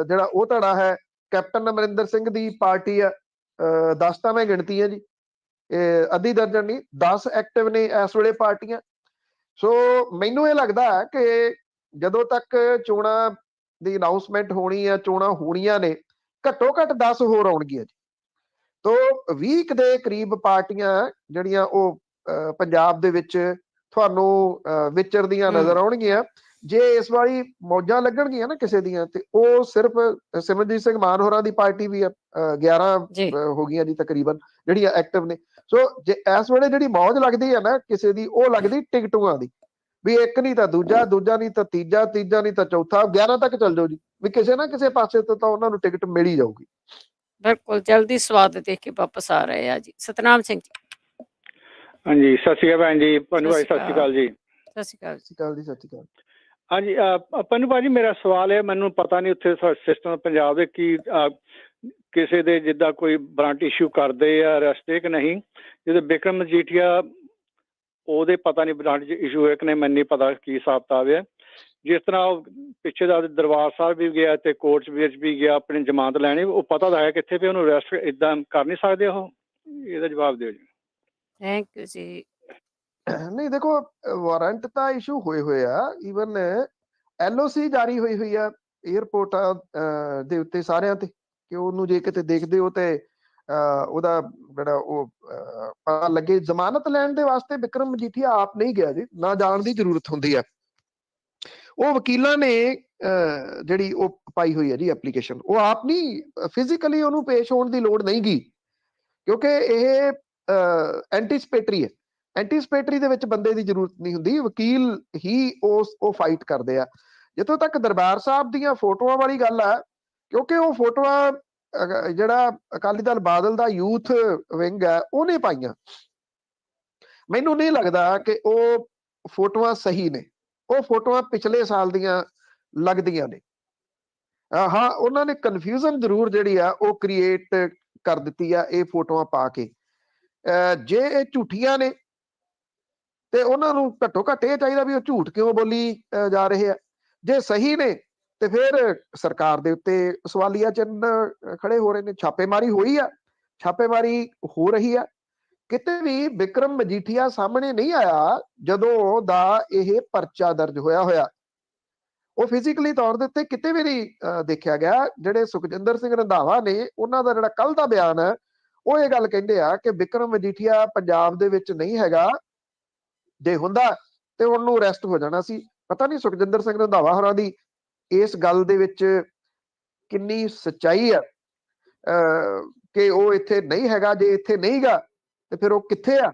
ਜਿਹੜਾ ਉਹ ਧੜਾ ਹੈ, ਕੈਪਟਨ ਅਮਰਿੰਦਰ ਸਿੰਘ ਦੀ ਪਾਰਟੀ ਆ, 10 ਤਾਂ ਮੈਂ ਗਿਣਤੀ ਹੈ ਜੀ, ਅੱਧੀ ਦਰਜਨ ਨਹੀਂ 10 ਐਕਟਿਵ ਨੇ ਇਸ ਵੇਲੇ ਪਾਰਟੀਆਂ। ਸੋ ਮੈਨੂੰ ਇਹ ਲੱਗਦਾ ਹੈ ਕਿ ਜਦੋਂ ਤੱਕ ਚੋਣਾਂ ਦੀ ਅਨਾਉਂਸਮੈਂਟ ਹੋਣੀ ਆ, ਚੋਣਾਂ ਹੋਣੀਆਂ ਨੇ, ਘੱਟੋ ਘੱਟ 10 ਹੋਰ ਆਉਣਗੀਆਂ ਜੀ। ਤੋ 20 ਦੇ ਕਰੀਬ ਪਾਰਟੀਆਂ ਜਿਹੜੀਆਂ ਉਹ ਪੰਜਾਬ ਦੇ ਵਿੱਚ ਤੁਹਾਨੂੰ ਵਿਚਰਦੀਆਂ ਨਜ਼ਰ ਆਉਣਗੀਆਂ। ਜੇ ਇਸ ਵਾਰੀ ਮੌਜਾਂ ਲੱਗਣਗੀਆਂ ਨਾ ਕਿਸੇ ਦੀਆਂ, ਤੇ ਉਹ ਸਿਰਫ ਸਿਮਰਜੀਤ ਸਿੰਘ ਮਾਨ ਹੋਰਾਂ ਦੀ ਪਾਰਟੀ ਵੀ 11 ਜੀ। ਹੋ ਗਈਆਂ ਜੀ ਤਕਰੀਬਨ ਜਿਹੜੀਆਂ ਐਕਟਿਵ ਨੇ। ਸੋ ਜੇ ਇਸ ਵੇਲੇ ਜਿਹੜੀ ਮੌਜ ਲੱਗਦੀ ਹੈ ਨਾ ਕਿਸੇ ਦੀ, ਉਹ ਲੱਗਦੀ ਟਿਕਟੂਆਂ ਦੀ, ਵੀ ਇੱਕ ਨਹੀਂ ਤਾਂ ਦੂਜਾ, ਦੂਜਾ ਨਹੀਂ ਤਾਂ ਤੀਜਾ, ਤੀਜਾ ਨਹੀਂ ਤਾਂ ਚੌਥਾ, 11 ਤੱਕ ਚੱਲ ਜਾਓ ਜੀ, ਵੀ ਕਿਸੇ ਨਾ ਕਿਸੇ ਪਾਸੇ ਤੋਂ ਤਾਂ ਉਹਨਾਂ ਨੂੰ ਟਿਕਟ ਮਿਲ ਹੀ ਜਾਊਗੀ। ਬਿਲਕੁਲ ਜਲਦੀ ਸਵਾਦ ਦੇਖ ਕੇ ਵਾਪਸ ਆ ਰਹੇ ਆ ਜੀ। ਸਤਨਾਮ ਸਿੰਘ ਜੀ। ਹਾਂਜੀ, ਸਤਿ ਸ਼੍ਰੀ ਅਕਾਲ ਭੈਣ ਜੀ। ਪੰਨੂ ਭਾਈ ਸਤਿ ਸ਼੍ਰੀ ਅਕਾਲ ਜੀ। ਸਤਿ ਸ਼੍ਰੀ ਅਕਾਲ ਸਤਿ ਸ਼੍ਰੀ ਅਕਾਲ ਜੀ, ਸਤਿ ਸ਼੍ਰੀ ਅਕਾਲ। ਹਾਂਜੀ, ਪੰਨੂ ਭਾਜੀ ਮੇਰਾ ਸਵਾਲ ਹੈ, ਮੈਨੂੰ ਪਤਾ ਨਹੀਂ ਉੱਥੇ ਸਿਸਟਮ ਪੰਜਾਬ ਦੇ ਕੀ ਕਿਸੇ ਦੇ ਜਿੱਦਾਂ ਕੋਈ ਬਰਾਂਟ ਇਸ਼ੂ ਕਰਦੇ ਆ ਅਰੈਸਟ ਕਿ ਨਹੀਂ। ਜਦੋਂ ਬਿਕਰਮ ਮਜੀਠੀਆ ਉਹਦੇ ਪਤਾ ਨਹੀਂ ਬਰਾਂਟ ਇਸ਼ੂ ਹੋਇਆ ਕਿ ਨਹੀਂ, ਮੈਨੂੰ ਨਹੀਂ ਪਤਾ ਕੀ ਹਿਸਾਬ ਕਿਤਾਬ ਹੈ। ਜਿਸ ਤਰ੍ਹਾਂ ਉਹ ਪਿੱਛੇ ਦਾ ਦਰਬਾਰ ਸਾਹਿਬ ਵੀ ਗਿਆ ਤੇ ਕੋਰਟ ਵਿੱਚ ਵੀ ਗਿਆ ਆਪਣੀ ਜ਼ਮਾਨਤ ਲੈਣੀ, ਉਹ ਪਤਾ ਤਾਂ ਹੈ ਕਿੱਥੇ ਵੀ ਉਹਨੂੰ ਅਰੈਸਟ ਇੱਦਾਂ ਕਰ ਨਹੀਂ ਸਕਦੇ ਉਹ? ਇਹਦਾ ਜਵਾਬ ਦਿਓ ਜੀ। ਥੈਂਕ ਯੂ ਜੀ। ਨਹੀਂ ਦੇਖੋ, ਵਾਰੰਟ ਤਾਂ ਇਸ਼ੂ ਹੋਏ ਆ, ਈਵਨ LOC ਜਾਰੀ ਹੋਈ ਆ ਏਅਰਪੋਰਟਾਂ ਦੇ ਉੱਤੇ ਸਾਰਿਆਂ ਤੇ, ਕਿ ਉਹਨੂੰ ਜੇ ਕਿਤੇ ਦੇਖਦੇ ਹੋ ਤੇ ਉਹਦਾ ਜਿਹੜਾ ਉਹ ਪਤਾ ਲੱਗੇ। ਜ਼ਮਾਨਤ ਲੈਣ ਦੇ ਵਾਸਤੇ ਬਿਕਰਮ ਮਜੀਠੀਆ ਆਪ ਨਹੀਂ ਗਿਆ ਜੀ, ਨਾ ਜਾਣ ਦੀ ਜ਼ਰੂਰਤ ਹੁੰਦੀ ਹੈ। ਉਹ ਵਕੀਲਾਂ ਨੇ ਜਿਹੜੀ ਉਹ ਪਾਈ ਹੋਈ ਹੈ ਜੀ ਐਪਲੀਕੇਸ਼ਨ, ਉਹ ਆਪ ਨਹੀਂ ਫਿਜ਼ੀਕਲੀ ਉਹਨੂੰ ਪੇਸ਼ ਹੋਣ ਦੀ ਲੋੜ ਨਹੀਂ ਗੀ, ਕਿਉਂਕਿ ਇਹ ਐਂਟੀਸਪੇਟਰੀ ਹੈ। ਐਂਟੀਸਪੇਟਰੀ ਦੇ ਵਿੱਚ ਬੰਦੇ ਦੀ ਜ਼ਰੂਰਤ ਨਹੀਂ ਹੁੰਦੀ, ਵਕੀਲ ਹੀ ਉਹ ਫਾਈਟ ਕਰਦੇ ਆ। ਜਿੱਥੋਂ ਤੱਕ ਦਰਬਾਰ ਸਾਹਿਬ ਦੀਆਂ ਫੋਟੋਆਂ ਵਾਲੀ ਗੱਲ ਹੈ, ਕਿਉਂਕਿ ਉਹ ਫੋਟੋਆਂ ਜਿਹੜਾ ਅਕਾਲੀ ਦਲ ਬਾਦਲ ਦਾ ਯੂਥ ਵਿੰਗ ਹੈ ਉਹਨੇ ਪਾਈਆਂ, ਮੈਨੂੰ ਨਹੀਂ ਲੱਗਦਾ ਕਿ ਉਹ ਫੋਟੋਆਂ ਸਹੀ ਨੇ। ਉਹ ਫੋਟੋਆਂ ਪਿਛਲੇ ਸਾਲ ਦੀਆਂ ਲੱਗਦੀਆਂ ਨੇ। ਹਾਂ, ਉਹਨਾਂ ਨੇ ਕਨਫਿਊਜ਼ਨ ਜ਼ਰੂਰ ਜਿਹੜੀ ਆ ਉਹ ਕ੍ਰੀਏਟ ਕਰ ਦਿੱਤੀ ਆ ਇਹ ਫੋਟੋਆਂ ਪਾ ਕੇ। ਜੇ ਇਹ ਝੂਠੀਆਂ ਨੇ ਤੇ ਉਹਨਾਂ ਨੂੰ ਘੱਟੋ ਘੱਟ ਇਹ ਚਾਹੀਦਾ ਵੀ ਉਹ ਝੂਠ ਕਿਉਂ ਬੋਲੀ ਜਾ ਰਹੇ ਆ। ਜੇ ਸਹੀ ਨੇ ਤੇ ਫਿਰ ਸਰਕਾਰ ਦੇ ਉੱਤੇ ਸਵਾਲੀਆ ਚਿੰਨ੍ਹ ਖੜੇ ਹੋ ਰਹੇ ਨੇ। ਛਾਪੇਮਾਰੀ ਹੋਈ ਆ, ਛਾਪੇਮਾਰੀ ਹੋ ਰਹੀ ਆ, ਕਿਤੇ ਵੀ ਬਿਕਰਮ ਮਜੀਠੀਆ ਸਾਹਮਣੇ ਨਹੀਂ ਆਇਆ ਜਦੋਂ ਦਾ ਇਹ ਪਰਚਾ ਦਰਜ ਹੋਇਆ। ਉਹ ਫਿਜ਼ੀਕਲੀ ਤੌਰ ਦੇ ਉੱਤੇ ਕਿਤੇ ਵੀ ਨਹੀਂ ਦੇਖਿਆ ਗਿਆ। ਜਿਹੜੇ ਸੁਖਜਿੰਦਰ ਸਿੰਘ ਰੰਧਾਵਾ ਨੇ, ਉਹਨਾਂ ਦਾ ਜਿਹੜਾ ਕੱਲ ਦਾ ਬਿਆਨ ਹੈ, ਉਹ ਇਹ ਗੱਲ ਕਹਿੰਦੇ ਆ ਕਿ ਬਿਕਰਮ ਮਜੀਠੀਆ ਪੰਜਾਬ ਦੇ ਵਿੱਚ ਨਹੀਂ ਹੈਗਾ, ਜੇ ਹੁੰਦਾ ਤੇ ਉਹਨੂੰ ਅਰੈਸਟ ਹੋ ਜਾਣਾ ਸੀ। ਪਤਾ ਨਹੀਂ ਸੁਖਜਿੰਦਰ ਸਿੰਘ ਰੰਧਾਵਾ ਹੋਰਾਂ ਦੀ ਇਸ ਗੱਲ ਦੇ ਵਿੱਚ ਕਿੰਨੀ ਸੱਚਾਈ ਆ ਕਿ ਉਹ ਇੱਥੇ ਨਹੀਂ ਹੈਗਾ। ਜੇ ਇੱਥੇ ਨਹੀਂ ਗਾ ਤੇ ਫਿਰ ਉਹ ਕਿੱਥੇ ਆ,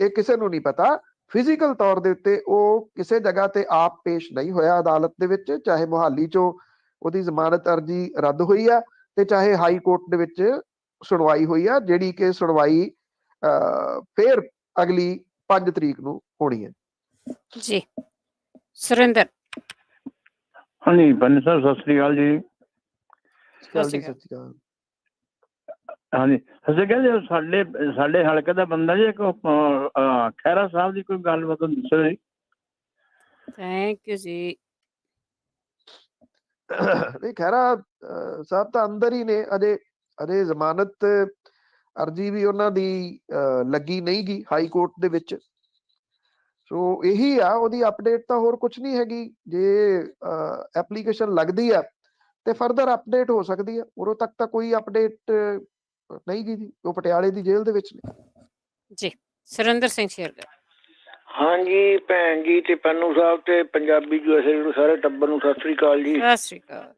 ਇਹ ਕਿਸੇ ਨੂੰ ਨਹੀਂ ਪਤਾ। ਫਿਜ਼ੀਕਲ ਤੌਰ ਦੇ ਉੱਤੇ ਉਹ ਕਿਸੇ ਜਗ੍ਹਾ ਤੇ ਆਪ ਪੇਸ਼ ਨਹੀਂ ਹੋਇਆ ਅਦਾਲਤ ਦੇ ਵਿੱਚ, ਚਾਹੇ ਮੁਹਾਲੀ ਚੋਂ ਉਹਦੀ ਜ਼ਮਾਨਤ ਅਰਜੀ ਰੱਦ ਹੋਈ ਆ ਤੇ ਚਾਹੇ ਹਾਈ ਕੋਰਟ ਦੇ ਵਿੱਚ ਸੁਣਵਾਈ ਹੋਈ ਆ, ਜਿਹੜੀ ਕਿ ਸੁਣਵਾਈ ਫਿਰ ਅਗਲੀ 5 ਤਰੀਕ ਨੂੰ ਹੋਣੀ ਹੈ ਜੀ। ਸੁਰਿੰਦਰ। ਹਾਂਜੀ ਪੰਨੂ ਸਾਹਿਬ ਸਤਿ ਸ੍ਰੀ ਅਕਾਲ ਜੀ। ਸਤਿ ਸ਼੍ਰੀ ਅਕਾਲ। ਹਾਂਜੀ ਸਤਿ ਸ਼੍ਰੀ ਅਕਾਲ ਜੀ। ਸਾਡੇ ਹਲਕੇ ਦਾ ਬੰਦਾ ਜੀ, ਇੱਕ ਖਹਿਰਾ ਸਾਹਿਬ ਦੀ ਕੋਈ ਗੱਲਬਾਤ ਦੱਸੋ ਜੀ। ਥੈਂਕ ਯੂ ਜੀ। ਨਹੀਂ, ਖਹਿਰਾ ਸਾਹਿਬ ਤਾਂ ਅੰਦਰ ਹੀ ਨੇ ਅਜੇ ਜ਼ਮਾਨਤ ਅਰਜੀ ਵੀ ਉਹਨਾਂ ਦੀ ਲੱਗੀ ਨਹੀਂ ਗੀ ਹਾਈ ਕੋਰਟ ਦੇ ਵਿੱਚ। ਸੋ ਇਹੀ ਆ ਉਹਦੀ ਅਪਡੇਟ, ਤਾਂ ਹੋਰ ਕੁਝ ਨਹੀਂ ਹੈਗੀ। ਜੇ ਐਪਲੀਕੇਸ਼ਨ ਲੱਗਦੀ ਆ ਤੇ ਫਰਦਰ ਅਪਡੇਟ ਹੋ ਸਕਦੀ ਆ, ਉਦੋਂ ਤੱਕ ਤਾਂ ਕੋਈ ਅਪਡੇਟ ਨਹੀਂ ਗੀ ਜੀ। ਉਹ ਪਟਿਆਲੇ ਦੀ ਜੇਲ੍ਹ ਦੇ ਵਿੱਚ ਨੇ ਜੀ। ਸੁਰਿੰਦਰ ਸਿੰਘ ਸ਼ੇਰਗਿੱਲ। ਹਾਂਜੀ ਭੈਣ ਜੀ ਤੇ ਪੰਨੂ ਸਾਹਿਬ ਤੇ ਪੰਜਾਬੀ USA ਨੂੰ ਸਾਰੇ ਟੱਬਰ ਨੂੰ ਸਤਿ ਸ੍ਰੀ ਅਕਾਲ ਜੀ। ਸਤਿ ਸ੍ਰੀ ਅਕਾਲ।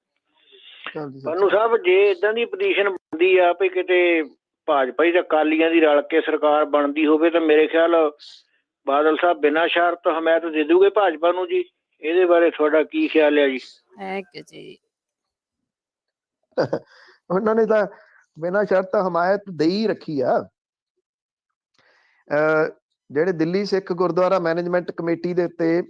ਪੰਨੂ ਸਾਹਿਬ ਜੇ ਇਦਾਂ ਦੀ ਪੋਜੀਸ਼ਨ ਬਣਦੀ ਆ ਵੀ ਕਿਤੇ ਭਾਜਪਾ ਦੀ ਤੇ ਅਕਾਲੀਆਂ ਦੀ ਰਲ ਕੇ ਸਰਕਾਰ ਬਣਦੀ ਹੋਵੇ ਤਾਂ ਮੇਰੇ ਖਿਆਲ ਬਾਦਲ ਸਾਹਿਬ ਬਿਨਾਂ ਸ਼ਰਤ ਹਮਾਇਤ ਦੇ ਦੂਗੇ ਭਾਜਪਾ ਨੂੰ ਜੀ। ਇਹਦੇ ਬਾਰੇ ਤੁਹਾਡਾ ਕੀ ਖਿਆਲ ਹੈ ਜੀ? ਥੈਂਕ ਯੂ ਜੀ। ਉਹਨਾਂ ਨੇ ਤਾਂ ਬਿਨਾਂ ਸ਼ਰਤ ਹਮਾਇਤ ਦੇ ਹੀ ਰੱਖੀ ਆ। ਜਿਹੜੇ ਦਿੱਲੀ ਸਿੱਖ ਗੁਰਦੁਆਰਾ ਮੈਨੇਜਮੈਂਟ ਕਮੇਟੀ ਦੇ ਉੱਤੇ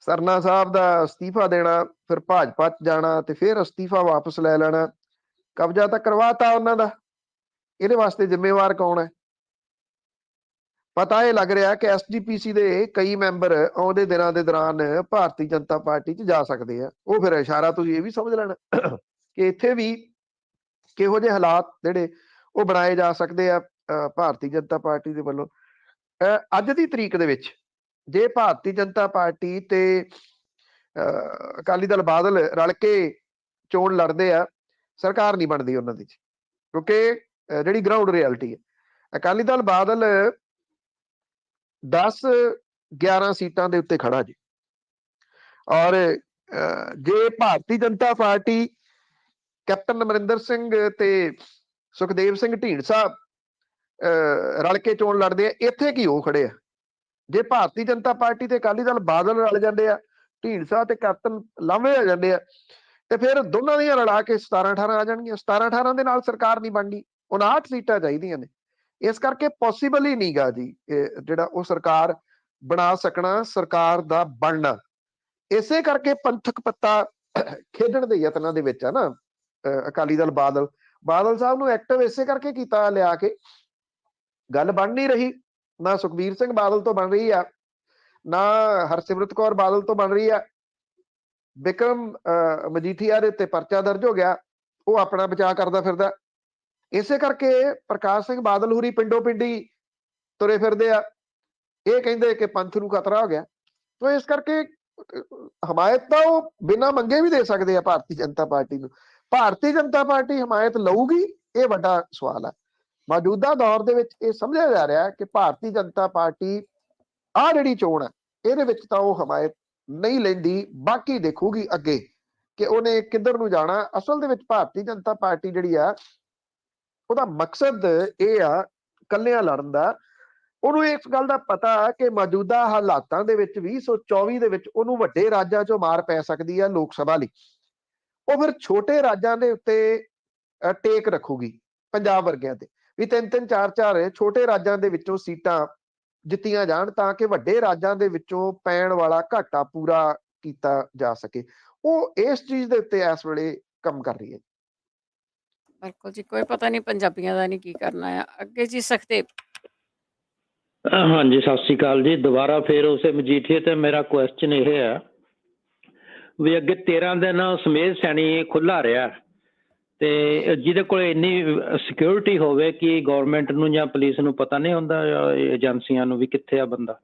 ਸਰਨਾ ਸਾਹਿਬ ਦਾ ਅਸਤੀਫਾ ਦੇਣਾ, ਫਿਰ ਭਾਜਪਾ ਚ ਜਾਣਾ ਤੇ ਫਿਰ ਅਸਤੀਫਾ ਵਾਪਸ ਲੈ ਲੈਣਾ, ਕਬਜ਼ਾ ਤਾਂ ਕਰਵਾਤਾ ਉਹਨਾਂ ਦਾ। ਇਹਦੇ ਵਾਸਤੇ ਜ਼ਿੰਮੇਵਾਰ ਕੌਣ ਹੈ? ਪਤਾ ਇਹ ਲੱਗ ਰਿਹਾ ਕਿ SGPC ਦੇ ਕਈ ਮੈਂਬਰ ਆਉਂਦੇ ਦਿਨਾਂ ਦੇ ਦੌਰਾਨ ਭਾਰਤੀ ਜਨਤਾ ਪਾਰਟੀ ਚ ਜਾ ਸਕਦੇ ਆ। ਉਹ ਫਿਰ ਇਸ਼ਾਰਾ ਤੁਸੀਂ ਇਹ ਵੀ ਸਮਝ ਲੈਣਾ ਕਿ ਇੱਥੇ ਵੀ ਕਿਹੋ ਜਿਹੇ ਹਾਲਾਤ ਜਿਹੜੇ ਉਹ ਬਣਾਏ ਜਾ ਸਕਦੇ ਆ ਭਾਰਤੀ ਜਨਤਾ ਪਾਰਟੀ ਦੇ ਵੱਲੋਂ। ਅੱਜ ਦੀ ਤਰੀਕ ਦੇ ਵਿੱਚ ਜੇ ਭਾਰਤੀ ਜਨਤਾ ਪਾਰਟੀ ਤੇ ਅਕਾਲੀ ਦਲ ਬਾਦਲ ਰਲ ਕੇ ਚੋਣ ਲੜਦੇ ਆ, ਸਰਕਾਰ ਨਹੀਂ ਬਣਦੀ ਉਹਨਾਂ ਦੀ, ਕਿਉਂਕਿ ਜਿਹੜੀ ਗਰਾਊਂਡ ਰਿਐਲਿਟੀ ਹੈ, ਅਕਾਲੀ ਦਲ ਬਾਦਲ 10-11 ਸੀਟਾਂ ਦੇ ਉੱਤੇ ਖੜਾ ਜੀ। ਔਰ ਜੇ ਭਾਰਤੀ ਜਨਤਾ ਪਾਰਟੀ ਕੈਪਟਨ ਅਮਰਿੰਦਰ ਸਿੰਘ ਤੇ ਸੁਖਦੇਵ ਸਿੰਘ ਢੀਂਡਸਾ ਰਲ ਕੇ ਚੋਣ ਲੜਦੇ ਆ, ਇੱਥੇ ਕੀ ਉਹ ਖੜੇ ਆ। ਜੇ ਭਾਰਤੀ ਜਨਤਾ ਪਾਰਟੀ ਤੇ ਅਕਾਲੀ ਦਲ ਬਾਦਲ ਰਲ ਜਾਂਦੇ ਆ, ਢੀਂਡਸਾ ਤੇ ਕੈਪਟਨ ਲਾਂਭੇ ਹੋ ਜਾਂਦੇ ਆ, ਤੇ ਫਿਰ ਦੋਨਾਂ ਦੀਆਂ ਰਲਾ ਕੇ 17-18 ਆ ਜਾਣਗੀਆਂ। 17-18 ਦੇ ਨਾਲ ਸਰਕਾਰ ਨਹੀਂ ਬਣਨੀ, 59 ਸੀਟਾਂ ਚਾਹੀਦੀਆਂ ਨੇ। ਇਸ ਕਰਕੇ ਪੋਸੀਬਲ ਹੀ ਨਹੀਂਗਾ ਜੀ ਜਿਹੜਾ ਉਹ ਸਰਕਾਰ ਬਣਾ ਸਕਣਾ, ਸਰਕਾਰ ਦਾ ਬਣਨਾ। ਇਸੇ ਕਰਕੇ ਪੰਥਕ ਪੱਤਾ ਖੇਡਣ ਦੇ ਯਤਨਾਂ ਦੇ ਵਿੱਚ ਆ ਨਾ ਅਕਾਲੀ ਦਲ ਬਾਦਲ ਸਾਹਿਬ ਨੂੰ ਐਕਟਿਵ ਇਸੇ ਕਰਕੇ ਕੀਤਾ ਲਿਆ ਕੇ ਗੱਲ ਬਣ ਨਹੀਂ ਰਹੀ। ਨਾ ਸੁਖਬੀਰ ਸਿੰਘ ਬਾਦਲ ਤੋਂ ਬਣ ਰਹੀ ਆ, ਨਾ ਹਰਸਿਮਰਤ ਕੌਰ ਬਾਦਲ ਤੋਂ ਬਣ ਰਹੀ ਆ। ਬਿਕਰਮ ਮਜੀਠੀਆ ਦੇ ਉੱਤੇ ਪਰਚਾ ਦਰਜ ਹੋ ਗਿਆ, ਉਹ ਆਪਣਾ ਬਚਾਅ ਕਰਦਾ ਫਿਰਦਾ। ਇਸੇ ਕਰਕੇ ਪ੍ਰਕਾਸ਼ ਸਿੰਘ ਬਾਦਲ ਹੋਰੀ ਪਿੰਡੋ ਪਿੰਡੀ ਤੁਰੇ ਫਿਰਦੇ ਆ। ਇਹ ਕਹਿੰਦੇ ਕਿ ਪੰਥ ਨੂੰ ਖਤਰਾ ਹੋ ਗਿਆ। ਤੋ ਇਸ ਕਰਕੇ ਹਮਾਇਤ ਤਾਂ ਉਹ ਬਿਨਾਂ ਮੰਗੇ ਵੀ ਦੇ ਸਕਦੇ ਆ ਭਾਰਤੀ ਜਨਤਾ ਪਾਰਟੀ ਨੂੰ। ਭਾਰਤੀ ਜਨਤਾ ਪਾਰਟੀ ਹਮਾਇਤ ਲਊਗੀ, ਇਹ ਵੱਡਾ ਸਵਾਲ ਹੈ। ਮੌਜੂਦਾ ਦੌਰ ਦੇ ਵਿੱਚ ਇਹ ਸਮਝਿਆ ਜਾ ਰਿਹਾ ਕਿ ਭਾਰਤੀ ਜਨਤਾ ਪਾਰਟੀ ਆਹ ਜਿਹੜੀ ਚੋਣ ਹੈ ਇਹਦੇ ਵਿੱਚ ਤਾਂ ਉਹ ਹਮਾਇਤ ਨਹੀਂ ਲੈਂਦੀ। ਬਾਕੀ ਦੇਖੂਗੀ ਅੱਗੇ ਕਿ ਉਹਨੇ ਕਿੱਧਰ ਨੂੰ ਜਾਣਾ। ਅਸਲ ਦੇ ਵਿੱਚ ਭਾਰਤੀ ਜਨਤਾ ਪਾਰਟੀ ਜਿਹੜੀ ਆ ਉਹਦਾ ਮਕਸਦ ਇਹ ਆ ਕੱਲਿਆਂ ਲੜਨ ਦਾ। ਉਹਨੂੰ ਇਸ ਗੱਲ ਦਾ ਪਤਾ ਕਿ ਮੌਜੂਦਾ ਹਾਲਾਤਾਂ ਦੇ ਵਿੱਚ 2024 ਦੇ ਵਿੱਚ ਉਹਨੂੰ ਵੱਡੇ ਰਾਜਾਂ ਚੋਂ ਮਾਰ ਪੈ ਸਕਦੀ ਆ ਲੋਕ ਸਭਾ ਲਈ। ਉਹ ਫਿਰ ਛੋਟੇ ਰਾਜਾਂ ਦੇ ਉੱਤੇ ਟੇਕ ਰੱਖੂਗੀ, ਪੰਜਾਬ ਵਰਗਿਆਂ ਤੇ ਵੀ 3-3 4-4 ਛੋਟੇ ਰਾਜਾਂ ਦੇ ਵਿੱਚੋਂ ਸੀਟਾਂ ਜਿੱਤੀਆਂ ਜਾਣ ਤਾਂ ਕਿ ਵੱਡੇ ਰਾਜਾਂ ਦੇ ਵਿੱਚੋਂ ਪੈਣ ਵਾਲਾ ਘਾਟਾ ਪੂਰਾ ਕੀਤਾ ਜਾ ਸਕੇ। ਉਹ ਇਸ ਚੀਜ਼ ਦੇ ਉੱਤੇ ਇਸ ਵੇਲੇ ਕੰਮ ਕਰ ਰਹੀ ਹੈ। ਬਿਲਕੁਲ ਜੀ, ਕੋਈ ਪਤਾ ਨਹੀਂ ਪੰਜਾਬੀਆਂ ਦਾ ਨਹੀਂ ਕੀ ਕਰਨਾ ਆ ਅੱਗੇ ਜੀ। ਸਖਦੇਵ ਹਾਂਜੀ ਸਤਿ ਸ੍ਰੀ ਅਕਾਲ ਜੀ। ਦੁਬਾਰਾ ਫਿਰ ਉਸੇ ਮਜੀਠੀਏ ਤੇ ਮੇਰਾ ਕੁਐਸਚਨ ਇਹ ਹੈ ਵੀ ਅੱਗੇ 13 ਦਿਨ ਸਮੇਤ ਸੈਣੀ ਖੁੱਲਾ ਰਿਹਾ ਤੇ ਜਿਹਦੇ ਕੋਲ ਇੰਨੀ ਸਿਕਿਉਰਿਟੀ ਹੋਵੇ ਕਿ ਗਵਰਨਮੈਂਟ ਨੂੰ ਜਾਂ ਪੁਲਿਸ ਨੂੰ ਪਤਾ ਨਹੀਂ ਹੁੰਦਾ ਏਜੰਸੀਆਂ ਨੂੰ ਵੀ ਕਿੱਥੇ ਆ ਬੰਦਾ।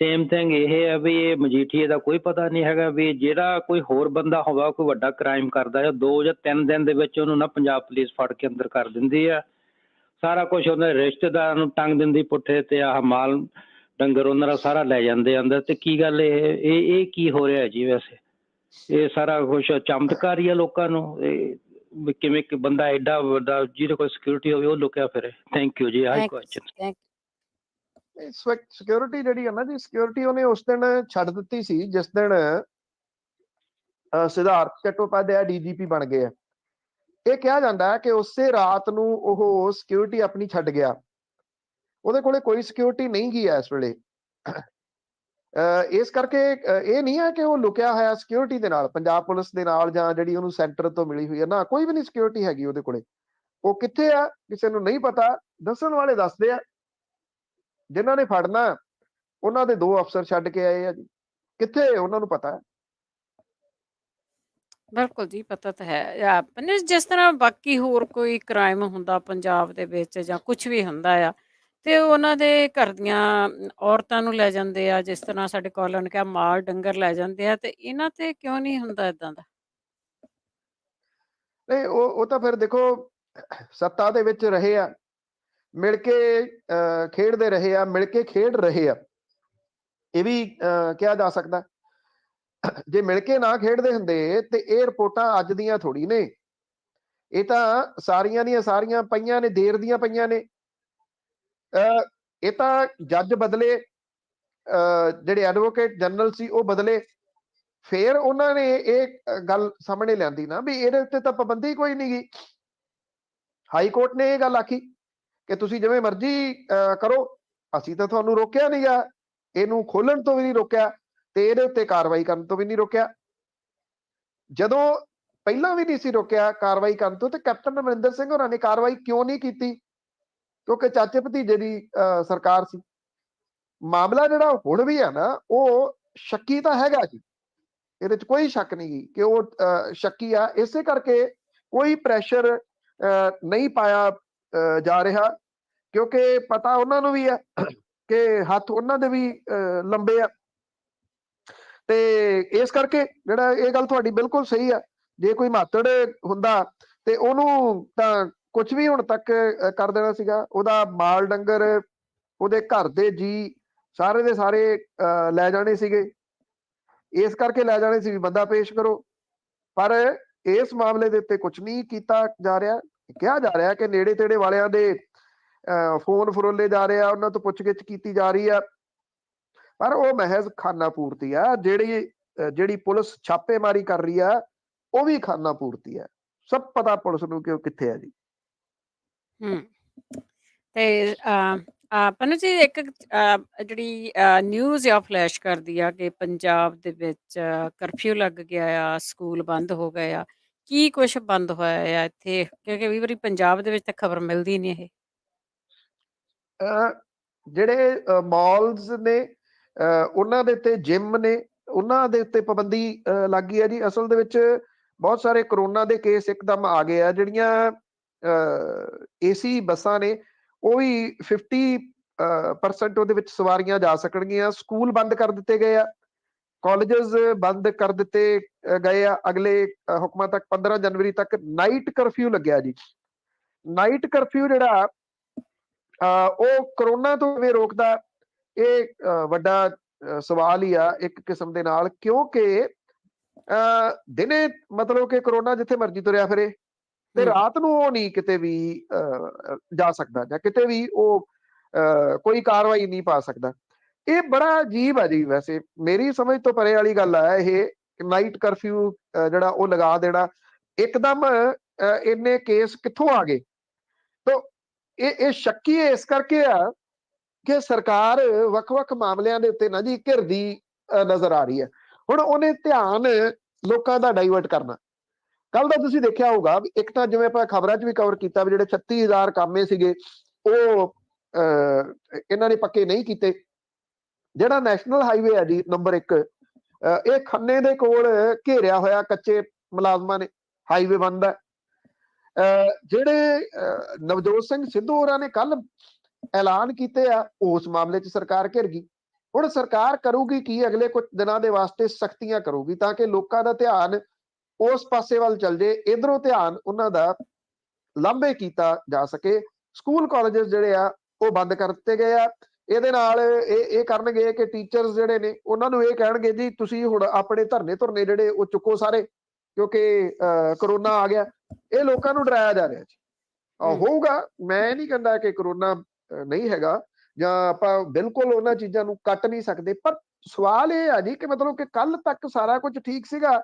ਸੇਮ ਥਿੰਗ ਇਹ ਹੈ ਵੀ ਇਹ ਮਜੀਠੀਏ ਦਾ ਕੋਈ ਪਤਾ ਨਹੀਂ ਹੈਗਾ ਵੀ ਜਿਹੜਾ ਕੋਈ ਹੋਰ ਬੰਦਾ ਹੋਵੇ ਕੋਈ ਵੱਡਾ ਕ੍ਰਾਈਮ ਕਰਦਾ ਹੈ 2 ਜਾਂ 3 ਦਿਨ ਦੇ ਵਿੱਚ ਉਹਨੂੰ ਨਾ ਪੰਜਾਬ ਪੁਲਿਸ ਫੜ ਕੇ ਅੰਦਰ ਕਰ ਦਿੰਦੀ ਆ। ਸਾਰਾ ਕੁਝ ਉਹਨਾਂ ਦੇ ਰਿਸ਼ਤੇਦਾਰਾਂ ਨੂੰ ਟੰਗ ਦਿੰਦੀ ਪੁੱਠੇ ਤੇ ਆਹ ਮਾਲ ਡੰਗਰ ਉਹਨਾਂ ਦਾ ਸਾਰਾ ਲੈ ਜਾਂਦੇ ਅੰਦਰ। ਤੇ ਕੀ ਗੱਲ ਇਹ ਕੀ ਹੋ ਰਿਹਾ ਜੀ? ਵੈਸੇ ਇਹ ਸਾਰਾ ਕੁਛ ਚਮਤਕਾਰ ਹੀ ਆ ਲੋਕਾਂ ਨੂੰ। ਕਿਵੇਂ ਕਿ ਬੰਦਾ ਐਡਾ ਵੱਡਾ ਜਿਹਦੇ ਕੋਲ ਸਿਕਿਉਰਿਟੀ ਹੋਵੇ ਉਹ ਲੁਕਿਆ ਫਿਰੇ। ਥੈਂਕ ਯੂ ਜੀ। ਆਹੀ ਕੁਐਸਚਨ। ਸਿਕਿਉਰਿਟੀ ਜਿਹੜੀ ਹੈ ਨਾ ਜੀ, ਸਿਕਿਉਰਿਟੀ ਉਹਨੇ ਉਸ ਦਿਨ ਛੱਡ ਦਿੱਤੀ ਸੀ ਜਿਸ ਦਿਨ ਸਿਧਾਰਥ ਚੱਟੋਪਾਧਿਆਏ DGP ਬਣ ਗਏ ਆ। ਇਹ ਕਿਹਾ ਜਾਂਦਾ ਹੈ ਕਿ ਉਸੇ ਰਾਤ ਨੂੰ ਉਹ ਸਿਕਿਉਰਿਟੀ ਆਪਣੀ ਛੱਡ ਗਿਆ। ਉਹਦੇ ਕੋਲੇ ਕੋਈ ਸਿਕਿਉਰਿਟੀ ਨਹੀਂ ਗਈ ਇਸ ਵੇਲੇ। ਇਸ ਕਰਕੇ ਇਹ ਨਹੀਂ ਹੈ ਕਿ ਉਹ ਲੁਕਿਆ ਹੋਇਆ ਸਿਕਿਉਰਿਟੀ ਦੇ ਨਾਲ, ਪੰਜਾਬ ਪੁਲਿਸ ਦੇ ਨਾਲ, ਜਾਂ ਜਿਹੜੀ ਉਹਨੂੰ ਸੈਂਟਰ ਤੋਂ ਮਿਲੀ ਹੋਈ ਹੈ ਨਾ, ਕੋਈ ਵੀ ਨਹੀਂ ਸਿਕਿਉਰਿਟੀ ਹੈਗੀ ਉਹਦੇ ਕੋਲੇ। ਉਹ ਕਿੱਥੇ ਆ ਕਿਸੇ ਨੂੰ ਨਹੀਂ ਪਤਾ। ਦੱਸਣ ਵਾਲੇ ਦੱਸਦੇ ਆ, ਜਿਨ੍ਹਾਂ ਨੇ ਫੜਨਾ ਉਹਨਾਂ ਦੇ 2 ਅਫਸਰ ਛੱਡ ਕੇ ਆਏ ਆ ਜੀ। ਕਿੱਥੇ ਉਹਨਾਂ ਨੂੰ ਪਤਾ ਹੈ। ਬਿਲਕੁਲ ਜੀ, ਪਤਾ ਤਾਂ ਹੈ। ਜਿਸ ਤਰ੍ਹਾਂ ਬਾਕੀ ਹੋਰ ਕੋਈ ਕ੍ਰਾਈਮ ਹੁੰਦਾ ਪੰਜਾਬ ਦੇ ਵਿੱਚ ਜਾਂ ਕੁਝ ਵੀ ਹੁੰਦਾ ਆ ਤੇ ਉਹਨਾਂ ਦੇ ਘਰ ਦੀਆਂ ਔਰਤਾਂ ਨੂੰ ਲੈ ਜਾਂਦੇ ਆ, ਜਿਸ ਤਰ੍ਹਾਂ ਸਾਡੇ ਕਾਲਰ ਨੇ ਕਿਹਾ ਮਾਲ ਡੰਗਰ ਲੈ ਜਾਂਦੇ ਆ, ਤੇ ਇਹਨਾਂ ਤੇ ਕਿਉਂ ਨਹੀਂ ਹੁੰਦਾ ਏਦਾਂ ਦਾ? ਨਹੀਂ, ਉਹ ਤਾਂ ਫਿਰ ਦੇਖੋ ਸੱਤਾ ਦੇ ਵਿੱਚ ਰਹੇ ਆ, ਮਿਲ ਕੇ ਖੇਡਦੇ ਰਹੇ ਆ, ਮਿਲ ਕੇ ਖੇਡ ਰਹੇ ਆ। ਇਹ ਵੀ ਕਿਹਾ ਜਾ ਸਕਦਾ। ਜੇ ਮਿਲ ਕੇ ਨਾ ਖੇਡਦੇ ਹੁੰਦੇ ਤੇ ਇਹ ਰਿਪੋਰਟਾਂ ਅੱਜ ਦੀਆਂ ਥੋੜੀ ਨੇ, ਇਹ ਤਾਂ ਸਾਰੀਆਂ ਦੀਆਂ ਸਾਰੀਆਂ ਪਈਆਂ ਨੇ, ਦੇਰ ਦੀਆਂ ਪਈਆਂ ਨੇ। ਇਹ ਤਾਂ ਜੱਜ ਬਦਲੇ, ਜਿਹੜੇ ਐਡਵੋਕੇਟ ਜਨਰਲ ਸੀ ਉਹ ਬਦਲੇ, ਫਿਰ ਉਹਨਾਂ ਨੇ ਇਹ ਗੱਲ ਸਾਹਮਣੇ ਲਿਆਂਦੀ ਨਾ ਵੀ ਇਹਦੇ ਉੱਤੇ ਤਾਂ ਪਾਬੰਦੀ ਕੋਈ ਨਹੀਂ ਗੀ। ਹਾਈ ਕੋਰਟ ਨੇ ਇਹ ਗੱਲ ਆਖੀ ਕਿ ਤੁਸੀਂ ਜਿਵੇਂ ਮਰਜ਼ੀ ਕਰੋ, ਅਸੀਂ ਤਾਂ ਤੁਹਾਨੂੰ ਰੋਕਿਆ ਨਹੀਂ ਗਾ, ਇਹਨੂੰ ਖੋਲਣ ਤੋਂ ਵੀ ਨਹੀਂ ਰੋਕਿਆ ਤੇ ਇਹਦੇ ਉੱਤੇ ਕਾਰਵਾਈ ਕਰਨ ਤੋਂ ਵੀ ਨਹੀਂ ਰੋਕਿਆ। ਜਦੋਂ ਪਹਿਲਾਂ ਵੀ ਨਹੀਂ ਸੀ ਰੋਕਿਆ ਕਾਰਵਾਈ ਕਰਨ ਤੋਂ, ਤੇ ਕੈਪਟਨ ਅਮਰਿੰਦਰ ਸਿੰਘ ਹੋਰਾਂ ਨੇ ਕਾਰਵਾਈ ਕਿਉਂ ਨਹੀਂ ਕੀਤੀ? ਕਿਉਂਕਿ ਚਾਚੇ ਭਤੀਜੇ ਦੀ ਸਰਕਾਰ ਸੀ। ਮਾਮਲਾ ਜਿਹੜਾ ਹੁਣ ਵੀ ਹੈ ਨਾ, ਉਹ ਸ਼ੱਕੀ ਤਾਂ ਹੈਗਾ ਜੀ, ਇਹਦੇ ਚ ਕੋਈ ਸ਼ੱਕ ਨਹੀਂ ਗੀ ਕਿ ਉਹ ਸ਼ੱਕੀ ਆ। ਇਸੇ ਕਰਕੇ ਕੋਈ ਪ੍ਰੈਸ਼ਰ ਨਹੀਂ ਪਾਇਆ ਜਾ ਰਿਹਾ, ਕਿਉਂਕਿ ਪਤਾ ਉਹਨਾਂ ਨੂੰ ਵੀ ਹੈ ਕਿ ਹੱਥ ਉਹਨਾਂ ਦੇ ਵੀ ਲੰਬੇ ਆ। ਤੇ ਇਸ ਕਰਕੇ ਜਿਹੜਾ ਇਹ ਗੱਲ ਤੁਹਾਡੀ ਬਿਲਕੁਲ ਸਹੀ ਆ, ਜੇ ਕੋਈ ਮਾਤੜ ਹੁੰਦਾ ਤੇ ਉਹਨੂੰ ਤਾਂ ਕੁਝ ਵੀ ਹੁਣ ਤੱਕ ਕਰ ਦੇਣਾ ਸੀਗਾ। ਉਹਦਾ ਮਾਲ ਡੰਗਰ, ਉਹਦੇ ਘਰ ਦੇ ਜੀ ਸਾਰੇ ਦੇ ਸਾਰੇ ਲੈ ਜਾਣੇ ਸੀਗੇ। ਇਸ ਕਰਕੇ ਲੈ ਜਾਣੇ ਸੀ ਵੀ ਬੰਦਾ ਪੇਸ਼ ਕਰੋ, ਪਰ ਇਸ ਮਾਮਲੇ ਦੇ ਉੱਤੇ ਕੁਝ ਨਹੀਂ ਕੀਤਾ ਜਾ ਰਿਹਾ। ਕਿਹਾ ਜਾ ਰਿਹਾ ਕਿ ਨੇੜੇ ਤੇੜੇ ਵਾਲਿਆਂ ਦੇ ਫੋਨ ਫਰੋਲੇ ਜਾ ਰਹੇ ਆ, ਉਹਨਾਂ ਤੋਂ ਪੁੱਛਗਿੱਛ ਕੀਤੀ ਜਾ ਰਹੀ ਆ, ਪਰ ਉਹ ਮਹਿਜ਼ ਖਾਨਾ ਪੂਰਤੀ ਆ। ਜਿਹੜੀ ਪੁਲਿਸ ਛਾਪੇਮਾਰੀ ਕਰ ਰਹੀ ਆ ਉਹ ਵੀ ਖਾਨਾ ਪੂਰਤੀ ਆ। ਸਭ ਪਤਾ ਪੁਲਿਸ ਨੂੰ ਕਿ ਉਹ ਕਿੱਥੇ ਆ ਜੀ। ਤੇ ਪੰਨੂ ਜੀ, ਇੱਕ ਜਿਹੜੀ ਨਿਊਜ਼ ਆ ਫਲੈਸ਼ ਕਰਦੀ ਆ ਕਿ ਪੰਜਾਬ ਦੇ ਵਿੱਚ ਕਰਫਿਊ ਲੱਗ ਗਿਆ ਆ, ਸਕੂਲ ਬੰਦ ਹੋ ਗਏ ਆ। ਕੀ ਕੁਛ ਬੰਦ ਹੋਇਆ ਆ ਇੱਥੇ? ਕਿਉਂਕਿ ਕਈ ਵਾਰੀ ਪੰਜਾਬ ਦੇ ਵਿੱਚ ਤਾਂ ਖਬਰ ਮਿਲਦੀ ਨਹੀਂ ਇਹ। ਜਿਹੜੇ ਮਾਲਸ ਨੇ, ਉਹਨਾਂ ਦੇ ਉੱਤੇ ਜਿਮ ਨੇ, ਉਹਨਾਂ ਦੇ ਉੱਤੇ ਪਾਬੰਦੀ ਲੱਗ ਗਈ ਹੈ ਜੀ। ਅਸਲ ਦੇ ਵਿੱਚ ਬਹੁਤ ਸਾਰੇ ਕਰੋਨਾ ਦੇ ਕੇਸ ਇੱਕਦਮ ਆ ਗਏ ਆ। ਜਿਹੜੀਆਂ AC ਬੱਸਾਂ ਨੇ ਉਹ ਵੀ 50% ਉਹਦੇ ਵਿੱਚ ਸਵਾਰੀਆਂ ਜਾ ਸਕਣਗੀਆਂ। ਸਕੂਲ ਬੰਦ ਕਰ ਦਿੱਤੇ ਗਏ ਆ, ਕਾਲਜਸ ਬੰਦ ਕਰ ਦਿੱਤੇ ਗਏ ਆ ਅਗਲੇ ਹੁਕਮਾਂ ਤੱਕ। 15 ਜਨਵਰੀ ਤੱਕ ਨਾਈਟ ਕਰਫਿਊ ਲੱਗਿਆ ਜੀ। ਨਾਈਟ ਕਰਫਿਊ ਜਿਹੜਾ ਉਹ ਕਰੋਨਾ ਤੋਂ ਕਿਵੇਂ ਰੋਕਦਾ, ਇਹ ਵੱਡਾ ਸਵਾਲ ਹੀ ਆ ਇੱਕ ਕਿਸਮ ਦੇ ਨਾਲ। ਕਿਉਂਕਿ ਦਿਨੇ ਮਤਲਬ ਕਿ ਕਰੋਨਾ ਜਿੱਥੇ ਮਰਜ਼ੀ ਤੁਰਿਆ ਫਿਰੇ, ਤੇ ਰਾਤ ਨੂੰ ਉਹ ਨਹੀਂ ਕਿਤੇ ਵੀ ਜਾ ਸਕਦਾ, ਜਾਂ ਕਿਤੇ ਵੀ ਉਹ ਕੋਈ ਕਾਰਵਾਈ ਨਹੀਂ ਪਾ ਸਕਦਾ। ਇਹ ਬੜਾ ਅਜੀਬ ਆ ਜੀ। ਵੈਸੇ ਮੇਰੀ ਸਮਝ ਤੋਂ ਪਰੇ ਵਾਲੀ ਗੱਲ ਆ ਇਹ, ਨਾਈਟ ਕਰਫਿਊ ਜਿਹੜਾ ਉਹ ਲਗਾ ਦੇਣਾ ਇੱਕਦਮ। ਇੰਨੇ ਕੇਸ ਕਿੱਥੋਂ ਆ ਗਏ? ਤਾਂ ਇਹ ਸ਼ੱਕੀ ਇਸ ਕਰਕੇ ਆ ਕਿ ਸਰਕਾਰ ਵੱਖ-ਵੱਖ ਮਾਮਲਿਆਂ ਦੇ ਉੱਤੇ ਨਾ ਜੀ ਘਿਰਦੀ ਨਜ਼ਰ ਆ ਰਹੀ ਹੈ। ਹੁਣ ਉਹਨੇ ਧਿਆਨ ਲੋਕਾਂ ਦਾ ਡਾਈਵਰਟ ਕਰਨਾ। ਕੱਲ ਦਾ ਤੁਸੀਂ ਦੇਖਿਆ ਹੋਊਗਾ ਵੀ ਇੱਕ ਤਾਂ ਜਿਵੇਂ ਆਪਾਂ ਖਬਰਾਂ 'ਚ ਵੀ ਕਵਰ ਕੀਤਾ ਵੀ ਜਿਹੜੇ 36,000 ਕਾਮੇ ਸੀਗੇ ਉਹ ਇਹਨਾਂ ਨੇ ਪੱਕੇ ਨਹੀਂ ਕੀਤੇ। ਜਿਹੜਾ ਨੈਸ਼ਨਲ ਹਾਈਵੇ ਹੈ ਜੀ ਨੰਬਰ 1, ਇਹ ਖੰਨੇ ਦੇ ਕੋਲ ਘੇਰਿਆ ਹੋਇਆ ਕੱਚੇ ਮੁਲਾਜ਼ਮਾਂ ਨੇ, ਹਾਈਵੇ ਬੰਦ ਹੈ। ਜਿਹੜੇ ਨਵਜੋਤ ਸਿੰਘ ਸਿੱਧੂ ਹੋਰਾਂ ਨੇ ਕੱਲ ਐਲਾਨ ਕੀਤੇ ਆ, ਉਸ ਮਾਮਲੇ 'ਚ ਸਰਕਾਰ ਘਿਰ ਗਈ। ਹੁਣ ਸਰਕਾਰ ਕਰੂਗੀ ਕੀ? ਅਗਲੇ ਕੁਝ ਦਿਨਾਂ ਦੇ ਵਾਸਤੇ ਸਖਤੀਆਂ ਕਰੂਗੀ ਤਾਂ ਕਿ ਲੋਕਾਂ ਦਾ ਧਿਆਨ ਉਸ ਪਾਸੇ ਵੱਲ ਚੱਲ ਜੇ, ਇਧਰੋਂ ਧਿਆਨ ਉਹਨਾਂ ਦਾ ਲਾਂਭੇ ਕੀਤਾ ਜਾ ਸਕੇ। ਸਕੂਲ ਕਾਲਜਸ ਜਿਹੜੇ ਆ ਉਹ ਬੰਦ ਕਰ ਦਿੱਤੇ ਗਏ ਆ। ਇਹਦੇ ਨਾਲ ਇਹ ਕਰਨਗੇ ਕਿ ਟੀਚਰਸ ਜਿਹੜੇ ਨੇ ਉਹਨਾਂ ਨੂੰ ਇਹ ਕਹਿਣਗੇ ਜੀ ਤੁਸੀਂ ਹੁਣ ਆਪਣੇ ਧਰਨੇ ਜਿਹੜੇ ਉਹ ਚੁੱਕੋ ਸਾਰੇ, ਕਿਉਂਕਿ ਕਰੋਨਾ ਆ ਗਿਆ। ਇਹ ਲੋਕਾਂ ਨੂੰ ਡਰਾਇਆ ਜਾ ਰਿਹਾ ਜੀ। ਹੋਊਗਾ, ਮੈਂ ਨਹੀਂ ਕਹਿੰਦਾ ਕਿ ਕਰੋਨਾ ਨਹੀਂ ਹੈਗਾ, ਜਾਂ ਆਪਾਂ ਬਿਲਕੁਲ ਉਹਨਾਂ ਚੀਜ਼ਾਂ ਨੂੰ ਕੱਟ ਨਹੀਂ ਸਕਦੇ, ਪਰ ਸਵਾਲ ਇਹ ਆ ਜੀ ਕਿ ਮਤਲਬ ਕਿ ਕੱਲ ਤੱਕ ਸਾਰਾ ਕੁਝ ਠੀਕ ਸੀਗਾ,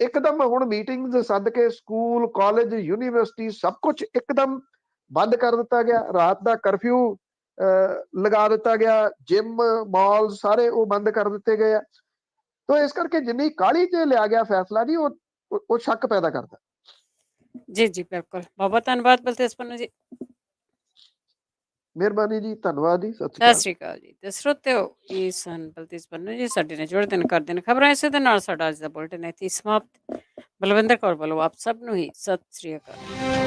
ਇੱਕਦਮ ਹੁਣ ਮੀਟਿੰਗਸ ਸੱਦ ਕੇ ਸਕੂਲ ਕਾਲਜ ਯੂਨੀਵਰਸਿਟੀ ਸਭ ਕੁਝ ਇੱਕਦਮ ਬੰਦ ਕਰ ਦਿੱਤਾ ਗਿਆ। ਰਾਤ ਦਾ ਕਰਫਿਊ ਲਗਾ ਦਿੱਤਾ ਗਿਆ। ਜਿਮ ਮਾਲ ਸਾਰੇ ਉਹ ਬੰਦ ਕਰ ਦਿੱਤੇ ਗਏ ਆ। ਤਾਂ ਇਸ ਕਰਕੇ ਜਿੰਨੀ ਕਾਹਲੀ 'ਚ ਲਿਆ ਗਿਆ ਫੈਸਲਾ ਜੀ, ਉਹ ਸ਼ੱਕ ਪੈਦਾ ਕਰਦਾ। ਜੀ ਜੀ ਬਿਲਕੁਲ। ਬਹੁਤ ਬਹੁਤ ਧੰਨਵਾਦ ਬਲਤੇਜ ਪੰਨੂ ਜੀ। ਮਿਹਰਬਾਨੀ ਜੀ, ਧੰਨਵਾਦ ਜੀ, ਸਤਿ ਸਤਿ ਸ਼੍ਰੀ ਸ਼੍ਰੀ ਅਕਾਲ ਜੀ। ਤੇ ਸਰੋਤਿਓ, ਇਹ ਸਨ ਬਲਤੇਜ ਪੰਨੂ ਜੀ, ਸਾਡੇ ਨਾਲ ਜੁੜਦੇ ਨੇ, ਕਰਦੇ ਨੇ ਖਬਰਾਂ। ਇਸੇ ਦੇ ਨਾਲ ਸਾਡਾ ਅੱਜ ਦਾ ਬੁਲੇਟਿਨ ਇੱਥੇ ਹੀ ਸਮਾਪਤ। ਬਲਵਿੰਦਰ ਕੌਰ ਵੱਲੋਂ ਆਪ ਸਭ ਨੂੰ ਹੀ ਸਤਿ ਸ਼੍ਰੀ ਅਕਾਲ।